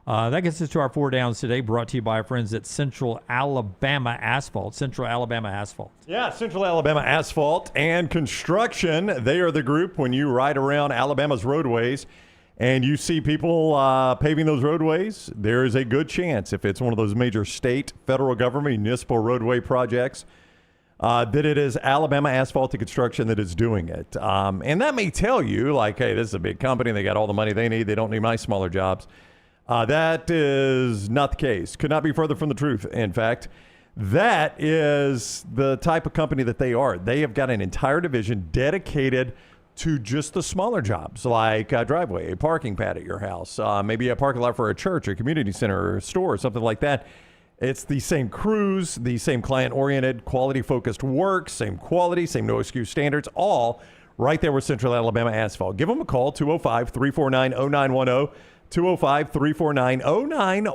Speaker 2: That gets us to our 4 downs today, brought to you by our friends at Central Alabama Asphalt. Central Alabama Asphalt.
Speaker 4: Yeah, Central Alabama Asphalt and Construction. They are the group when you ride around Alabama's roadways and you see people paving those roadways, there is a good chance, if it's one of those major state, federal government, municipal roadway projects, that it is Alabama Asphalt and Construction that is doing it. And that may tell you, like, hey, this is a big company. They got all the money they need. They don't need my smaller jobs. That is not the case. Could not be further from the truth. In fact, that is the type of company that they are. They have got an entire division dedicated to just the smaller jobs, like a driveway, a parking pad at your house, maybe a parking lot for a church, a community center, or a store, something like that. It's the same crews, the same client-oriented, quality-focused work, same quality, same no-excuse standards, all right there with Central Alabama Asphalt. Give them a call, 205-349-0910. 205-349-0910,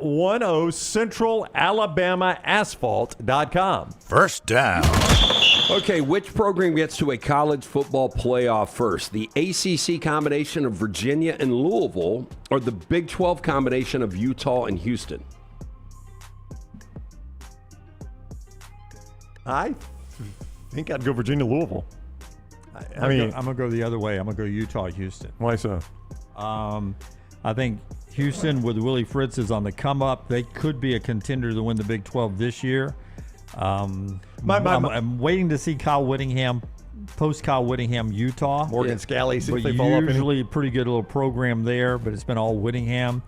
Speaker 4: centralalabamaasphalt.com.
Speaker 8: First down.
Speaker 3: Okay, which program gets to a college football playoff first? The ACC combination of Virginia and Louisville, or the Big 12 combination of Utah and Houston?
Speaker 4: I think I'd go Virginia-Louisville.
Speaker 2: I'm going to go the other way. I'm going to go Utah-Houston.
Speaker 4: Why so?
Speaker 2: I think Houston with Willie Fritz is on the come up. They could be a contender to win the Big 12 this year. I'm waiting to see Kyle Whittingham, post-Kyle Whittingham, Utah.
Speaker 4: Morgan Scalley, see if
Speaker 2: but
Speaker 4: they fall up.
Speaker 2: Usually a pretty good little program there, but it's been all Whittingham.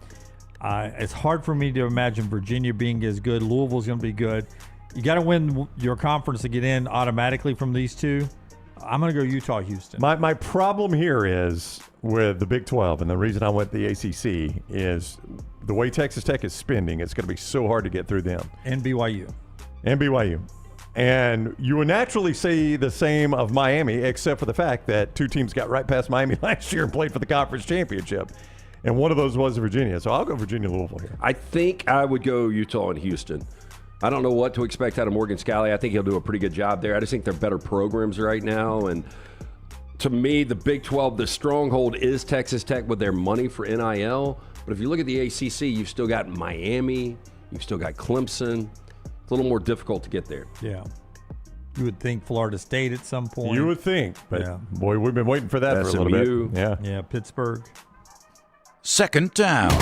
Speaker 2: It's hard for me to imagine Virginia being as good. Louisville's going to be good. You got to win your conference to get in automatically from these two. I'm going to go Utah-Houston.
Speaker 4: My problem here is with the Big 12, and the reason I went the ACC is the way Texas Tech is spending, it's going to be so hard to get through them.
Speaker 2: And BYU.
Speaker 4: And you would naturally say the same of Miami, except for the fact that two teams got right past Miami last year and played for the conference championship. And one of those was Virginia. So I'll go Virginia-Louisville here.
Speaker 3: I think I would go Utah and Houston. I don't know what to expect out of Morgan Scalley. I think he'll do a pretty good job there. I just think they're better programs right now. And To me, the Big 12, the stronghold is Texas Tech with their money for NIL. But if you look at the ACC, you've still got Miami, you've still got Clemson. It's a little more difficult to get there.
Speaker 2: Yeah. You would think Florida State at some point.
Speaker 4: You would think, but boy, we've been waiting for that for a little
Speaker 3: SMU.
Speaker 4: bit.
Speaker 2: Yeah, Pittsburgh.
Speaker 8: Second down.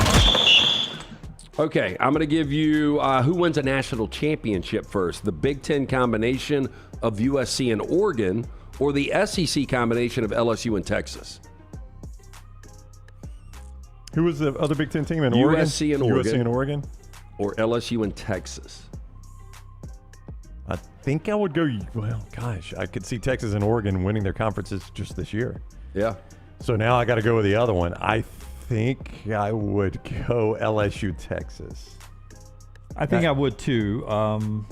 Speaker 3: Okay, I'm going to give you who wins a national championship first. The Big Ten combination of USC and Oregon or the SEC combination of LSU and Texas?
Speaker 4: Who was the other Big Ten team in Oregon?
Speaker 3: USC and Oregon.
Speaker 4: USC and Oregon?
Speaker 3: Or LSU and Texas?
Speaker 4: I think I would go, well, gosh, I could see Texas and Oregon winning their conferences just this year.
Speaker 3: Yeah.
Speaker 4: So now I got to go with the other one. I think I would go LSU, Texas.
Speaker 2: I think I would too.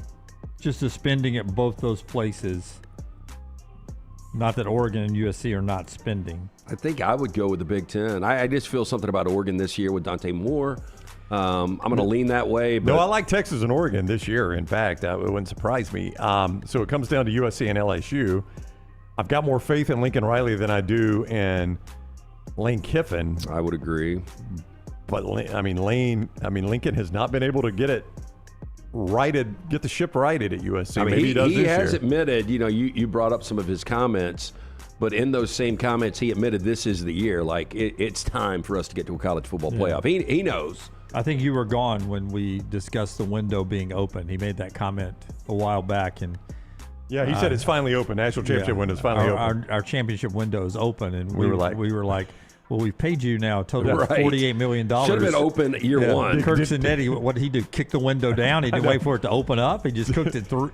Speaker 2: Just the spending at both those places. Not that Oregon and USC are not spending.
Speaker 3: I think I would go with the Big Ten. I just feel something about Oregon this year with Dante Moore. I'm going to lean that way. But
Speaker 4: No, I like Texas and Oregon this year. In fact, it wouldn't surprise me. So it comes down to USC and LSU. I've got more faith in Lincoln Riley than I do in Lane Kiffin.
Speaker 3: I would agree.
Speaker 4: But Lincoln has not been able to get the ship righted at USC.
Speaker 3: I mean,
Speaker 4: Maybe he does
Speaker 3: he
Speaker 4: this
Speaker 3: has
Speaker 4: year.
Speaker 3: admitted, you brought up some of his comments, but in those same comments, he admitted this is the year. Like, it's time for us to get to a college football playoff. He knows.
Speaker 2: I think you were gone when we discussed the window being open. He made that comment a while back, and
Speaker 4: yeah, he said it's finally open. National championship window is finally open.
Speaker 2: Our championship window is open, and we were like, well, we've paid you now a total of $48 million.
Speaker 3: Should have been open year one.
Speaker 2: Kirk Zanetti, what did he do? Kick the window down? He didn't wait for it to open up. He just cooked it out.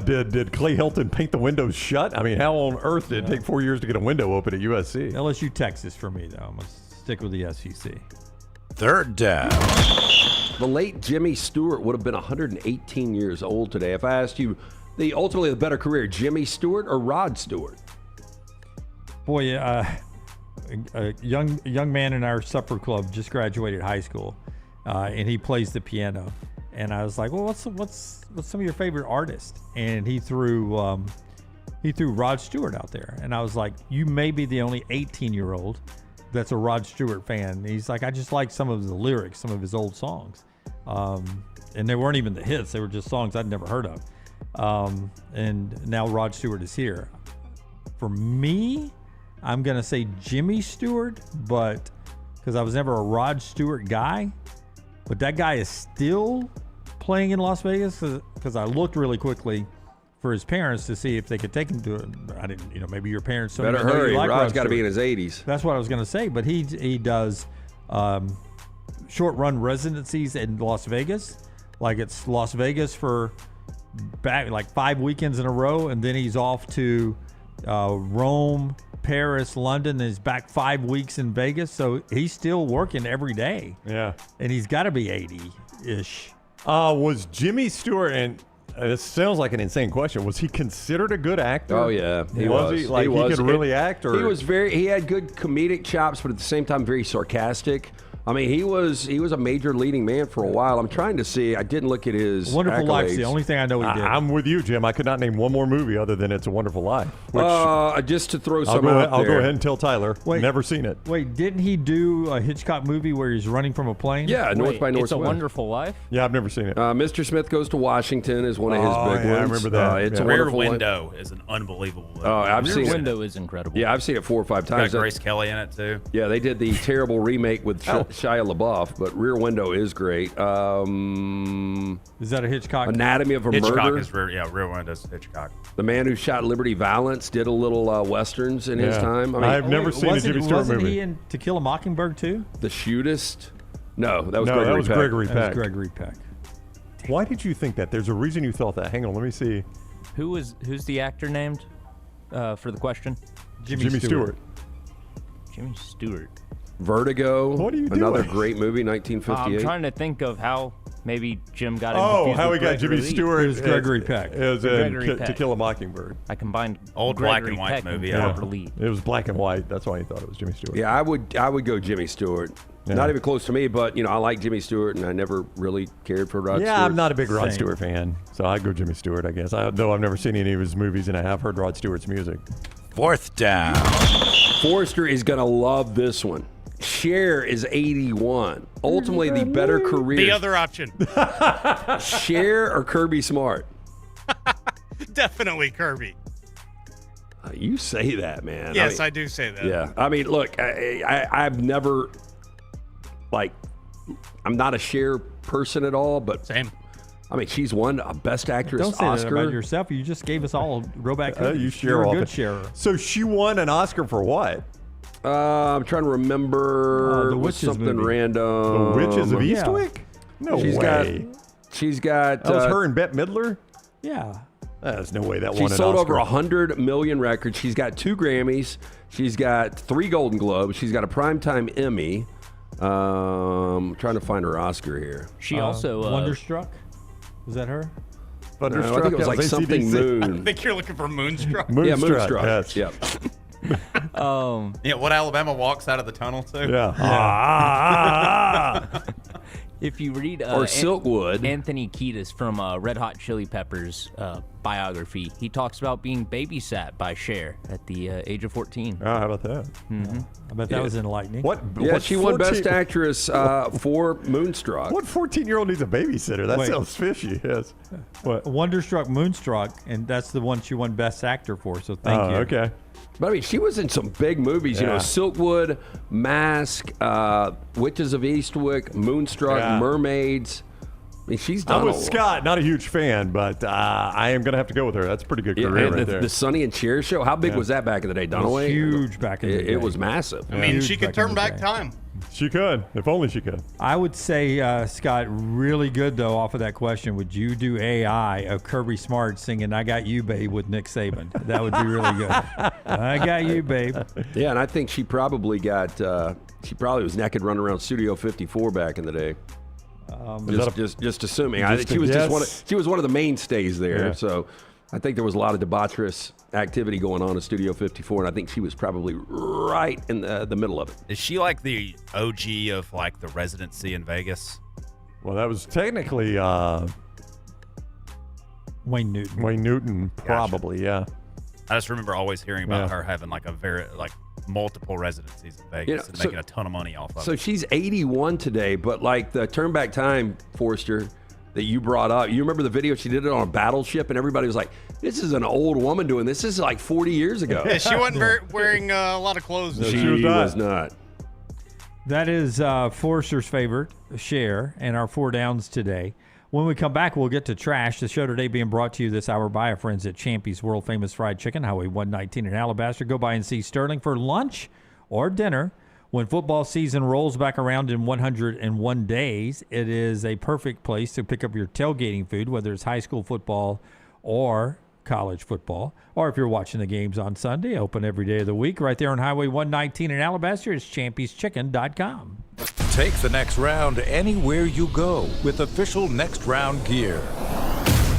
Speaker 4: Did Clay Helton paint the windows shut? I mean, how on earth did it take 4 years to get a window open at USC?
Speaker 2: LSU, Texas for me, though. I'm going to stick with the SEC.
Speaker 8: Third down.
Speaker 3: The late Jimmy Stewart would have been 118 years old today. If I asked you, ultimately the better career, Jimmy Stewart or Rod Stewart?
Speaker 2: Boy, a young man in our supper club just graduated high school, and he plays the piano. And I was like, well, what's some of your favorite artists? And he threw Rod Stewart out there, and I was like, you may be the only 18-year-old that's a Rod Stewart fan. And he's like, I just like some of the lyrics, some of his old songs, and they weren't even the hits; they were just songs I'd never heard of. And now Rod Stewart is here. For me, I'm going to say Jimmy Stewart, but because I was never a Rod Stewart guy, but that guy is still playing in Las Vegas because I looked really quickly for his parents to see if they could take him to it. I didn't, maybe your parents don't
Speaker 3: Better
Speaker 2: even know
Speaker 3: hurry.
Speaker 2: you like
Speaker 3: Rod's
Speaker 2: Rod
Speaker 3: got to be in
Speaker 2: Stewart.
Speaker 3: his 80s.
Speaker 2: That's what I was going to say, but he does short run residencies in Las Vegas. Like it's Las Vegas for back like 5 weekends in a row, and then he's off to Rome, Paris, London, and he's back 5 weeks in Vegas. So he's still working every day.
Speaker 4: Yeah.
Speaker 2: And he's got to be 80-ish.
Speaker 4: Was Jimmy Stewart, and this sounds like an insane question, was he considered a good actor?
Speaker 3: Oh, yeah. He was.
Speaker 4: He? Like, he could really act? Or?
Speaker 3: He had good comedic chops, but at the same time, very sarcastic. I mean, he was a major leading man for a while. I'm trying to see. I didn't look at his
Speaker 2: Wonderful
Speaker 3: accolades.
Speaker 2: Life's the only thing I know he did.
Speaker 4: I'm with you, Jim. I could not name one more movie other than It's a Wonderful Life. Which
Speaker 3: just to throw
Speaker 4: I'll
Speaker 3: some
Speaker 4: go
Speaker 3: out
Speaker 4: ahead, I'll
Speaker 3: there.
Speaker 4: go ahead and tell Tyler.
Speaker 2: Wait.
Speaker 4: Never seen it.
Speaker 2: Wait, didn't he do a Hitchcock movie where he's running from a plane?
Speaker 3: Yeah, North by Northwest.
Speaker 1: It's a Wonderful Life?
Speaker 4: Yeah, I've never seen it.
Speaker 3: Mr. Smith Goes to Washington is one of his big ones.
Speaker 4: I remember that.
Speaker 3: It's a
Speaker 18: Rear
Speaker 3: Wonderful
Speaker 18: Window is an unbelievable movie.
Speaker 3: Oh, I've
Speaker 1: Rear
Speaker 3: seen
Speaker 1: Window is incredible.
Speaker 3: Yeah, I've seen it 4 or 5
Speaker 18: Got
Speaker 3: times.
Speaker 18: Grace Kelly in it too.
Speaker 3: Yeah, they did the terrible remake with Shia LaBeouf, but Rear Window is great.
Speaker 2: Is that a Hitchcock?
Speaker 3: Anatomy of a
Speaker 18: Hitchcock
Speaker 3: Murder.
Speaker 18: is Rear Window's Hitchcock.
Speaker 3: The Man Who Shot Liberty Valance did a little westerns in his time. I mean,
Speaker 4: I've never seen a Jimmy Stewart
Speaker 2: wasn't
Speaker 4: movie.
Speaker 2: he in To Kill a Mockingbird too?
Speaker 3: The Shootist. No, that was
Speaker 4: No,
Speaker 3: Gregory
Speaker 4: that was
Speaker 3: Peck.
Speaker 4: Gregory
Speaker 2: That was
Speaker 4: Peck.
Speaker 2: Gregory Peck.
Speaker 4: Why did you think that? There's a reason you thought that. Hang on, let me see.
Speaker 1: Who's the actor named for the question?
Speaker 4: Jimmy Stewart.
Speaker 1: Jimmy Stewart.
Speaker 3: Vertigo.
Speaker 4: What are you
Speaker 3: Another
Speaker 4: doing?
Speaker 3: great movie,
Speaker 1: I'm
Speaker 3: 1958.
Speaker 1: trying to think of how maybe Jim got him
Speaker 4: Oh,
Speaker 1: confused
Speaker 4: how
Speaker 1: with
Speaker 4: we got
Speaker 1: Gregory
Speaker 4: Jimmy
Speaker 1: Lee.
Speaker 4: Stewart.
Speaker 2: It was Gregory Peck.
Speaker 4: It was
Speaker 1: Gregory
Speaker 4: To
Speaker 1: Peck.
Speaker 4: Kill a Mockingbird.
Speaker 1: I combined
Speaker 18: Old black
Speaker 1: Gregory
Speaker 18: and white
Speaker 1: Peck
Speaker 18: movie,
Speaker 1: and
Speaker 18: yeah.
Speaker 1: Robert Lee.
Speaker 4: It was black and white. That's why he thought it was Jimmy Stewart.
Speaker 3: Yeah, I would go Jimmy Stewart.
Speaker 4: Yeah.
Speaker 3: Not even close to me, but I like Jimmy Stewart, and I never really cared for Rod Stewart.
Speaker 4: Yeah, I'm not a big Rod
Speaker 2: Same.
Speaker 4: Stewart fan, so I'd go Jimmy Stewart, I guess. Though I've never seen any of his movies, and I have heard Rod Stewart's music.
Speaker 8: 4th down.
Speaker 3: Forrester is going to love this one. Cher is 81. Ultimately, the better career.
Speaker 5: The other option.
Speaker 3: Cher or Kirby Smart?
Speaker 5: Definitely Kirby.
Speaker 3: You say that, man.
Speaker 5: Yes, I do say that.
Speaker 3: Yeah. I mean, look, I've never, I'm not a Cher person at all, but.
Speaker 5: Same.
Speaker 3: I mean, she's won a Best Actress
Speaker 2: Don't say
Speaker 3: Oscar.
Speaker 2: that about yourself. You just gave us all Roback.
Speaker 4: You're
Speaker 2: a good sharer.
Speaker 4: So she won an Oscar for what?
Speaker 3: I'm trying to remember.
Speaker 4: The Witches
Speaker 3: something
Speaker 4: movie.
Speaker 3: random.
Speaker 4: The Witches of Eastwick? No way.
Speaker 3: She's got.
Speaker 4: That was her and Bette Midler?
Speaker 2: Yeah.
Speaker 4: There's no way that
Speaker 3: She
Speaker 4: won an
Speaker 3: sold
Speaker 4: Oscar.
Speaker 3: over 100 million records. She's got 2 Grammys. She's got 3 Golden Globes. She's got a Primetime Emmy. I'm trying to find her Oscar here.
Speaker 1: She also
Speaker 2: Wonderstruck. Was that her?
Speaker 3: No, I think it was like something Moon.
Speaker 5: I think you're looking for Moonstruck.
Speaker 3: Yeah, Moonstruck.
Speaker 4: Yes.
Speaker 3: Yep.
Speaker 18: Yeah, what Alabama walks out of the tunnel to?
Speaker 4: Yeah.
Speaker 1: If you read
Speaker 3: Or Silkwood.
Speaker 1: Anthony Kiedis from Red Hot Chili Peppers biography, he talks about being babysat by Cher at the age of 14.
Speaker 4: Oh, how about that?
Speaker 1: Mm-hmm.
Speaker 2: I bet that was enlightening.
Speaker 4: What?
Speaker 3: Yeah,
Speaker 4: what
Speaker 3: she won
Speaker 4: 14
Speaker 3: Best Actress for Moonstruck.
Speaker 4: What 14-year-old needs a babysitter? That
Speaker 2: Wait.
Speaker 4: sounds fishy. Yes. What?
Speaker 2: Wonderstruck Moonstruck, and that's the one she won Best Actor for. So thank you.
Speaker 4: Okay.
Speaker 3: But I mean, she was in some big movies, you know,
Speaker 4: Yeah.
Speaker 3: Silkwood, Mask, Witches of Eastwick, Moonstruck,
Speaker 4: Yeah.
Speaker 3: Mermaids. I mean, she's done
Speaker 4: I'm with
Speaker 3: a lot.
Speaker 4: Scott, not a huge fan, but I am going to have to go with her. That's a pretty good
Speaker 3: Yeah,
Speaker 4: career
Speaker 3: and
Speaker 4: right
Speaker 3: the,
Speaker 4: there.
Speaker 3: the Sonny and Cher show. How big
Speaker 4: Yeah.
Speaker 3: was that back in the day,
Speaker 2: It was
Speaker 3: Dunaway?
Speaker 2: huge back in the day.
Speaker 3: It was massive.
Speaker 5: I mean,
Speaker 2: Huge
Speaker 5: she
Speaker 2: back
Speaker 5: could
Speaker 2: in
Speaker 5: turn
Speaker 2: the
Speaker 5: back
Speaker 2: day.
Speaker 5: time.
Speaker 4: She could, if only she could.
Speaker 2: I would say, Scott, really good, though, off of that question. Would you do AI of Kirby Smart singing I Got You, Babe, with Nick Saban? That would be really good. I got you, babe.
Speaker 3: Yeah, and I think she probably was naked running around Studio 54 back in the day. Just assuming. I think she was she was one of the mainstays there.
Speaker 4: Yeah.
Speaker 3: So I think there was a lot of debaucherous activity going on in Studio 54, and I think she was probably right in the middle of it.
Speaker 18: Is she like the OG of like the residency in Vegas?
Speaker 4: Well, that was technically
Speaker 2: Wayne Newton.
Speaker 4: Wayne Newton, probably, yeah.
Speaker 18: I just remember always hearing about
Speaker 4: Yeah.
Speaker 18: her having like multiple residencies in Vegas
Speaker 3: You know,
Speaker 18: and
Speaker 3: so-
Speaker 18: making a ton of money off of
Speaker 3: So
Speaker 18: it.
Speaker 3: she's 81 today, but like the turn back time, Forrester, that you brought up, you remember the video? She did it on a battleship, and everybody was like, this is an old woman doing this. This is like 40 years ago.
Speaker 5: Yeah, she wasn't wearing a lot of clothes.
Speaker 3: She was not.
Speaker 2: That is Forrester's favorite, Cher, and our 4 downs today. When we come back, we'll get to trash. The show today being brought to you this hour by our friends at Champy's World Famous Fried Chicken, Highway 119 in Alabaster. Go by and see Sterling for lunch or dinner. When football season rolls back around in 101 days, it is a perfect place to pick up your tailgating food, whether it's high school football or college football. Or if you're watching the games on Sunday, open every day of the week. Right there on Highway 119 in Alabaster is champyschicken.com.
Speaker 8: Take the next round anywhere you go with official Next Round gear.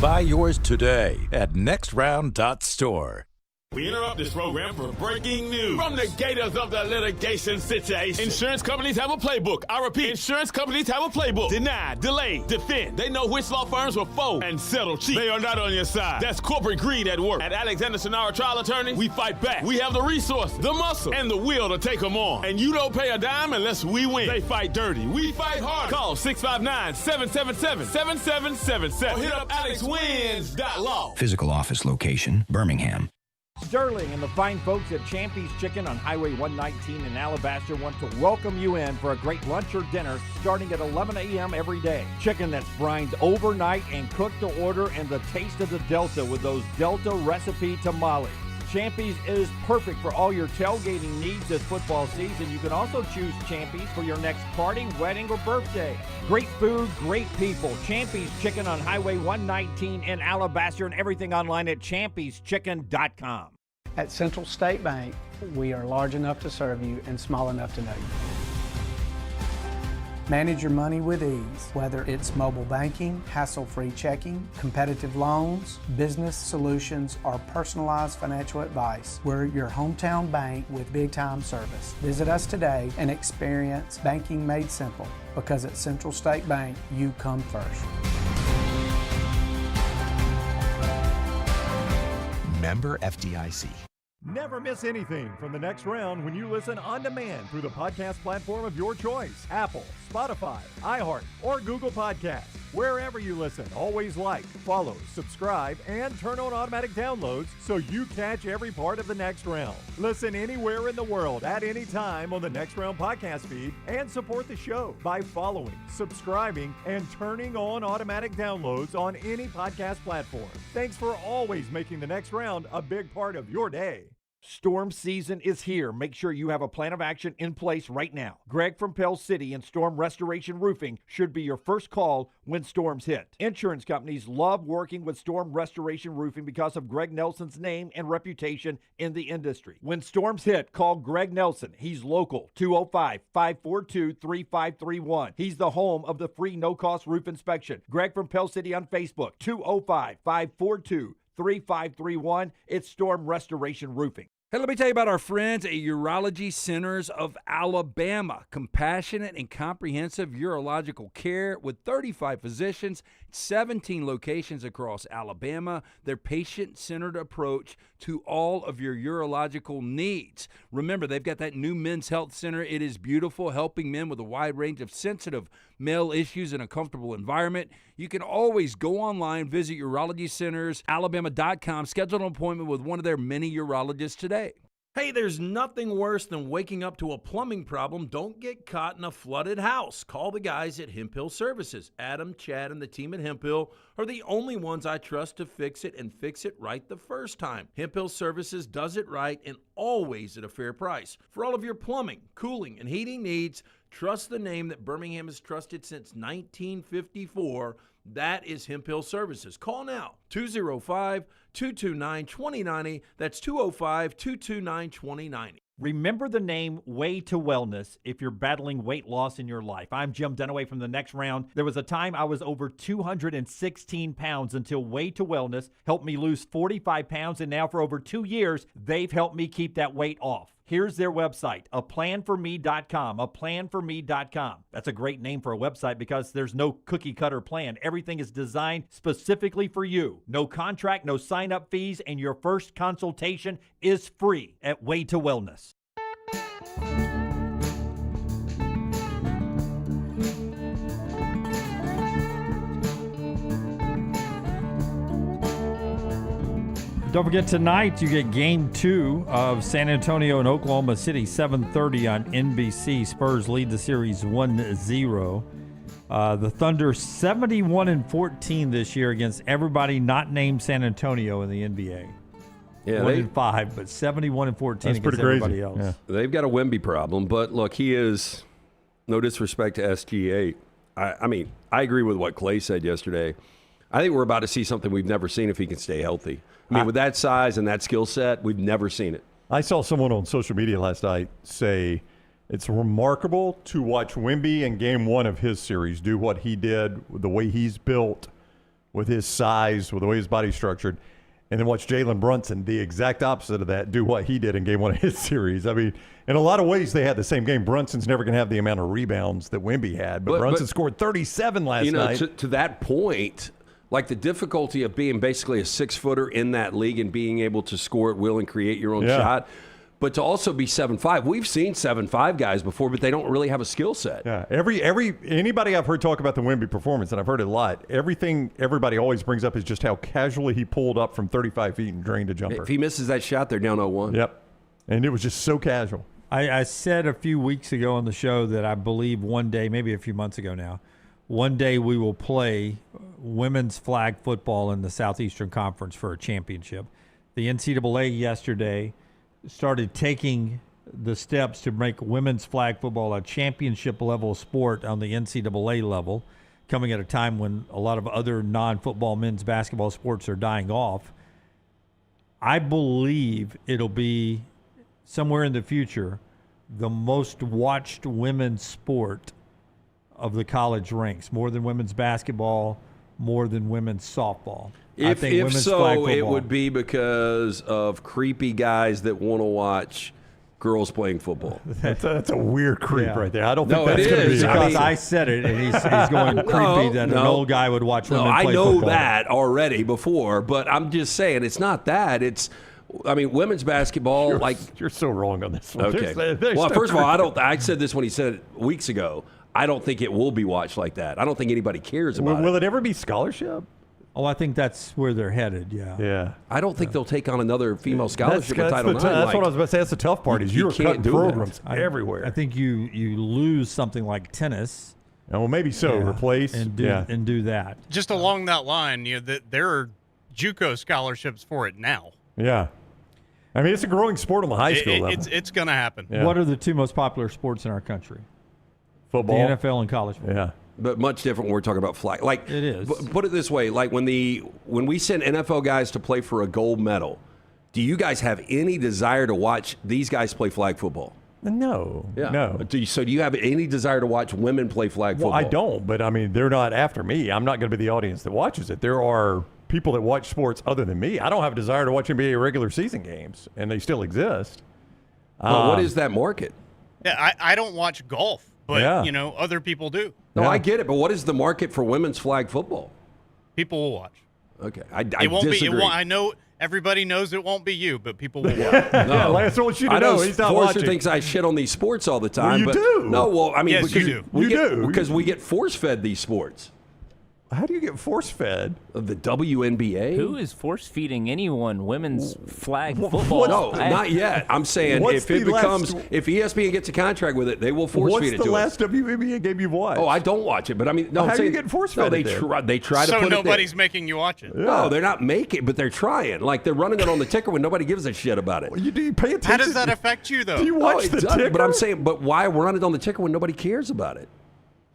Speaker 8: Buy yours today at nextround.store.
Speaker 17: We interrupt this program for breaking news. From the gators of the litigation situation. Insurance companies have a playbook. I repeat, insurance companies have a playbook. Deny, delay, defend. They know which law firms will fold and settle cheap. They are not on your side. That's corporate greed at work. At Alexander Shunnarah Trial Attorneys, we fight back. We have the resources, the muscle, and the will to take them on. And you don't pay a dime unless we win. They fight dirty. We fight hard. Call 659-777-7777 or hit up alexwins.law.
Speaker 14: Physical office location, Birmingham.
Speaker 12: Sterling and the fine folks at Champy's Chicken on Highway 119 in Alabaster want to welcome you in for a great lunch or dinner starting at 11 a.m. every day. Chicken that's brined overnight and cooked to order, and the taste of the Delta with those Delta recipe tamales. Champy's is perfect for all your tailgating needs this football season. You can also choose Champy's for your next party, wedding, or birthday. Great food, great people. Champy's Chicken on Highway 119 in Alabaster, and everything online at champyschicken.com.
Speaker 13: At Central State Bank, we are large enough to serve you and small enough to know you. Manage your money with ease, whether it's mobile banking, hassle-free checking, competitive loans, business solutions, or personalized financial advice. We're your hometown bank with big-time service. Visit us today and experience banking made simple, because at Central State Bank, you come first.
Speaker 14: Member FDIC.
Speaker 6: Never miss anything from the next round when you listen on demand through the podcast platform of your choice. Apple, Spotify, iHeart, or Google Podcasts. Wherever you listen, always like, follow, subscribe, and turn on automatic downloads so you catch every part of the next round. Listen anywhere in the world at any time on the Next Round podcast feed and support the show by following, subscribing, and turning on automatic downloads on any podcast platform. Thanks for always making the next round a big part of your day.
Speaker 12: Storm season is here. Make sure you have a plan of action in place right now. Greg from Pell City and Storm Restoration Roofing should be your first call when storms hit. Insurance companies love working with Storm Restoration Roofing because of Greg Nelson's name and reputation in the industry. When storms hit, call Greg Nelson. He's local, 205-542-3531. He's the home of the free no-cost roof inspection. Greg from Pell City on Facebook, 205-542-3531. It's Storm Restoration Roofing.
Speaker 15: Hey, let me tell you about our friends at Urology Centers of Alabama. Compassionate and comprehensive urological care with 35 physicians, 17 locations across Alabama. Their patient-centered approach to all of your urological needs. Remember, they've got that new men's health center. It is beautiful, helping men with a wide range of sensitive male issues in a comfortable environment. You can always go online, visit urologycentersalabama.com, schedule an appointment with one of their many urologists today. Hey, there's nothing worse than waking up to a plumbing problem. Don't get caught in a flooded house. Call the guys at Hemp Hill Services. Adam, Chad, and the team at Hemp Hill are the only ones I trust to fix it and fix it right the first time. Hemp Hill Services does it right and always at a fair price. For all of your plumbing, cooling, and heating needs, trust the name that Birmingham has trusted since 1954. That is Hemp Hill Services. Call now, 205-229-2090. That's 205-229-2090.
Speaker 12: Remember the name Way to Wellness if you're battling weight loss in your life. I'm Jim Dunaway from the Next Round. There was a time I was over 216 pounds until Way to Wellness helped me lose 45 pounds, and now for over 2 years, they've helped me keep that weight off. Here's their website, aplanforme.com, aplanforme.com. That's a great name for a website because there's no cookie-cutter plan. Everything is designed specifically for you. No contract, no sign-up fees, and your first consultation is free at Way to Wellness.
Speaker 2: Don't forget, tonight you get Game 2 of San Antonio and Oklahoma City, 7:30 on NBC. Spurs lead the series 1-0. The Thunder 71-14 this year against everybody not named San Antonio in the NBA.
Speaker 3: Yeah,
Speaker 2: 1-5, but 71-14 against everybody else.
Speaker 3: Yeah. They've got a Wemby problem, but look, he is, no disrespect to SG8. I mean, I agree with what Clay said yesterday. I think we're about to see something we've never seen if he can stay healthy. I mean, with that size and that skill set, we've never seen it.
Speaker 4: I saw someone on social media last night say it's remarkable to watch Wemby in game one of his series do what he did, with the way he's built, with his size, with the way his body's structured, and then watch Jalen Brunson, the exact opposite of that, do what he did in game one of his series. I mean, in a lot of ways, they had the same game. Brunson's never going to have the amount of rebounds that Wemby had, but Brunson scored 37 last night.
Speaker 3: To that point, like the difficulty of being basically a 6-footer in that league and being able to score at will and create your own shot, but to also be 7'5". We've seen 7'5" guys before, but they don't really have a skill set.
Speaker 4: Yeah, anybody I've heard talk about the Wemby performance, and I've heard it a lot, everything everybody always brings up is just how casually he pulled up from 35 feet and drained a jumper.
Speaker 3: If he misses that shot, they're down 0-1.
Speaker 4: Yep, and it was just so casual.
Speaker 2: I said a few weeks ago on the show that I believe one day, maybe a few months ago now, one day we will play women's flag football in the Southeastern Conference for a championship. The NCAA yesterday started taking the steps to make women's flag football a championship level sport on the NCAA level, coming at a time when a lot of other non-football men's basketball sports are dying off. I believe it'll be somewhere in the future the most watched women's sport of the college ranks, more than women's basketball, more than women's softball.
Speaker 3: If so, it would be because of creepy guys that want to watch girls playing football.
Speaker 4: That's a weird creep right there. I don't think that's
Speaker 3: going to be.
Speaker 2: Because I said it, and he's going creepy that an old guy would watch women play football.
Speaker 3: I know that already before, but I'm just saying it's not that. It's I mean, women's basketball,
Speaker 4: you're so wrong on this one.
Speaker 3: Okay.
Speaker 4: There's
Speaker 3: Well,
Speaker 4: no
Speaker 3: first of all, I said this when he said it weeks ago. I don't think it will be watched like that. I don't think anybody cares about
Speaker 4: Will it ever be scholarship?
Speaker 2: Oh, I think that's where they're headed. Yeah.
Speaker 4: Yeah.
Speaker 3: I don't think they'll take on another female scholarship with Title IX.
Speaker 4: That's what I was about to say. That's the tough part. Is you're cutting programs everywhere.
Speaker 2: I think you lose something like tennis.
Speaker 4: Well, maybe so. Replace
Speaker 2: and do that.
Speaker 5: Just along that line, there are JUCO scholarships for it now.
Speaker 4: Yeah. I mean, it's a growing sport on the high school level.
Speaker 5: It's going to happen.
Speaker 4: Yeah.
Speaker 2: What are the two most popular sports in our country?
Speaker 4: Football,
Speaker 2: the NFL, and college football.
Speaker 4: Yeah.
Speaker 3: But much different when we're talking about flag. Like
Speaker 2: it is.
Speaker 3: Put it this way: like when we send NFL guys to play for a gold medal, do you guys have any desire to watch these guys play flag football?
Speaker 4: No.
Speaker 3: Yeah.
Speaker 4: No.
Speaker 3: Do you have any desire to watch women play flag football?
Speaker 4: Well, I don't. But I mean, they're not after me. I'm not going to be the audience that watches it. There are people that watch sports other than me. I don't have a desire to watch NBA regular season games, and they still exist.
Speaker 3: Well, what is that market?
Speaker 5: Yeah, I don't watch golf, but other people do.
Speaker 3: No, I get it, but what is the market for women's flag football?
Speaker 5: People will watch.
Speaker 3: Okay, I
Speaker 5: it won't
Speaker 3: disagree.
Speaker 5: be. I know everybody knows it won't be you, but people will watch.
Speaker 3: No,
Speaker 4: Lance wants you to
Speaker 3: I know
Speaker 4: he's not
Speaker 3: Forrester
Speaker 4: watching.
Speaker 3: thinks I shit on these sports all the time.
Speaker 4: Well, you
Speaker 3: but
Speaker 4: do.
Speaker 3: No, well, I mean,
Speaker 5: Yes,
Speaker 3: because
Speaker 5: you do.
Speaker 3: We
Speaker 4: You
Speaker 3: get,
Speaker 4: do.
Speaker 3: because we get force-fed these sports.
Speaker 4: How do you get force-fed?
Speaker 3: The WNBA?
Speaker 1: Who is force feeding anyone women's flag football?
Speaker 3: No, not yet. I'm saying if ESPN gets a contract with it, they will force feed it to
Speaker 4: What's the last WNBA game you've watched?
Speaker 3: Oh, I don't watch it, but I mean, no,
Speaker 4: How
Speaker 3: I'm
Speaker 4: are you
Speaker 3: saying,
Speaker 4: getting force-fed
Speaker 3: No,
Speaker 4: it then?
Speaker 3: they try to
Speaker 5: So
Speaker 3: put
Speaker 5: nobody's
Speaker 3: it
Speaker 5: making you watch it.
Speaker 3: there. No, they're not making, but they're trying. Like they're running it on the ticker when nobody gives a shit about it.
Speaker 4: Well, you pay attention.
Speaker 5: How does that affect you, though?
Speaker 4: Do you watch
Speaker 3: it
Speaker 4: the
Speaker 3: doesn't,
Speaker 4: ticker?
Speaker 3: But I'm saying, why run it on the ticker when nobody cares about it?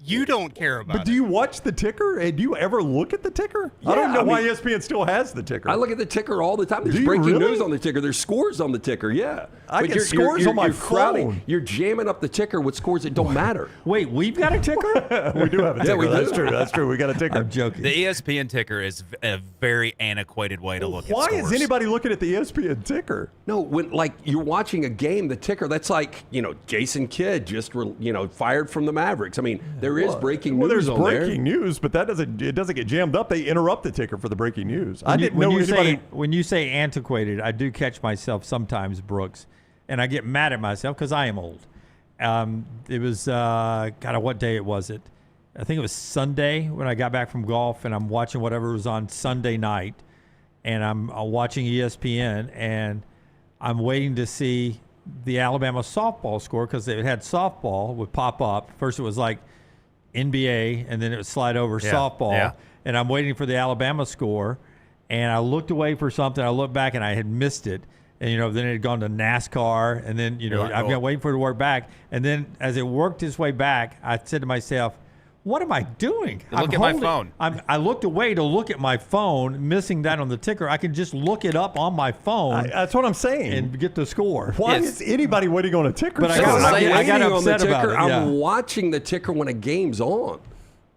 Speaker 5: You don't care about
Speaker 4: But do you watch the ticker? And do you ever look at the ticker? I
Speaker 3: Yeah,
Speaker 4: don't know
Speaker 3: I
Speaker 4: why
Speaker 3: mean,
Speaker 4: ESPN still has the ticker.
Speaker 3: I look at the ticker all the time. There's
Speaker 4: Do you
Speaker 3: breaking
Speaker 4: really?
Speaker 3: news on the ticker. There's scores on the ticker. Yeah,
Speaker 4: I
Speaker 3: But
Speaker 4: get
Speaker 3: you're-
Speaker 4: scores
Speaker 3: you're-
Speaker 4: on my
Speaker 3: you're crowding.
Speaker 4: phone.
Speaker 3: You're jamming up the ticker with scores that don't matter.
Speaker 2: Wait, we've got a ticker?
Speaker 4: We do have a
Speaker 3: Yeah,
Speaker 4: ticker.
Speaker 3: we
Speaker 4: That's
Speaker 3: do.
Speaker 4: true. That's true. We got a ticker.
Speaker 2: I'm joking.
Speaker 18: The ESPN ticker is a very antiquated way to look at
Speaker 4: Why
Speaker 18: scores.
Speaker 4: is anybody looking at the ESPN ticker?
Speaker 3: No, when like you're watching a game, the ticker, that's like, Jason Kidd just fired from the Mavericks. I mean, there is breaking
Speaker 4: Well,
Speaker 3: news
Speaker 4: there's
Speaker 3: on
Speaker 4: breaking
Speaker 3: there.
Speaker 4: news, but it doesn't get jammed up. They interrupt the ticker for the breaking news. I didn't know anybody.
Speaker 2: When you say antiquated, I do catch myself sometimes, Brooks, and I get mad at myself because I am old. It was what day was it? I think it was Sunday when I got back from golf, and I'm watching whatever was on Sunday night, and I'm watching ESPN, and I'm waiting to see the Alabama softball score because they had softball would pop up. First it was like NBA, and then it would slide over softball.
Speaker 18: Yeah.
Speaker 2: And I'm waiting for the Alabama score, and I looked away for something. I looked back, and I had missed it. And, then it had gone to NASCAR, and then, I've been waiting for it to work back. And then as it worked its way back, I said to myself, what am I doing?
Speaker 18: Look at my phone.
Speaker 2: I looked away to look at my phone, missing that on the ticker. I can just look it up on my phone.
Speaker 4: That's what I'm saying.
Speaker 2: And get the score.
Speaker 4: Why is anybody waiting on a ticker?
Speaker 2: But I
Speaker 3: I'm
Speaker 2: got
Speaker 3: waiting on the
Speaker 2: upset about
Speaker 3: ticker.
Speaker 2: it. Yeah.
Speaker 3: I'm watching the ticker when a game's on.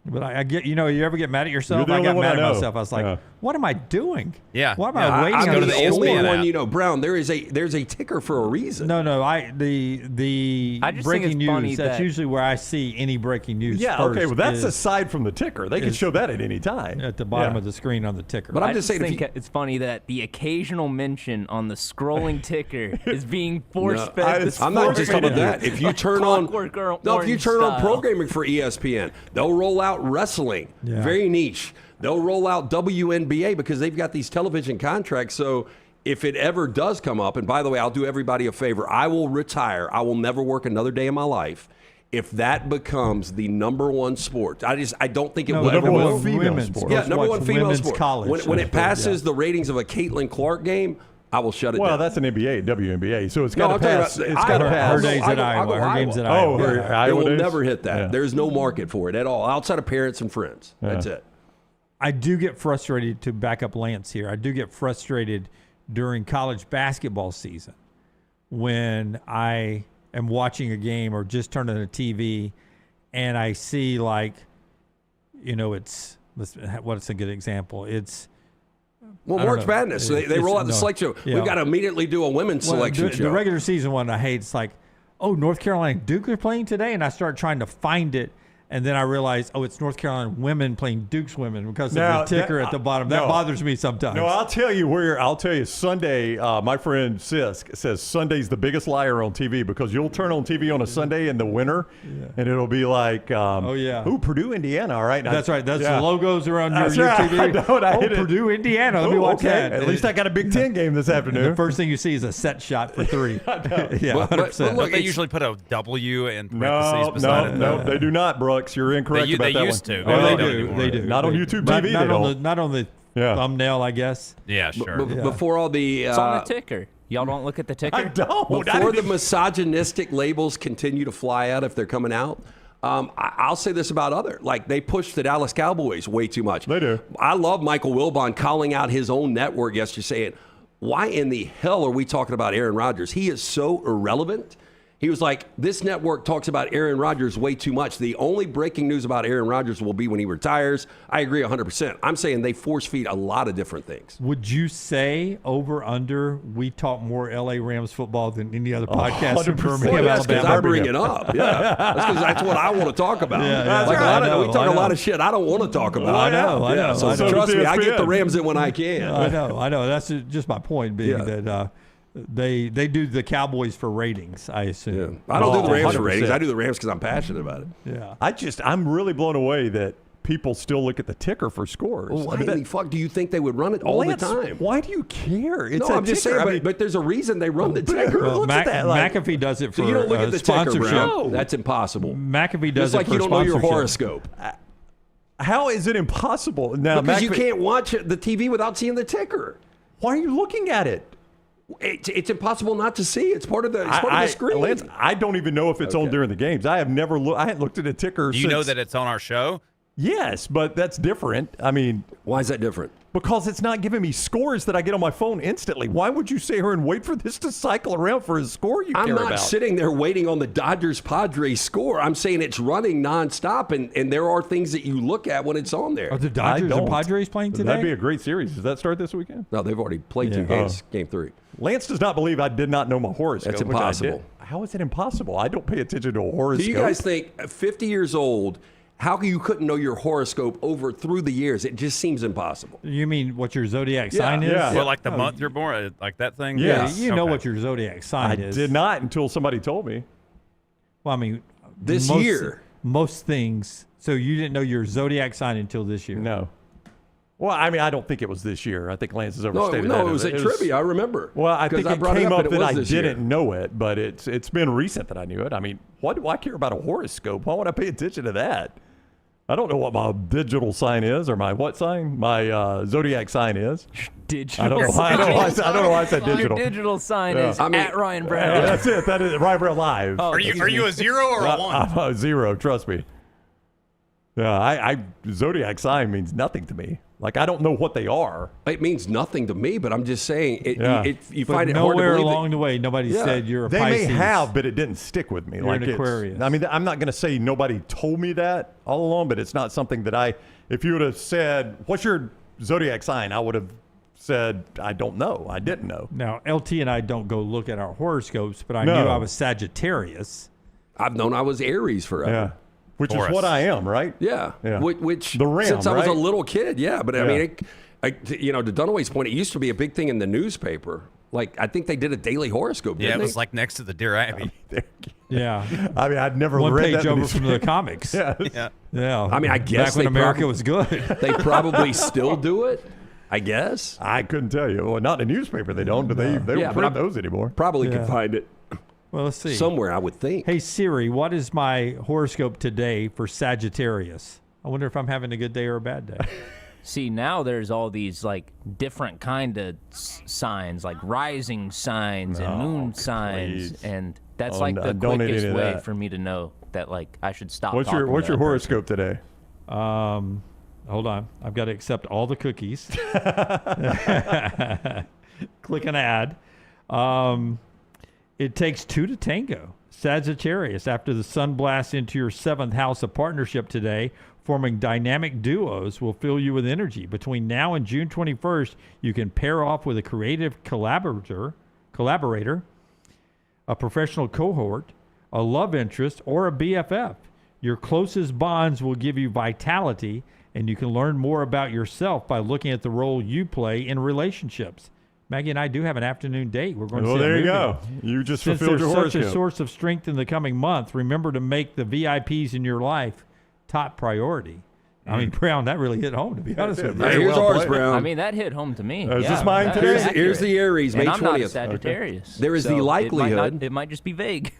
Speaker 2: But I get, you ever get mad at yourself?
Speaker 4: You're the
Speaker 2: I
Speaker 4: only
Speaker 2: got
Speaker 4: one
Speaker 2: mad
Speaker 4: I
Speaker 2: at
Speaker 4: know.
Speaker 2: myself. I was like,
Speaker 4: Yeah.
Speaker 2: what am I doing?
Speaker 18: Yeah.
Speaker 2: Why am I waiting
Speaker 3: I'm
Speaker 2: on
Speaker 3: the
Speaker 2: this
Speaker 3: only
Speaker 18: ESPN
Speaker 3: one, Brown. There's a ticker for a reason.
Speaker 2: No, the
Speaker 1: I just think
Speaker 2: breaking
Speaker 1: it's funny
Speaker 2: news, that's
Speaker 1: that-
Speaker 2: usually where I see any breaking news
Speaker 4: Yeah,
Speaker 2: first.
Speaker 4: okay. Well, that's
Speaker 2: is
Speaker 4: aside from the ticker. They can show that at any time.
Speaker 2: at the bottom
Speaker 4: Yeah.
Speaker 2: of the screen on the ticker.
Speaker 3: But I'm
Speaker 1: I
Speaker 3: just saying, if
Speaker 1: think
Speaker 3: you-
Speaker 1: it's funny that the occasional mention on the scrolling ticker is being force-fed.
Speaker 3: I'm not just talking about that. If you turn on if you turn on programming for ESPN, they'll roll out wrestling, very niche. They'll roll out WNBA because they've got these television contracts. So if it ever does come up, and by the way, I'll do everybody a favor. I will retire. I will never work another day in my life if that becomes the number one sport. I don't think it will ever
Speaker 4: number one
Speaker 3: will.
Speaker 4: female sport.
Speaker 3: Yeah, number one female
Speaker 2: women's
Speaker 3: sport.
Speaker 2: college.
Speaker 3: When it passes the ratings of a Caitlin Clark game, I will shut it
Speaker 4: Well,
Speaker 3: down.
Speaker 4: that's an NBA, WNBA, so it's
Speaker 3: No,
Speaker 4: got
Speaker 3: I'm
Speaker 4: to
Speaker 3: talking
Speaker 4: pass.
Speaker 3: about
Speaker 4: It's got to
Speaker 3: Iowa.
Speaker 4: pass.
Speaker 2: Her days at Iowa. Her games at Iowa.
Speaker 4: her
Speaker 3: It
Speaker 4: Iowa
Speaker 3: will
Speaker 4: days?
Speaker 3: never hit that.
Speaker 4: Yeah.
Speaker 3: There's no market for it at all, outside of parents and friends. That's it.
Speaker 2: I do get frustrated, to back up Lance here, I do get frustrated during college basketball season when I am watching a game or just turning the TV and I see what's a good example? It's
Speaker 3: March Madness. They roll out the select show.
Speaker 2: Yeah.
Speaker 3: We've got to immediately do a women's selection show.
Speaker 2: The regular season one I hate. It's like, oh, North Carolina Duke are playing today, and I start trying to find it, And then I realized, it's North Carolina women playing Duke's women because of the ticker at the bottom. That bothers me sometimes.
Speaker 4: No, I'll tell you Sunday, my friend Sisk says Sunday's the biggest liar on TV because you'll turn on TV on a Sunday in the winter and it'll be like, Purdue, Indiana, all right.
Speaker 2: That's right. That's the logos are on your
Speaker 4: right.
Speaker 2: TV. Purdue, Indiana. Let me watch that.
Speaker 4: At least I got a Big Ten game this afternoon.
Speaker 2: The first thing you see is a set shot for 3. Yeah, 100%.
Speaker 18: Don't they usually put a W in parentheses beside it?
Speaker 4: No, they do not, Brooks. You're incorrect about that one.
Speaker 18: They used to.
Speaker 2: They do.
Speaker 4: Not on YouTube TV.
Speaker 2: Not on the thumbnail, I guess.
Speaker 18: Yeah, sure.
Speaker 3: Before all the...
Speaker 1: it's on the ticker. Y'all don't look at the ticker?
Speaker 4: I don't.
Speaker 3: Before the misogynistic labels continue to fly out if they're coming out, I'll say this about they push the Dallas Cowboys way too much.
Speaker 4: They do.
Speaker 3: I love Michael Wilbon calling out his own network yesterday saying, why in the hell are we talking about Aaron Rodgers? He is so irrelevant. He was like, this network talks about Aaron Rodgers way too much. The only breaking news about Aaron Rodgers will be when he retires. I agree 100%. I'm saying they force feed a lot of different things.
Speaker 2: Would you say over/under we talk more LA Rams football than any other podcast in Birmingham,
Speaker 3: That's because
Speaker 2: Alabama?
Speaker 3: I bring it up. Yeah, that's because that's what I want to talk about. We talk a lot of shit I don't want to talk about.
Speaker 2: I know.
Speaker 3: So trust me, I get the Rams in when I can.
Speaker 2: I know. That's just my point being that. They do the Cowboys for ratings, I assume.
Speaker 3: Yeah. I don't do the Rams for ratings. I do the Rams because I'm passionate about it.
Speaker 2: Yeah.
Speaker 4: I'm really blown away that people still look at the ticker for scores.
Speaker 3: Well, why the fuck do you think they would run it all the time?
Speaker 4: Why do you care? It's
Speaker 3: I'm just saying, but there's a reason they run the ticker.
Speaker 2: Well, McAfee does it for
Speaker 3: so you don't look at the
Speaker 2: sponsorship.
Speaker 3: Ticker, no, that's impossible.
Speaker 2: McAfee does
Speaker 3: just
Speaker 2: it
Speaker 3: like
Speaker 2: for
Speaker 3: you don't know your
Speaker 2: sponsorship.
Speaker 3: horoscope.
Speaker 4: How is it impossible? Now,
Speaker 3: because you can't watch the TV without seeing the ticker.
Speaker 4: Why are you looking at it?
Speaker 3: It's impossible not to see. It's part of the screen.
Speaker 4: Lance, I don't even know if it's on during the games. I hadn't looked at a ticker.
Speaker 18: Do you know that it's on our show?
Speaker 4: Yes, but that's different. I mean,
Speaker 3: why is that different?
Speaker 4: Because it's not giving me scores that I get on my phone instantly. Why would you sit here and wait for this to cycle around for a score you care about?
Speaker 3: I'm not sitting there waiting on the Dodgers-Padres score. I'm saying it's running nonstop, and there are things that you look at when it's on there.
Speaker 2: Are the Dodgers and Padres playing today?
Speaker 4: That'd be a great series. Does that start this weekend?
Speaker 3: No, they've already played 2 games. Game 3.
Speaker 4: Lance does not believe I did not know my horoscope.
Speaker 3: That's impossible.
Speaker 4: How is it impossible? I don't pay attention to a horoscope.
Speaker 3: Do you guys think 50 years old, how you couldn't know your horoscope through the years? It just seems impossible.
Speaker 2: You mean what your zodiac sign is?
Speaker 18: Yeah. Well, like the month you're born, like that thing?
Speaker 2: Yeah, you know what your zodiac sign is.
Speaker 4: I did not until somebody told me.
Speaker 2: Well, I mean,
Speaker 3: this year.
Speaker 2: Most things. So you didn't know your zodiac sign until this year?
Speaker 4: No. Well, I mean, I don't think it was this year. I think Lance has overstated that.
Speaker 3: No, it was at trivia. I remember.
Speaker 4: Well, I think it came up that I didn't
Speaker 3: year.
Speaker 4: know it, but it's been recent that I knew it. I mean, why do I care about a horoscope? Why would I pay attention to that? I don't know what my digital sign is or my what sign? My zodiac sign is.
Speaker 1: Digital.
Speaker 4: I don't know why I said digital.
Speaker 1: Your digital sign is at Ryan Brown.
Speaker 4: That's it. That is Ryan Brown Live.
Speaker 5: Are you a 0 or a 1?
Speaker 4: I'm a 0. Trust me. Yeah, zodiac sign means nothing to me. Like, I don't know what they are.
Speaker 3: It means nothing to me, but I'm just saying you
Speaker 2: but
Speaker 3: find it hard to
Speaker 2: nowhere
Speaker 3: believe
Speaker 2: along the way, nobody said you're a Pisces.
Speaker 4: They may have, but it didn't stick with me.
Speaker 2: You're an Aquarius.
Speaker 4: I mean, I'm not going to say nobody told me that all along, but it's not something that if you would have said, what's your zodiac sign? I would have said, I don't know. I didn't know.
Speaker 2: Now, LT and I don't go look at our horoscopes, but I knew I was Sagittarius.
Speaker 3: I've known I was Aries forever.
Speaker 4: Yeah. Which
Speaker 18: Taurus.
Speaker 4: is what I am, right?
Speaker 3: Yeah. Which
Speaker 4: the Ram,
Speaker 3: since I was a
Speaker 4: right?
Speaker 3: little kid, but I mean, to Dunaway's point, it used to be a big thing in the newspaper. Like, I think they did a daily horoscope, didn't
Speaker 18: Yeah, it
Speaker 3: they?
Speaker 18: was like next to the Dear Abby.
Speaker 2: Yeah.
Speaker 4: I mean, I'd never
Speaker 2: One
Speaker 4: read
Speaker 2: page
Speaker 4: that
Speaker 2: over from the comics.
Speaker 4: Yeah.
Speaker 2: Yeah.
Speaker 3: I mean, I guess
Speaker 2: back when
Speaker 3: they
Speaker 2: America was good.
Speaker 3: They probably still do it, I guess.
Speaker 4: I couldn't tell you. Well, not in the newspaper they don't, but they don't print those anymore.
Speaker 3: Probably could find it.
Speaker 2: Well, let's see.
Speaker 3: Somewhere, I would think.
Speaker 2: Hey, Siri, what is my horoscope today for Sagittarius? I wonder if I'm having a good day or a bad day.
Speaker 1: See, now there's all these like different kind of signs, like rising signs and moon signs, and that's the quickest way for me to know that like I should stop.
Speaker 4: What's your horoscope today?
Speaker 2: Hold on, I've got to accept all the cookies. Click an ad. It takes 2 to tango. Sagittarius, after the sun blasts into your 7th house of partnership today, forming dynamic duos will fill you with energy. Between now and June 21st, you can pair off with a creative collaborator, a professional cohort, a love interest, or a BFF. Your closest bonds will give you vitality, and you can learn more about yourself by looking at the role you play in relationships. Maggie and I do have an afternoon date. We're going to see
Speaker 4: there
Speaker 2: a
Speaker 4: you
Speaker 2: movie.
Speaker 4: go. You just
Speaker 2: Since
Speaker 4: fulfilled
Speaker 2: there's
Speaker 4: your
Speaker 2: such a
Speaker 4: horoscope.
Speaker 2: source of strength in the coming month, remember to make the VIPs in your life top priority. I mean, Brown, that really hit home, to be honest with you.
Speaker 3: Here's ours, Brown.
Speaker 1: I mean, that hit home to me.
Speaker 4: Is this mine today?
Speaker 3: Here's the Aries, May
Speaker 1: And I'm
Speaker 3: 20th.
Speaker 1: not a Sagittarius.
Speaker 3: There is the likelihood.
Speaker 1: It might just be vague.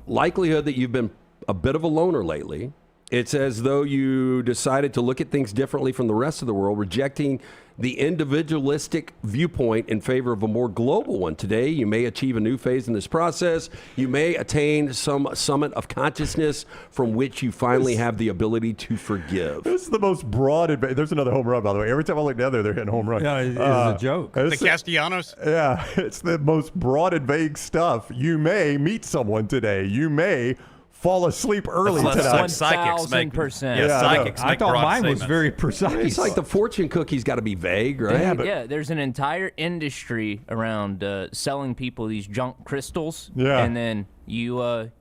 Speaker 3: Likelihood that you've been a bit of a loner lately. It's as though you decided to look at things differently from the rest of the world, rejecting the individualistic viewpoint in favor of a more global one. Today, you may achieve a new phase in this process. You may attain some summit of consciousness from which you finally have the ability to forgive.
Speaker 4: This is the most broad. There's another home run, by the way. Every time I look down there, they're hitting home runs.
Speaker 2: Yeah, it's a joke.
Speaker 5: The Castellanos?
Speaker 4: Yeah, it's the most broad and vague stuff. You may meet someone today. You may fall asleep early
Speaker 18: That's
Speaker 4: tonight.
Speaker 18: like psychics make
Speaker 1: 1000%.
Speaker 18: Yeah, psychics
Speaker 2: I
Speaker 18: make
Speaker 2: thought
Speaker 18: broad
Speaker 2: mine was
Speaker 18: statements.
Speaker 2: very precise.
Speaker 3: It's like the fortune cookie's got to be vague, right?
Speaker 1: Yeah, there's an entire industry around selling people these junk crystals.
Speaker 4: Yeah.
Speaker 1: And then you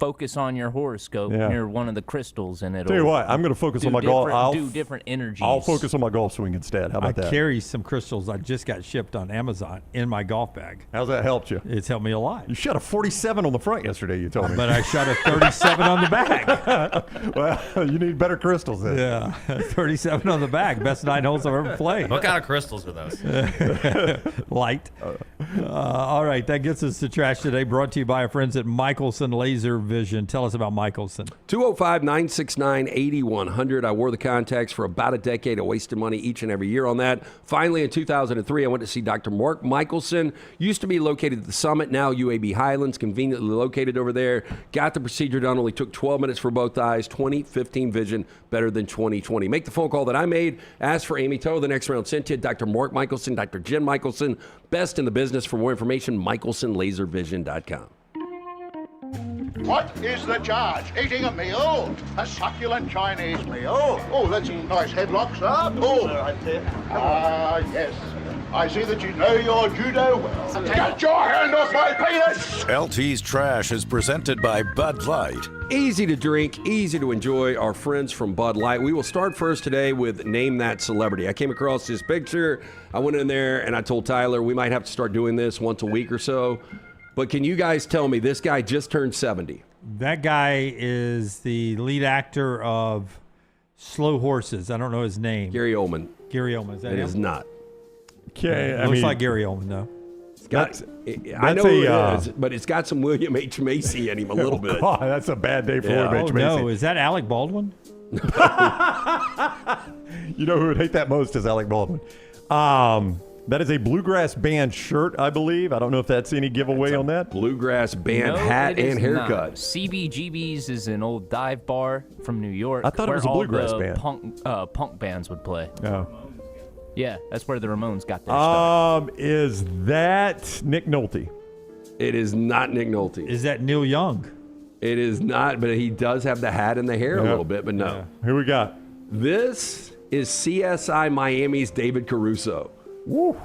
Speaker 1: focus on your horoscope near one of the crystals, and it'll
Speaker 4: Tell you what, I'm going to focus
Speaker 1: do
Speaker 4: on my golf.
Speaker 1: do different energies.
Speaker 4: I'll focus on my golf swing instead. How about that?
Speaker 2: I carry some crystals I just got shipped on Amazon in my golf bag.
Speaker 4: How's that helped you?
Speaker 2: It's helped me a lot.
Speaker 4: You shot a 47 on the front yesterday, you told me.
Speaker 2: But I shot a 37 on the back.
Speaker 4: Well, you need better crystals then.
Speaker 2: Yeah, 37 on the back. Best 9 holes I've ever played.
Speaker 18: What kind of crystals are those?
Speaker 2: Light. All right, that gets us to trash today, brought to you by our friends at Michelson Laser Vision. Tell us about Michelson.
Speaker 3: 205-969-8100. I wore the contacts for about a decade. I wasted money each and every year on that. Finally, in 2003, I went to see Dr. Mark Michelson. Used to be located at the Summit, now UAB Highlands, conveniently located over there. Got the procedure done. Only took 12 minutes for both eyes. 20/15 vision, better than 20/20. Make the phone call that I made. Ask for Amy Toe. The next round sent you. Dr. Mark Michelson, Dr. Jen Michelson. Best in the business. For more information, michelsonlaservision.com.
Speaker 9: What is the charge? Eating a meal? A succulent Chinese meal? Oh, that's a nice headlock, sir. Oh, yes. I see that you know your judo well. Get your hand off my penis!
Speaker 8: LT's Trash is presented by Bud Light.
Speaker 3: Easy to drink, easy to enjoy. Our friends from Bud Light. We will start first today with Name That Celebrity. I came across this picture. I went in there and I told Tyler we might have to start doing this once a week or so. But can you guys tell me, this guy just turned 70.
Speaker 2: That guy is the lead actor of Slow Horses. I don't know his name.
Speaker 3: Gary Oldman.
Speaker 2: Gary Oldman. Is that
Speaker 3: It
Speaker 2: him?
Speaker 3: is not.
Speaker 4: Okay,
Speaker 2: Looks like Gary Oldman, though.
Speaker 3: I know it is, but it's got some William H. Macy in him a little bit.
Speaker 4: God, that's a bad day for William H. Macy.
Speaker 2: No, is that Alec Baldwin?
Speaker 4: You know who would hate that most is Alec Baldwin. That is a Bluegrass Band shirt, I believe. I don't know if that's any giveaway on that.
Speaker 3: Bluegrass Band
Speaker 1: No,
Speaker 3: hat
Speaker 1: it is
Speaker 3: and haircut.
Speaker 1: not. CBGB's is an old dive bar from New York.
Speaker 4: I thought it
Speaker 1: where
Speaker 4: was a
Speaker 1: all
Speaker 4: bluegrass
Speaker 1: the
Speaker 4: band.
Speaker 1: Punk bands would play.
Speaker 4: Oh.
Speaker 1: Yeah, that's where the Ramones got their start.
Speaker 4: Is that Nick Nolte?
Speaker 3: It is not Nick Nolte.
Speaker 2: Is that Neil Young?
Speaker 3: It is not, but he does have the hat and the hair a little bit, but no.
Speaker 4: Who we got?
Speaker 3: This is CSI Miami's David Caruso.
Speaker 4: Woo.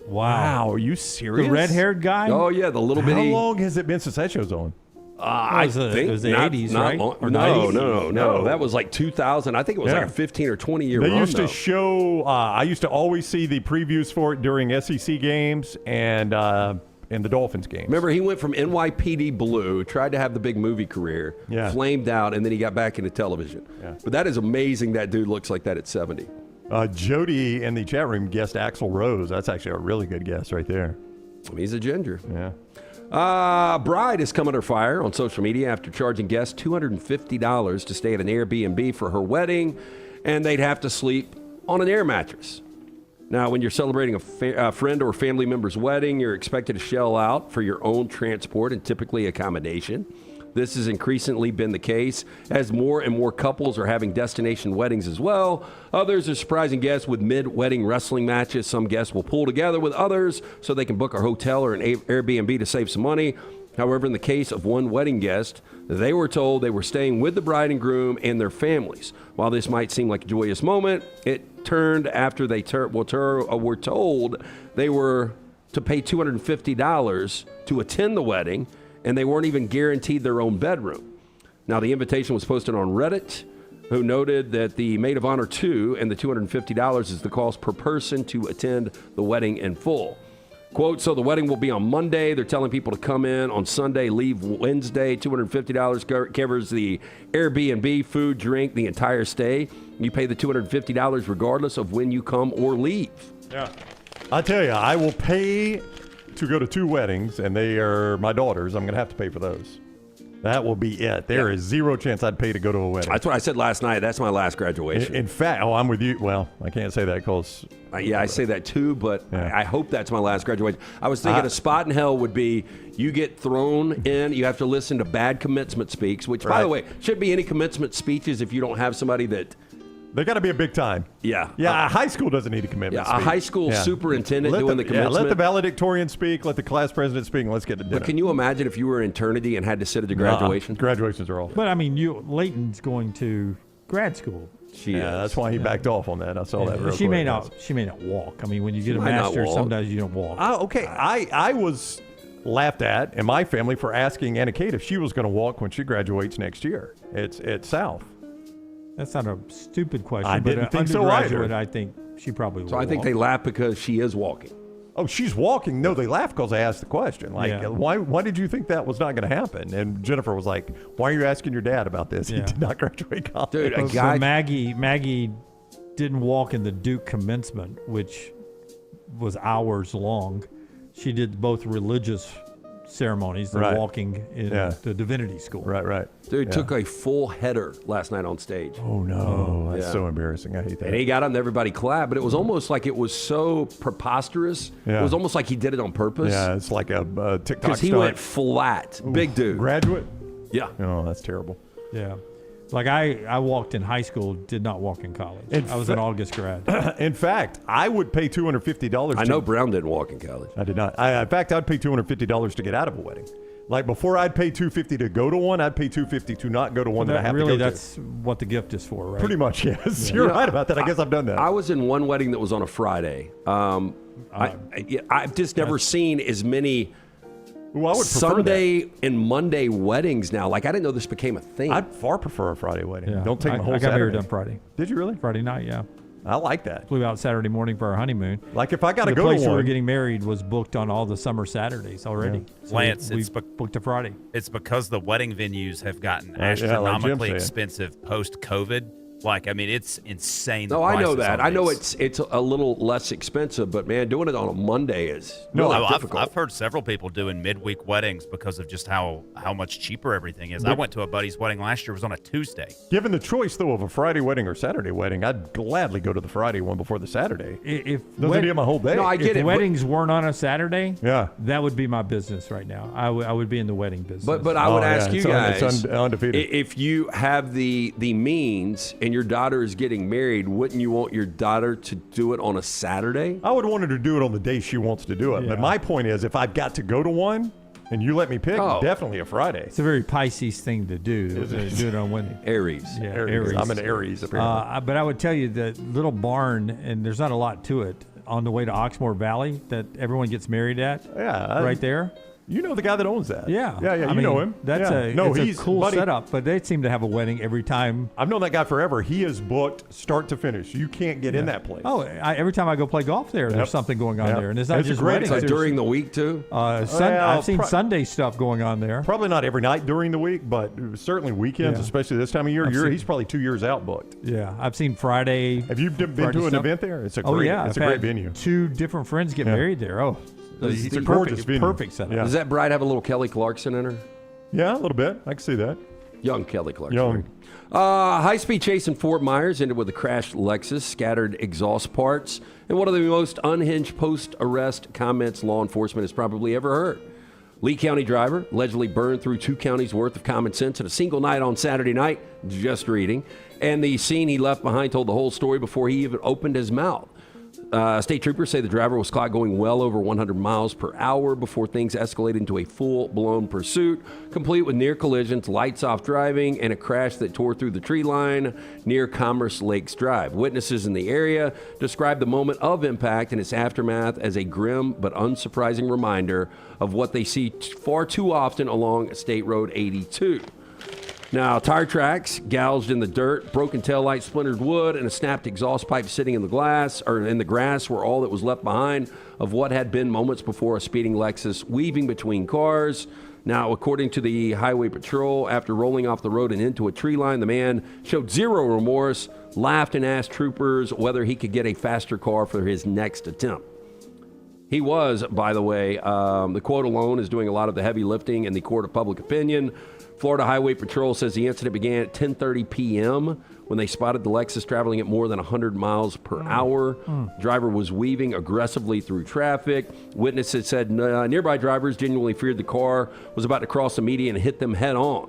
Speaker 4: Wow, are you serious?
Speaker 2: The red-haired guy?
Speaker 3: Oh, yeah, the little bitty.
Speaker 4: How long has it been since that show's on?
Speaker 3: I think
Speaker 2: it was the
Speaker 3: not,
Speaker 2: 80s,
Speaker 3: not
Speaker 2: right?
Speaker 3: long-
Speaker 2: Or
Speaker 3: no,
Speaker 2: 90s?
Speaker 3: no. That was like 2000. I think it was like a 15 or 20 year
Speaker 4: They
Speaker 3: run.
Speaker 4: used
Speaker 3: though.
Speaker 4: to show. I used to always see the previews for it during SEC games and the Dolphins games.
Speaker 3: Remember, he went from NYPD Blue, tried to have the big movie career, flamed out, and then he got back into television.
Speaker 4: Yeah.
Speaker 3: But that is amazing that dude looks like that at 70.
Speaker 4: Jody in the chat room guessed Axl Rose. That's actually a really good guess right there.
Speaker 3: He's a ginger.
Speaker 4: Yeah.
Speaker 3: Bride has come under fire on social media after charging guests $250 to stay at an Airbnb for her wedding, and they'd have to sleep on an air mattress. Now, when you're celebrating a friend or family member's wedding, you're expected to shell out for your own transport and typically accommodation. This has increasingly been the case as more and more couples are having destination weddings as well. Others are surprising guests with mid-wedding wrestling matches. Some guests will pull together with others so they can book a hotel or an Airbnb to save some money. However, in the case of one wedding guest, they were told they were staying with the bride and groom and their families. While this might seem like a joyous moment, it turned after they were told they were to pay $250 to attend the wedding, and they weren't even guaranteed their own bedroom. Now, the invitation was posted on Reddit, who noted that the maid of honor 2 and the $250 is the cost per person to attend the wedding in full. Quote, so the wedding will be on Monday. They're telling people to come in on Sunday, leave Wednesday. $250 covers the Airbnb, food, drink, the entire stay. You pay the $250 regardless of when you come or leave.
Speaker 4: Yeah. I tell you, I will pay to go to 2 weddings, and they are my daughters. I'm going to have to pay for those. That will be it. There is zero chance I'd pay to go to a wedding.
Speaker 3: That's what I said last night. That's my last graduation.
Speaker 4: In fact, I'm with you. Well, I can't say that because...
Speaker 3: yeah, I say that too, but I hope that's my last graduation. I was thinking a spot in hell would be you get thrown in, you have to listen to bad commencement speaks, which, by the way, shouldn't be any commencement speeches if you don't have somebody that...
Speaker 4: They got to be a big time.
Speaker 3: Yeah.
Speaker 4: Yeah, high school doesn't need a commitment speech.
Speaker 3: A high school superintendent doing the commencement.
Speaker 4: Let the valedictorian speak, let the class president speak, and let's get to dinner.
Speaker 3: But can you imagine if you were in eternity and had to sit at the graduation?
Speaker 4: Graduations are awful.
Speaker 2: But, I mean, Leighton's going to grad school.
Speaker 4: That's why he backed off on that. I saw that real
Speaker 2: She
Speaker 4: quick.
Speaker 2: may not walk. I mean, when you get a master's, sometimes you don't walk.
Speaker 4: Okay, I was laughed at in my family for asking Anna Kate if she was going to walk when she graduates next year. It's at South.
Speaker 2: That's not a stupid question.
Speaker 4: I didn't think so either.
Speaker 2: I think she probably will.
Speaker 3: So I think they laugh because she is walking.
Speaker 4: Oh, she's walking? No, they laugh because I asked the question. Why did you think that was not going to happen? And Jennifer was like, why are you asking your dad about this? He did not graduate college.
Speaker 3: Dude, a
Speaker 2: So
Speaker 3: guy...
Speaker 2: Maggie didn't walk in the Duke commencement, which was hours long. She did both religious ceremonies, the walking in the divinity school.
Speaker 4: Right.
Speaker 3: Dude took a full header last night on stage.
Speaker 4: Oh, no. That's so embarrassing. I hate that.
Speaker 3: And he got up and everybody clapped, but it was almost like it was so preposterous.
Speaker 4: Yeah.
Speaker 3: It was almost like he did it on purpose.
Speaker 4: Yeah, it's like a TikTok
Speaker 3: Because he went flat. Big dude.
Speaker 4: Graduate?
Speaker 3: Yeah.
Speaker 4: Oh, that's terrible.
Speaker 2: Yeah. Like I walked in high school, did not walk in college. I was an August grad.
Speaker 4: In fact, I would pay $250.
Speaker 3: I know Brown didn't walk in college.
Speaker 4: I did not. In fact, I'd pay $250 to get out of a wedding. Like before I'd pay $250 to go to one, I'd pay $250 to not go to one that I have to go to.
Speaker 2: That's what the gift is for, right?
Speaker 4: Pretty much, yes. You're right about that. I guess I've done that.
Speaker 3: I was in one wedding that was on a Friday. I've just never seen as many Sunday and Monday weddings now. Like, I didn't know this became a thing.
Speaker 4: I'd far prefer a Friday wedding.
Speaker 2: Yeah.
Speaker 4: Don't take my whole
Speaker 2: I got
Speaker 4: Saturday.
Speaker 2: married on Friday.
Speaker 4: Did you really?
Speaker 2: Friday night, yeah.
Speaker 4: I like that.
Speaker 2: Flew out Saturday morning for our honeymoon.
Speaker 4: Like if I got to
Speaker 2: the
Speaker 4: go
Speaker 2: place
Speaker 4: to
Speaker 2: we were
Speaker 4: one.
Speaker 2: getting married was booked on all the summer Saturdays already.
Speaker 4: Yeah.
Speaker 2: So
Speaker 18: Lance,
Speaker 2: we
Speaker 18: it's
Speaker 2: booked a Friday.
Speaker 18: It's because the wedding venues have gotten
Speaker 4: like Jim
Speaker 18: astronomically
Speaker 4: said.
Speaker 18: expensive post-COVID. Like, I mean, it's insane.
Speaker 3: No, I know that. I know it's a little less expensive, but man, doing it on a Monday is really difficult.
Speaker 18: I've heard several people doing midweek weddings because of just how much cheaper everything is. I went to a buddy's wedding last year. It was on a Tuesday.
Speaker 4: Given the choice, though, of a Friday wedding or Saturday wedding, I'd gladly go to the Friday one before the Saturday. Doesn't be my whole day.
Speaker 3: No, I get
Speaker 2: if
Speaker 3: it.
Speaker 2: weddings weren't on a Saturday,
Speaker 4: Yeah.
Speaker 2: that would be my business right now. I would be in the wedding business.
Speaker 3: But I would ask you guys,
Speaker 4: it's undefeated.
Speaker 3: if you have the means and your daughter is getting married, wouldn't you want your daughter to do it on a Saturday?
Speaker 4: I would want her to do it on the day she wants to do it.
Speaker 2: Yeah.
Speaker 4: But my point is, if I've got to go to one and you let me pick, definitely a Friday.
Speaker 2: It's a very Pisces thing to do. Do it on Wednesday.
Speaker 3: Aries.
Speaker 2: Yeah,
Speaker 4: Aries. I'm an Aries, apparently.
Speaker 2: But I would tell you that little barn, and there's not a lot to it, on the way to Oxmoor Valley that everyone gets married at.
Speaker 4: Yeah.
Speaker 2: Right there.
Speaker 4: You know the guy that owns that.
Speaker 2: Yeah.
Speaker 4: Yeah,
Speaker 2: I
Speaker 4: you
Speaker 2: mean,
Speaker 4: know him.
Speaker 2: That's
Speaker 4: Yeah.
Speaker 2: a cool setup, but they seem to have a wedding every time.
Speaker 4: I've known that guy forever. He is booked start to finish. You can't get in that place.
Speaker 2: Oh, every time I go play golf there, there's something going on there. And it's not just weddings.
Speaker 3: So during the week, too?
Speaker 2: I've seen Sunday stuff going on there.
Speaker 4: Probably not every night during the week, but certainly weekends, especially this time of year. He's probably 2 years out booked.
Speaker 2: Yeah, I've seen Friday.
Speaker 4: Have you been to an event there? It's a great, it's a great venue.
Speaker 2: 2 different friends get married there. Oh,
Speaker 4: it's a gorgeous venue.
Speaker 2: Perfect setup.
Speaker 4: Yeah.
Speaker 3: Does that bride have a little Kelly Clarkson in her?
Speaker 4: Yeah, a little bit. I can see that.
Speaker 3: Young Kelly Clarkson.
Speaker 4: Young.
Speaker 3: High-speed chase in Fort Myers ended with a crashed Lexus, scattered exhaust parts, and one of the most unhinged post-arrest comments law enforcement has probably ever heard. Lee County driver allegedly burned through 2 counties worth of common sense in a single night on Saturday night, just reading. And the scene he left behind told the whole story before he even opened his mouth. State troopers say the driver was caught going well over 100 miles per hour before things escalated into a full-blown pursuit, complete with near collisions, lights-off driving, and a crash that tore through the tree line near Commerce Lakes Drive. Witnesses in the area described the moment of impact and its aftermath as a grim but unsurprising reminder of what they see far too often along State Road 82. Now, tire tracks gouged in the dirt, broken taillight, splintered wood, and a snapped exhaust pipe sitting in the grass were all that was left behind of what had been moments before a speeding Lexus weaving between cars. Now, according to the Highway Patrol, after rolling off the road and into a tree line, the man showed zero remorse, laughed, and asked troopers whether he could get a faster car for his next attempt. He was, by the way, the quote alone is doing a lot of the heavy lifting in the court of public opinion. Florida Highway Patrol says the incident began at 10:30 p.m. when they spotted the Lexus traveling at more than 100 miles per hour. Driver was weaving aggressively through traffic. Witnesses said nearby drivers genuinely feared the car was about to cross the median and hit them head on.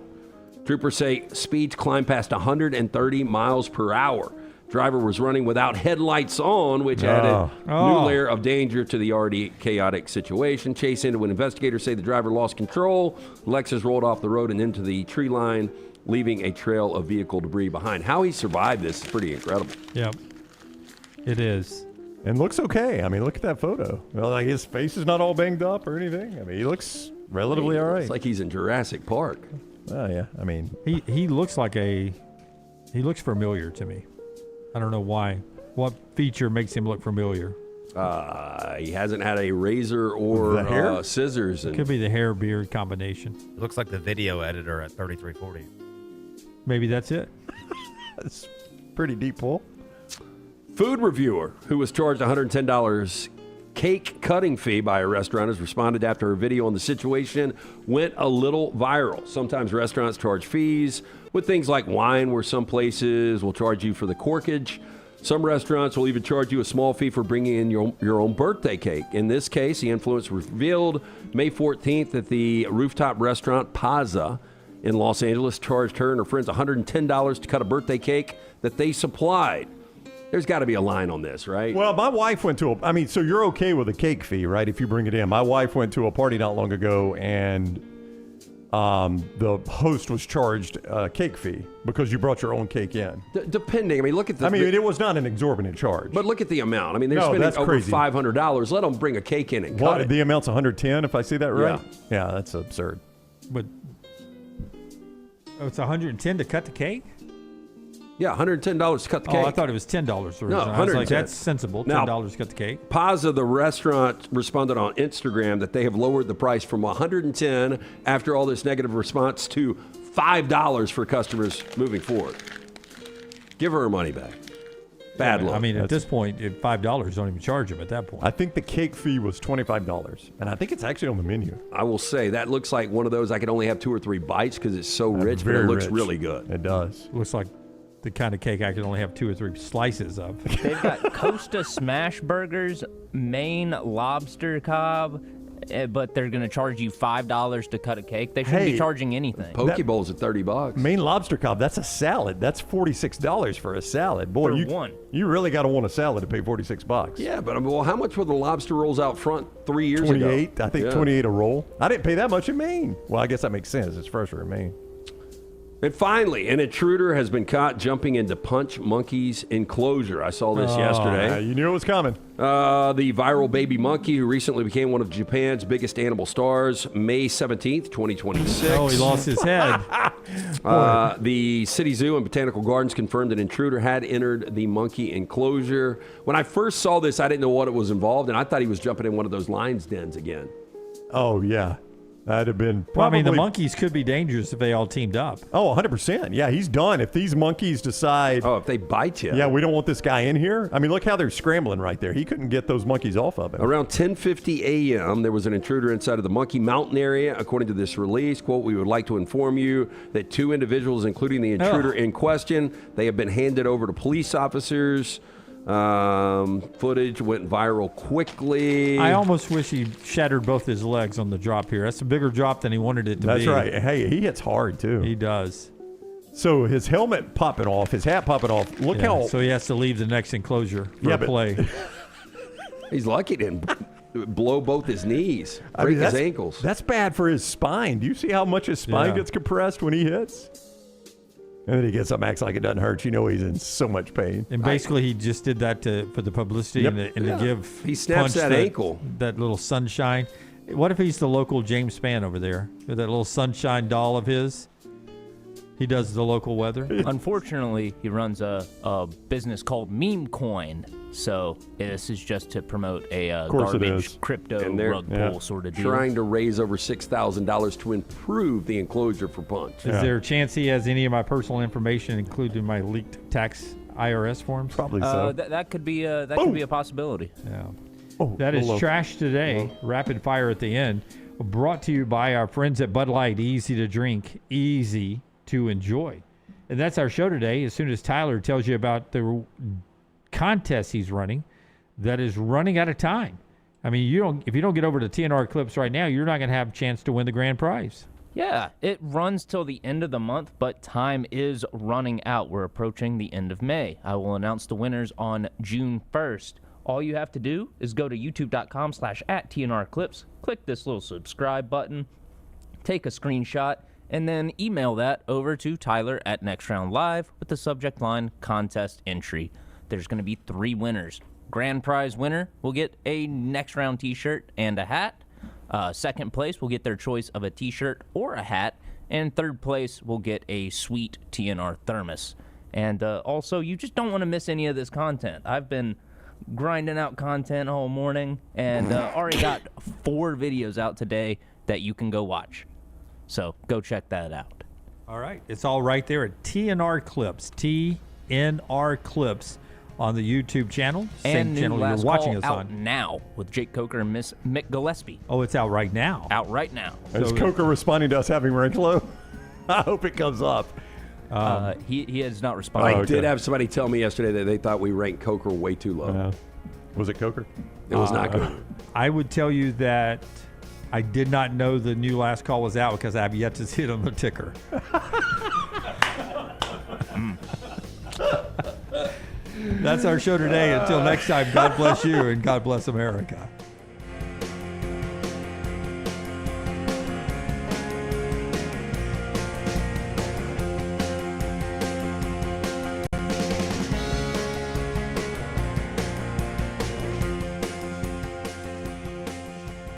Speaker 3: Troopers say speeds climbed past 130 miles per hour. Driver was running without headlights on, which added new layer of danger to the already chaotic situation. Chase into when investigators say the driver lost control. Lexus rolled off the road and into the tree line, leaving a trail of vehicle debris behind. How he survived this is pretty incredible.
Speaker 2: Yep, it is.
Speaker 4: And looks okay. I mean, look at that photo. Well, like his face is not all banged up or anything. I mean, he looks relatively all right.
Speaker 3: It's like he's in Jurassic Park.
Speaker 4: Oh, yeah. I mean,
Speaker 2: he looks like he looks familiar to me. I don't know why. What feature makes him look familiar?
Speaker 3: He hasn't had a razor or scissors.
Speaker 2: It could be the hair beard combination.
Speaker 18: It looks like the video editor at 3340.
Speaker 2: Maybe that's it.
Speaker 4: That's pretty deep pull.
Speaker 3: Food reviewer who was charged $110 cake cutting fee by a restaurant has responded after her video on the situation went a little viral. Sometimes restaurants charge fees with things like wine, where some places will charge you for the corkage. Some restaurants will even charge you a small fee for bringing in your own birthday cake. In this case, the influencer revealed May 14th that the rooftop restaurant Paza in Los Angeles charged her and her friends $110 to cut a birthday cake that they supplied. There's got to be a line on this, right?
Speaker 4: Well, my wife went to so you're okay with a cake fee, right, if you bring it in. My wife went to a party not long ago, and the host was charged a cake fee because you brought your own cake in.
Speaker 3: Depending. I mean, look at the...
Speaker 4: it was not an exorbitant charge.
Speaker 3: But look at the amount. I mean, they're spending over
Speaker 4: crazy.
Speaker 3: $500. Let them bring a cake in and cut it.
Speaker 4: The amount's $110, if I see that right? Yeah, that's absurd.
Speaker 2: But it's $110 to cut the cake?
Speaker 3: Yeah, $110 to cut the cake.
Speaker 2: Oh, I thought it was $10 originally.
Speaker 3: No,
Speaker 2: I was like, that's sensible. $10 to cut the cake.
Speaker 3: Paza, the restaurant, responded on Instagram that they have lowered the price from $110 after all this negative response to $5 for customers moving forward. Give her money back. Bad luck.
Speaker 2: I mean, at this point, $5 don't even charge them at that point.
Speaker 4: I think the cake fee was $25, and I think it's actually on the menu.
Speaker 3: I will say that looks like one of those I could only have 2 or 3 bites because it's so rich, but it looks really good.
Speaker 4: It does.
Speaker 2: Looks like the kind of cake I could only have 2 or 3 slices of.
Speaker 1: They've got Costa Smash Burgers, Maine Lobster Cobb, but they're going to charge you $5 to cut a cake. They shouldn't be charging anything.
Speaker 3: Poke Bowl's at $30.
Speaker 4: Maine Lobster Cobb, that's a salad. That's $46 for a salad. Boy, you really got to want a salad to pay $46.
Speaker 3: Yeah, but how much were the lobster rolls out front 3 years ago?
Speaker 4: 28. I think 28 a roll. I didn't pay that much in Maine. Well, I guess that makes sense. It's fresher in Maine.
Speaker 3: And finally, an intruder has been caught jumping into Punch Monkey's enclosure. I saw this yesterday.
Speaker 4: You knew it was coming.
Speaker 3: The viral baby monkey who recently became one of Japan's biggest animal stars, May 17th, 2026.
Speaker 2: Oh, he lost his head.
Speaker 3: The City Zoo and Botanical Gardens confirmed an intruder had entered the monkey enclosure. When I first saw this, I didn't know what it was involved, and I thought he was jumping in one of those lion's dens again.
Speaker 4: Oh, yeah. That'd have been probably...
Speaker 2: Well, I mean, the monkeys could be dangerous if they all teamed up.
Speaker 4: Oh, 100%. Yeah, he's done. If these monkeys decide...
Speaker 3: Oh, if they bite you.
Speaker 4: Yeah, we don't want this guy in here. I mean, look how they're scrambling right there. He couldn't get those monkeys off of him.
Speaker 3: Around 10:50 a.m., there was an intruder inside of the Monkey Mountain area. According to this release, quote, "We would like to inform you that 2 individuals, including the intruder in question, they have been handed over to police officers." Footage went viral quickly.
Speaker 2: I almost wish he shattered both his legs on the drop here. That's a bigger drop than he wanted it to be.
Speaker 4: That's right. Hey, he hits hard, too.
Speaker 2: He does.
Speaker 4: So his helmet popping off, his hat popping off. Look how...
Speaker 2: So he has to leave the next enclosure for a play.
Speaker 3: He's lucky he didn't blow both his knees, break his ankles.
Speaker 4: That's bad for his spine. Do you see how much his spine gets compressed when he hits? And then he gets up, acts like it doesn't hurt. You know he's in so much pain.
Speaker 2: And basically, he just did that for the publicity and to give.
Speaker 3: He snaps that ankle.
Speaker 2: That little sunshine. What if he's the local James Spann over there with that little sunshine doll of his? He does the local weather.
Speaker 1: Unfortunately, he runs a business called Meme Coin. So this is just to promote a garbage crypto rug pull sort of deal.
Speaker 3: Trying to raise over $6,000 to improve the enclosure for Punch.
Speaker 2: Is there a chance he has any of my personal information included in my leaked tax IRS forms?
Speaker 4: Probably so.
Speaker 1: That could be a possibility.
Speaker 2: Yeah. That is Trash Today, rapid fire at the end, brought to you by our friends at Bud Light. Easy to drink, easy to enjoy. And that's our show today. As soon as Tyler tells you about the contest he's running, that is running out of time. I mean, if you don't get over to TNR Clips right now, you're not going to have a chance to win the grand prize.
Speaker 1: Yeah, it runs till the end of the month, but time is running out. We're approaching the end of May. I will announce the winners on June 1st. All you have to do is go to youtube.com/@TNRClips, click this little subscribe button, take a screenshot, and then email that over to Tyler at Next Round Live with the subject line contest entry. There's going to be 3 winners. Grand prize winner will get a Next Round t-shirt and a hat. Second place will get their choice of a t-shirt or a hat. And third place will get a sweet TNR thermos. And also, you just don't want to miss any of this content. I've been grinding out content all morning and already got 4 videos out today that you can go watch. So go check that out.
Speaker 2: All right. It's all right there at TNR Clips. TNR Clips on the YouTube channel. Same
Speaker 1: And
Speaker 2: channel you're
Speaker 1: Last
Speaker 2: watching
Speaker 1: Call
Speaker 2: us
Speaker 1: out
Speaker 2: on.
Speaker 1: now with Jake Coker and Miss Mick Gillespie.
Speaker 2: Oh, it's out right now.
Speaker 1: Out right now.
Speaker 4: Is Coker responding to us having ranked low? I hope it comes up.
Speaker 1: He has not responded.
Speaker 3: I did have somebody tell me yesterday that they thought we ranked Coker way too low.
Speaker 4: Was it Coker?
Speaker 3: It was not Coker.
Speaker 2: I would tell you that I did not know the new Last Call was out because I have yet to see it on the ticker. That's our show today. Until next time, God bless you and God bless America.